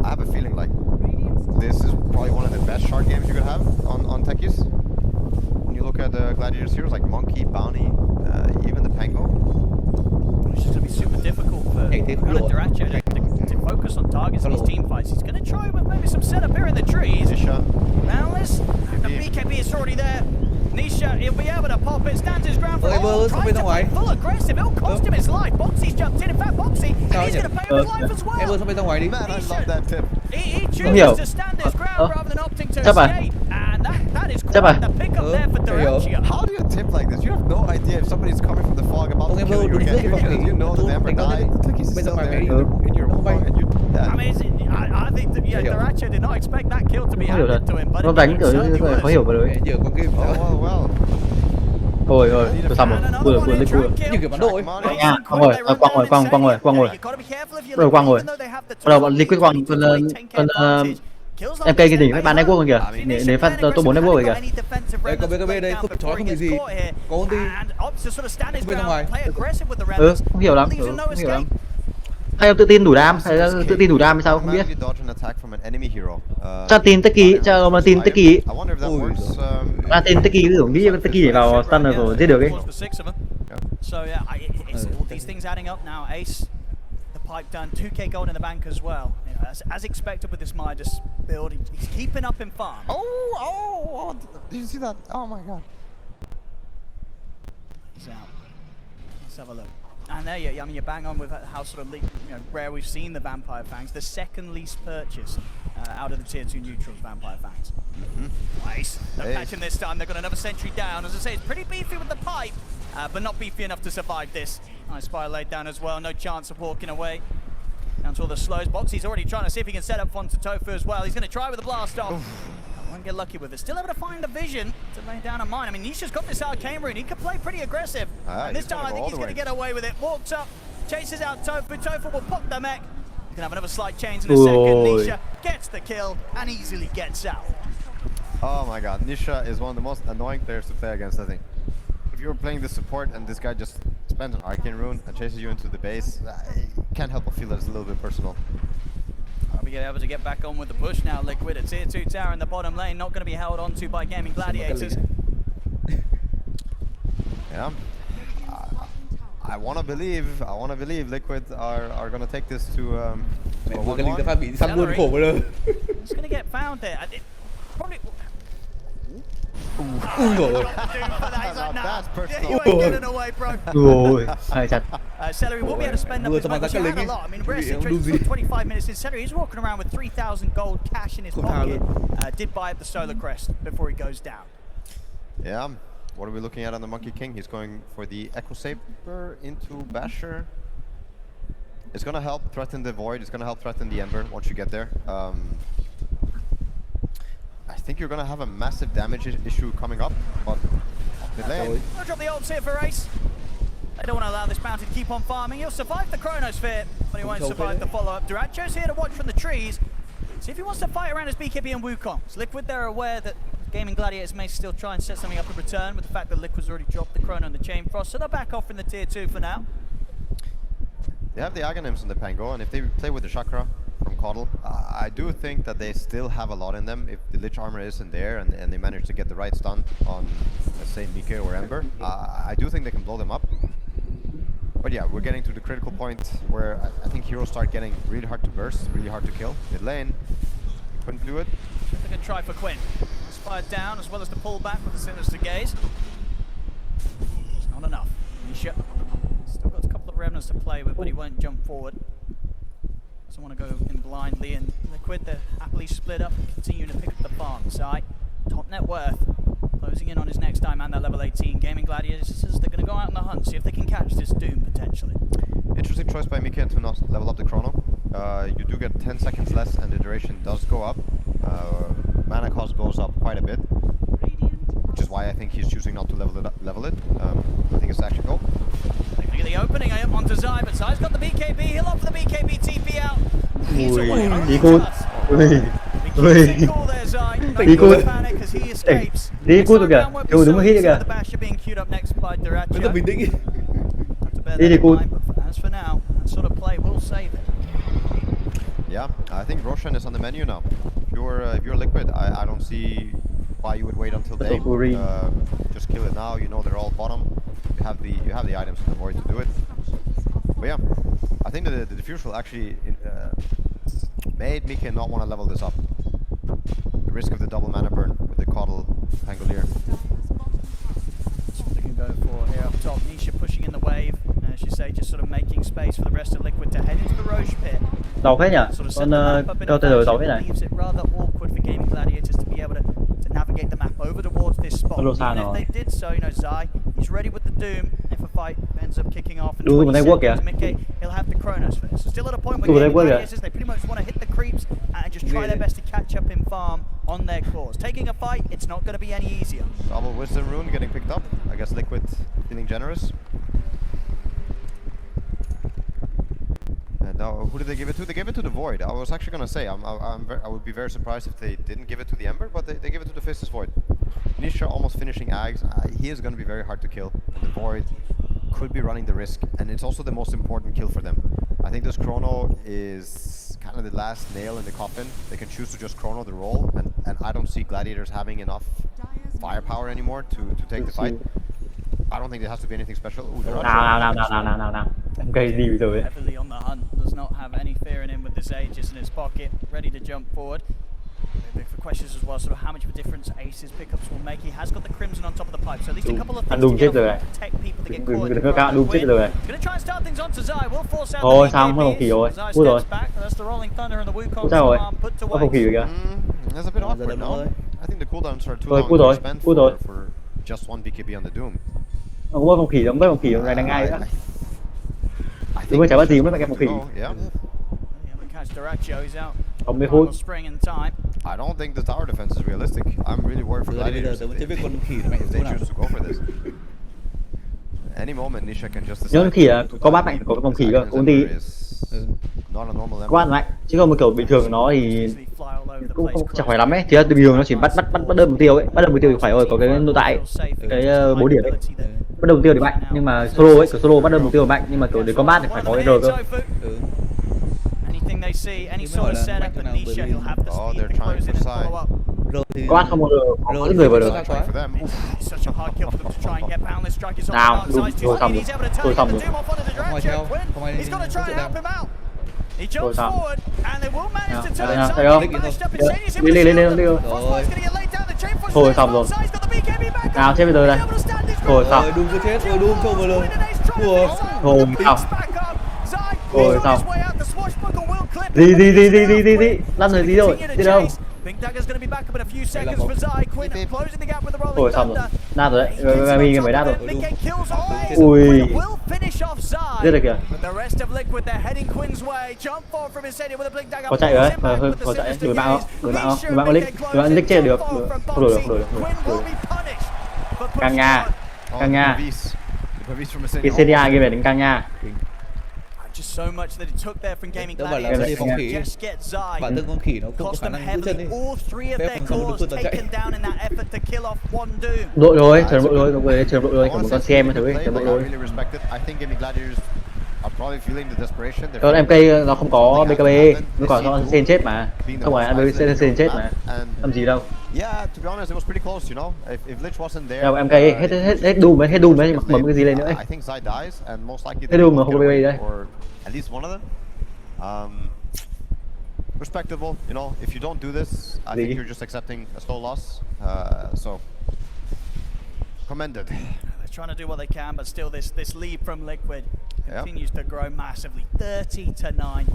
I have a feeling like this is probably one of the best shard games you could have on techies. When you look at the Gladiators heroes like Monkey, Bounty, even the Pango. It's just going to be super difficult for Diracho to focus on targets in these team fights. He's going to try with maybe some setup here in the trees. Malice, the BKB is already there. Nisha, he'll be able to pop it, stands his ground for trying to play full aggressive. It'll cost him his life. Boxy's jumped in. In fact, Boxy, and he's going to pay with his life as well. Em ơi, sao bên ra ngoài đi? Man, I love that tip. He chooses to stand his ground rather than opting to escape. And that is quite the pickup there for Diracho. How do you tip like this? You have no idea if somebody's coming from the fog about to kill you again. You know that the Ember died. The techies is still there in your fog and you... I mean, I think that Diracho did not expect that kill to be handed to him. But Nó đánh kiểu khó hiểu vào đấy. Giờ con game. Well. Thôi, tôi xong rồi, vừa lên cua. Như kiểu bắn độ ấy. Quăng rồi. Rồi quăng rồi. Bắt đầu bọn Liquid quăng, còn MK cái đỉnh phải bán network kìa. Để phát top 4 network rồi kìa. Đây có BKB đây, không chói không bị gì. Có ulti. Bên ra ngoài. Không hiểu lắm. Hay ông tự tin đủ đam, hay tự tin đủ đam hay sao không biết. Cho tin Teki, cho ông là tin Teki. Là tin Teki ví dụ nghĩ Teki để vào stun rồi giết được ấy. So yeah, it's all these things adding up now. Ace, the pipe done, 2k gold in the bank as well. You know, as expected with this Midas build, he's keeping up in farm. Oh! Did you see that? Oh my god. He's out. Let's have a look. And there I mean, you're bang on with how sort of rare we've seen the Vampire Fangs. The second least purchase out of the tier 2 neutrals, Vampire Fangs. Nice. They're catching this time. They've got another sentry down. As I say, it's pretty beefy with the pipe, but not beefy enough to survive this. Nice fire laid down as well. No chance of walking away. Down to all the slows. Boxy's already trying to see if he can set up Fonta Tofu as well. He's going to try with the blast off. Won't get lucky with it. Still able to find a vision to lay down a mine. I mean, Nisha's got this arcane rune. He can play pretty aggressive. And this time I think he's going to get away with it. Walks up, chases out Tofu. Tofu will pop the mech. You can have another slight change in a second. Nisha gets the kill and easily gets out. Oh my god, Nisha is one of the most annoying players to play against, I think. If you're playing the support and this guy just spends an arcane rune and chases you into the base, can't help but feel that it's a little bit personal. Are we able to get back on with the push now? Liquid, a tier 2 tower in the bottom lane, not going to be held on to by Gaming Gladiators. Yeah. I want to believe Liquid are going to take this to a 1-1. Celery. It's going to get found there. Probably. That's personal. You ain't getting away, bro. Celery will be able to spend up his money. He had a lot. I mean, rare situation for 25 minutes in Celery. He's walking around with 3,000 gold cash in his pocket. Did buy up the Solar Crest before he goes down. Yeah. What are we looking at on the Monkey King? He's going for the Echo Saber into Basher. It's going to help threaten the Void. It's going to help threaten the Ember once you get there. I think you're going to have a massive damage issue coming up, but mid lane. I'll drop the ults here for Ace. They don't want to allow this bounty to keep on farming. He'll survive the Chronosphere, but he won't survive the follow-up. Duracho's here to watch from the trees. See if he wants to fight around his BKB and Wukong. It's Liquid, they're aware that Gaming Gladiators may still try and set something up in return with the fact that Liquid's already dropped the Chrono and the Chain Frost, so they'll back off in the tier 2 for now. They have the Aghanims in the Pango, and if they play with the Chakra from Coddle, I do think that they still have a lot in them. If the Lich Armor isn't there and they manage to get the right stun on, let's say, Mike or Ember, I do think they can blow them up. But yeah, we're getting to the critical point where I think heroes start getting really hard to burst, really hard to kill. Mid lane, couldn't do it. They're going to try for Quinn. Fired down as well as the pullback with the Sinister Gaze. It's not enough. Nisha still got a couple of remnants to play with, but he won't jump forward. Doesn't want to go in blindly, and Liquid, they're happily split up and continuing to pick up the farm side. Top net worth closing in on his next time and that level 18. Gaming Gladiators, they're going to go out on the hunt, see if they can catch this Doom potentially. Interesting choice by Mika to not level up the Chrono. You do get 10 seconds less and the duration does go up. Mana cost goes up quite a bit, which is why I think he's choosing not to level it. I think it's actually go. Look at the opening onto Zai, but Zai's got the BKB. He'll opt for the BKB TP out. He's cool there, Zai. No panic as he escapes. Đi cút rồi kìa, Kiều đứng hit kìa. The Basher being queued up next by Duracho. Đi cút. As for now, that sort of play will save it. Yeah, I think Roshan is on the menu now. If you're Liquid, I don't see why you would wait until they just kill it now. You know they're all bottom. You have the items in the void to do it. But yeah, I think the diffuse will actually made Mika not want to level this up. The risk of the double mana burn with the Coddle Pangolier. That's what they can go for here up top. Nisha pushing in the wave, as you say, just sort of making space for the rest of Liquid to head into the Roche pit. Giàu phết nhỉ? Con cao TR giàu phết này. Leaves it rather awkward for Gaming Gladiators to be able to navigate the map over towards this spot. Even if they did so, you know, Zai, he's ready with the Doom. If a fight ends up kicking off in 20 seconds, Mickey, he'll have the Chronosphere. So still at a point where Gaming Gladiators, they pretty much want to hit the creeps and just try their best to catch up in farm on their cause. Taking a fight, it's not going to be any easier. Double Wisdom Rune getting picked up. I guess Liquid feeling generous. Who did they give it to? They gave it to the Void. I was actually going to say, I would be very surprised if they didn't give it to the Ember, but they gave it to the Faceless Void. Nisha almost finishing Ags. He is going to be very hard to kill. And the Void could be running the risk, and it's also the most important kill for them. I think this Chrono is kind of the last nail in the coffin. They can choose to just Chrono the roll, and I don't see Gladiators having enough firepower anymore to take the fight. I don't think it has to be anything special. Ooh, nào. Em gây gì rồi. Heavily on the hunt, does not have any fear in him with this Aegis in his pocket, ready to jump forward. For questions as well, sort of how much of a difference Ace's pickups will make. He has got the Crimson on top of the pipe, so at least a couple of things to protect people that get caught in the He's going to try and start things on to Zai, will force out the BKBs. Zai steps back, that's the Rolling Thunder and the Wukong arm put to waste. That's a bit awkward, no? I think the cooldowns are too long to spend for just one BKB on the Doom. Không có phong khỉ này đang ngay nữa. Đúng rồi, chả bắt gì mới phải phong khỉ. Không biết hút. I don't think the tower defense is realistic. I'm really worried for Gladiators if they choose to go for this. Any moment Nisha can just decide. Nhớ khỉ là có bát mạnh, có phong khỉ cơ, công ty. Có bát mạnh, chứ không một kiểu bình thường nó thì cũng chẳng phải lắm ấy. Thì bình thường nó chỉ bắt đơn mục tiêu ấy, bắt đơn mục tiêu thì phải rồi, có cái nội tại, cái 4 điểm ấy. bắt đầu mục tiêu thì mạnh, nhưng mà solo ấy, kiểu solo bắt đầu mục tiêu mạnh, nhưng mà kiểu để combat thì phải có R cơ. Anything they see, any sort of setup, and Nisha, he'll have the speed to close in and follow up. Combat không có người vào được. Such a hard kill for them to try and get boundless strikers on the outside. He's able to turn the doom off onto the Dragon. He's got to try and help him out. He jumps forward, and they will manage to turn inside. Banished up, Insanius able to steal. Frostbite's going to get laid down. The chain force is on side. He's got the BKB back. Nào chết bây giờ đây. Thôi xong. Doom cứ chết, Doom không vào luôn. Thôi xong. Thôi xong. Gì. Lăn rồi gì rồi. Đi đâu? Ôi xong rồi. Nát rồi đấy. Gami mới nát rồi. Ui. Giết được kìa. Có chạy rồi đấy. Có chạy. Đuổi bạn không? Đuổi bạn có lick. Đuổi bạn lick chết được. Không đổi được. Càng Nga. Cái CDI game này đánh càng Nga. Just so much that it took there from Gaming Đó là Gladiators. phong khỉ. Bản thân con khỉ nó không có khả năng giữ chân đi. All three of their cores taken down in that effort to kill off one Doom. Đội rồi, trường đội rồi, trường đội rồi, một con xem thử đi, trường đội rồi. MK nó không có BKB, nó còn nó sen chết mà, không phải anh sen chết mà, làm gì đâu. Đâu MK hết Doom đấy, mà bấm cái gì lên nữa ấy. Hết Doom mà không có BKB đây. Respectable, you know. If you don't do this, I think you're just accepting a slow loss. So commended. They're trying to do what they can, but still this lead from Liquid continues to grow massively. 30-9.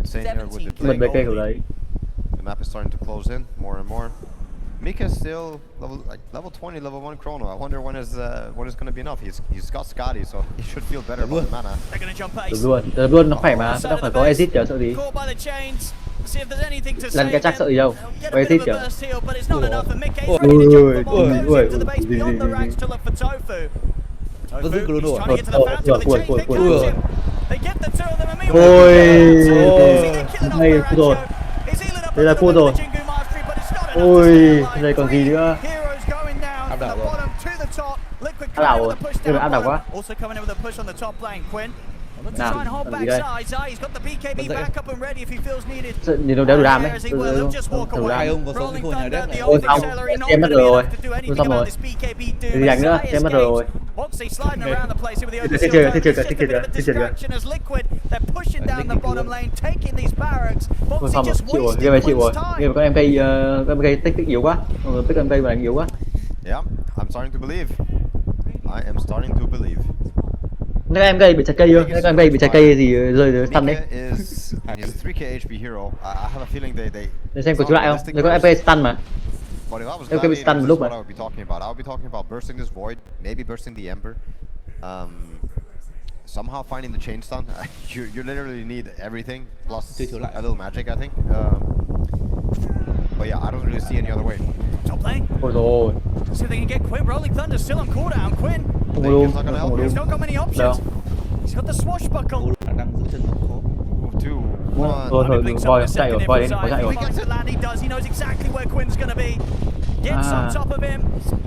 Same here with the play. The map is starting to close in more and more. Mika is still level 20, level 1 chrono. I wonder when is going to be enough. He's got Scotty, so he should feel better about the mana. Được luôn, nó khỏe mà, nó phải có exit chứ, sợ gì. Lần cái chắc sợ gì đâu, có exit chứ. Ui. Nó giữ chrono à? Ôi, hay rồi. Đây là cua rồi. Ôi, đây còn gì nữa? Áp đảo rồi. Áp đảo rồi, nhưng mà áp đảo quá. Nào, làm gì đây? Nhìn đâu đéo đủ đam đấy. Đủ đam. Ôi xong, em mất rồi. Ôi xong rồi. Gì đánh nữa, em mất rồi. Thích chưa. Ôi xong rồi, chịu rồi, game này chịu rồi. Game có MK tích yếu quá. Tích MK mà đánh yếu quá. Yeah, I'm starting to believe. I am starting to believe. Cái MK bị chặt cây chưa? Cái MK bị chặt cây gì rơi dưới stun đấy. He's 3k HP hero. I have a feeling they để xem có chịu lại không? Để có MK stun mà. MK bị stun một lúc mà. I'll be talking about bursting this void, maybe bursting the ember. Somehow finding the chain stun. You literally need everything plus a little magic, I think. But yeah, I don't really see any other way. Top lane. Ôi rồi. See if they can get Quinn. Rolling Thunder still on cooldown. Quinn. Không luôn. He's not got many options. He's got the swashbuckle. Khả năng giữ chân nó khó. Thôi, voi chạy rồi, voi đến, voi chạy rồi. He does. He knows exactly where Quinn's gonna be. Gets on top of him.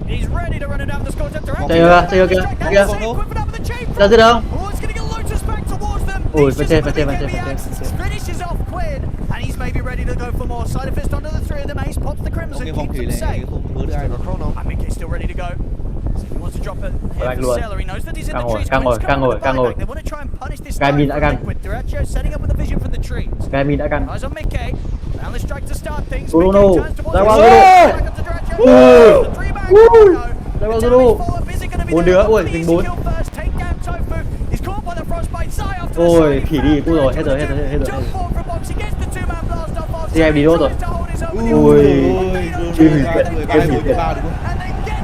He's ready to run it down the score direction. Chạy kìa. Ra giết đâu? Ôi, phải chết. Finishes off Quinn, and he's maybe ready to go for more. Side of fist onto the three of them. Ace pops the crimson, keeps them safe. And Mickey's still ready to go. So he wants to drop it here for Seller. He knows that he's in the trees. Căng rồi. They want to try and punish this guy. Liquid. Derecho setting up with a vision from the trees. Cái min đã căng. Eyes on Mickey. Now let's strike to start things. Bruno. Ra qua Bruno. 4 đứa, ui, mình 4. Ôi, khỉ đi, cua rồi, hết rồi. Thì em đi đâu rồi? Ui, đi hủy diệt.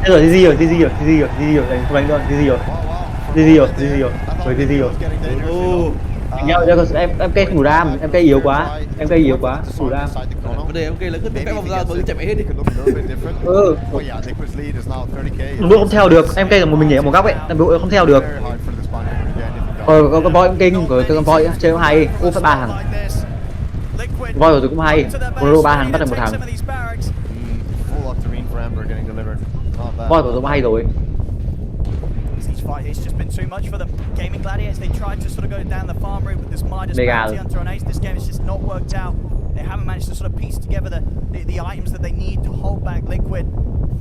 Hết rồi, GG rồi, đánh luôn, GG rồi. Nhau em cây không đủ đam, em cây yếu quá, đủ đam. Vấn đề MK lấy cái vòng ra mới chạy mẹ hết đi. Đội không theo được, em cây là một mình nhảy ở một góc ấy, đội không theo được. Có con voi cũng kinh, có con voi chơi cũng hay, ô phải 3 thằng. Voi rồi cũng hay, Pro 3 thằng bắt được 1 thằng. Voi của tôi cũng hay rồi. These fights, it's just been too much for them. Gaming Gladiators, they tried to sort of go down the farm route with this Midas bounty hunter on Ace. This game has just not worked out. They haven't managed to sort of piece together the items that they need to hold back Liquid.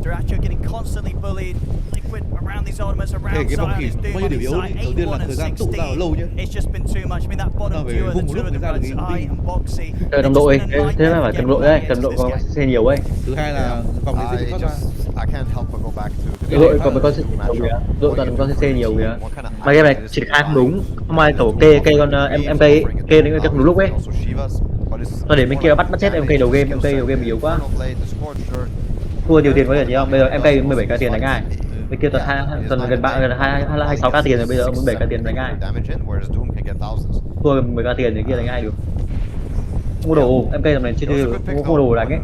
Duracho getting constantly bullied. Liquid around these ultimates, around Zion is doing on his side 8-1 and 16. It's just been too much. I mean, that bottom duo, the two of them, Eye and Boxy. Đồng đội, thế mà phải cầm đội đấy, cầm đội có xe nhiều ấy. Thứ hai là vòng này sẽ có I can't help but go back to đội còn có xe nhiều kìa, đội toàn có xe nhiều kìa. Mà game này triển khai không đúng, không ai tổ kê con em cây đến cái đúng lúc ấy. Thôi để bên kia bắt chết em cây đầu game yếu quá. Thua nhiều tiền có gì không? Bây giờ em cây 17k tiền đánh ai? Bên kia toàn gần 26k tiền rồi, bây giờ 17k tiền đánh ai? Thua 10k tiền thì kia đánh ai được? Không có đồ, em cây tầm này chưa không có đồ đánh ấy.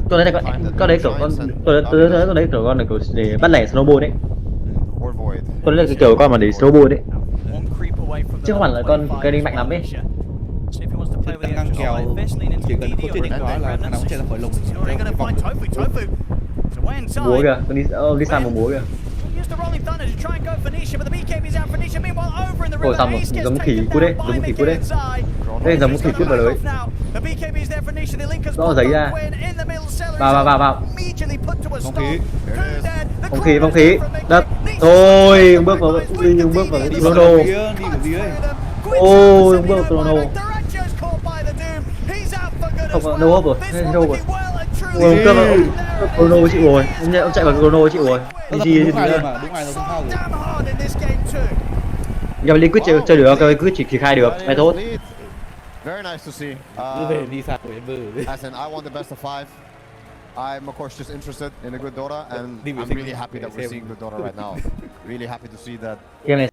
Tôi thấy con đấy kiểu con đấy kiểu con này kiểu để bắt lẻ snowboard đấy. Con đấy là kiểu con mà để snowboard đấy. Chứ không hẳn là con cây đi mạnh lắm ấy. Tăng ngang kèo chỉ cần có chuyện đánh đó là thằng nào cũng chạy ra khỏi lồng. Múa kìa, con đi sang một múa kìa. Ôi xong rồi, giống khỉ cút đấy, đây giống khỉ cút vào lưới. Rõ giấy ra. Vào. Phong khí, đất. Thôi, bước vào Chrono. Ôi, bước vào Chrono. Không, đâu hấp rồi, đâu rồi. Ôi, cướp vào Chrono chịu rồi, ông chạy vào Chrono chịu rồi. Gì đúng ai rồi mà, đúng ai rồi không sao rồi. Giờ Liquid chơi được, cái Liquid chỉ khai được, phải tốt. Very nice to see. Cứ về đi sạc của em bơ. As in, I want the best of 5. I'm of course just interested in a good Dota, and I'm really happy that we're seeing good Dota right now. Really happy to see that. Game này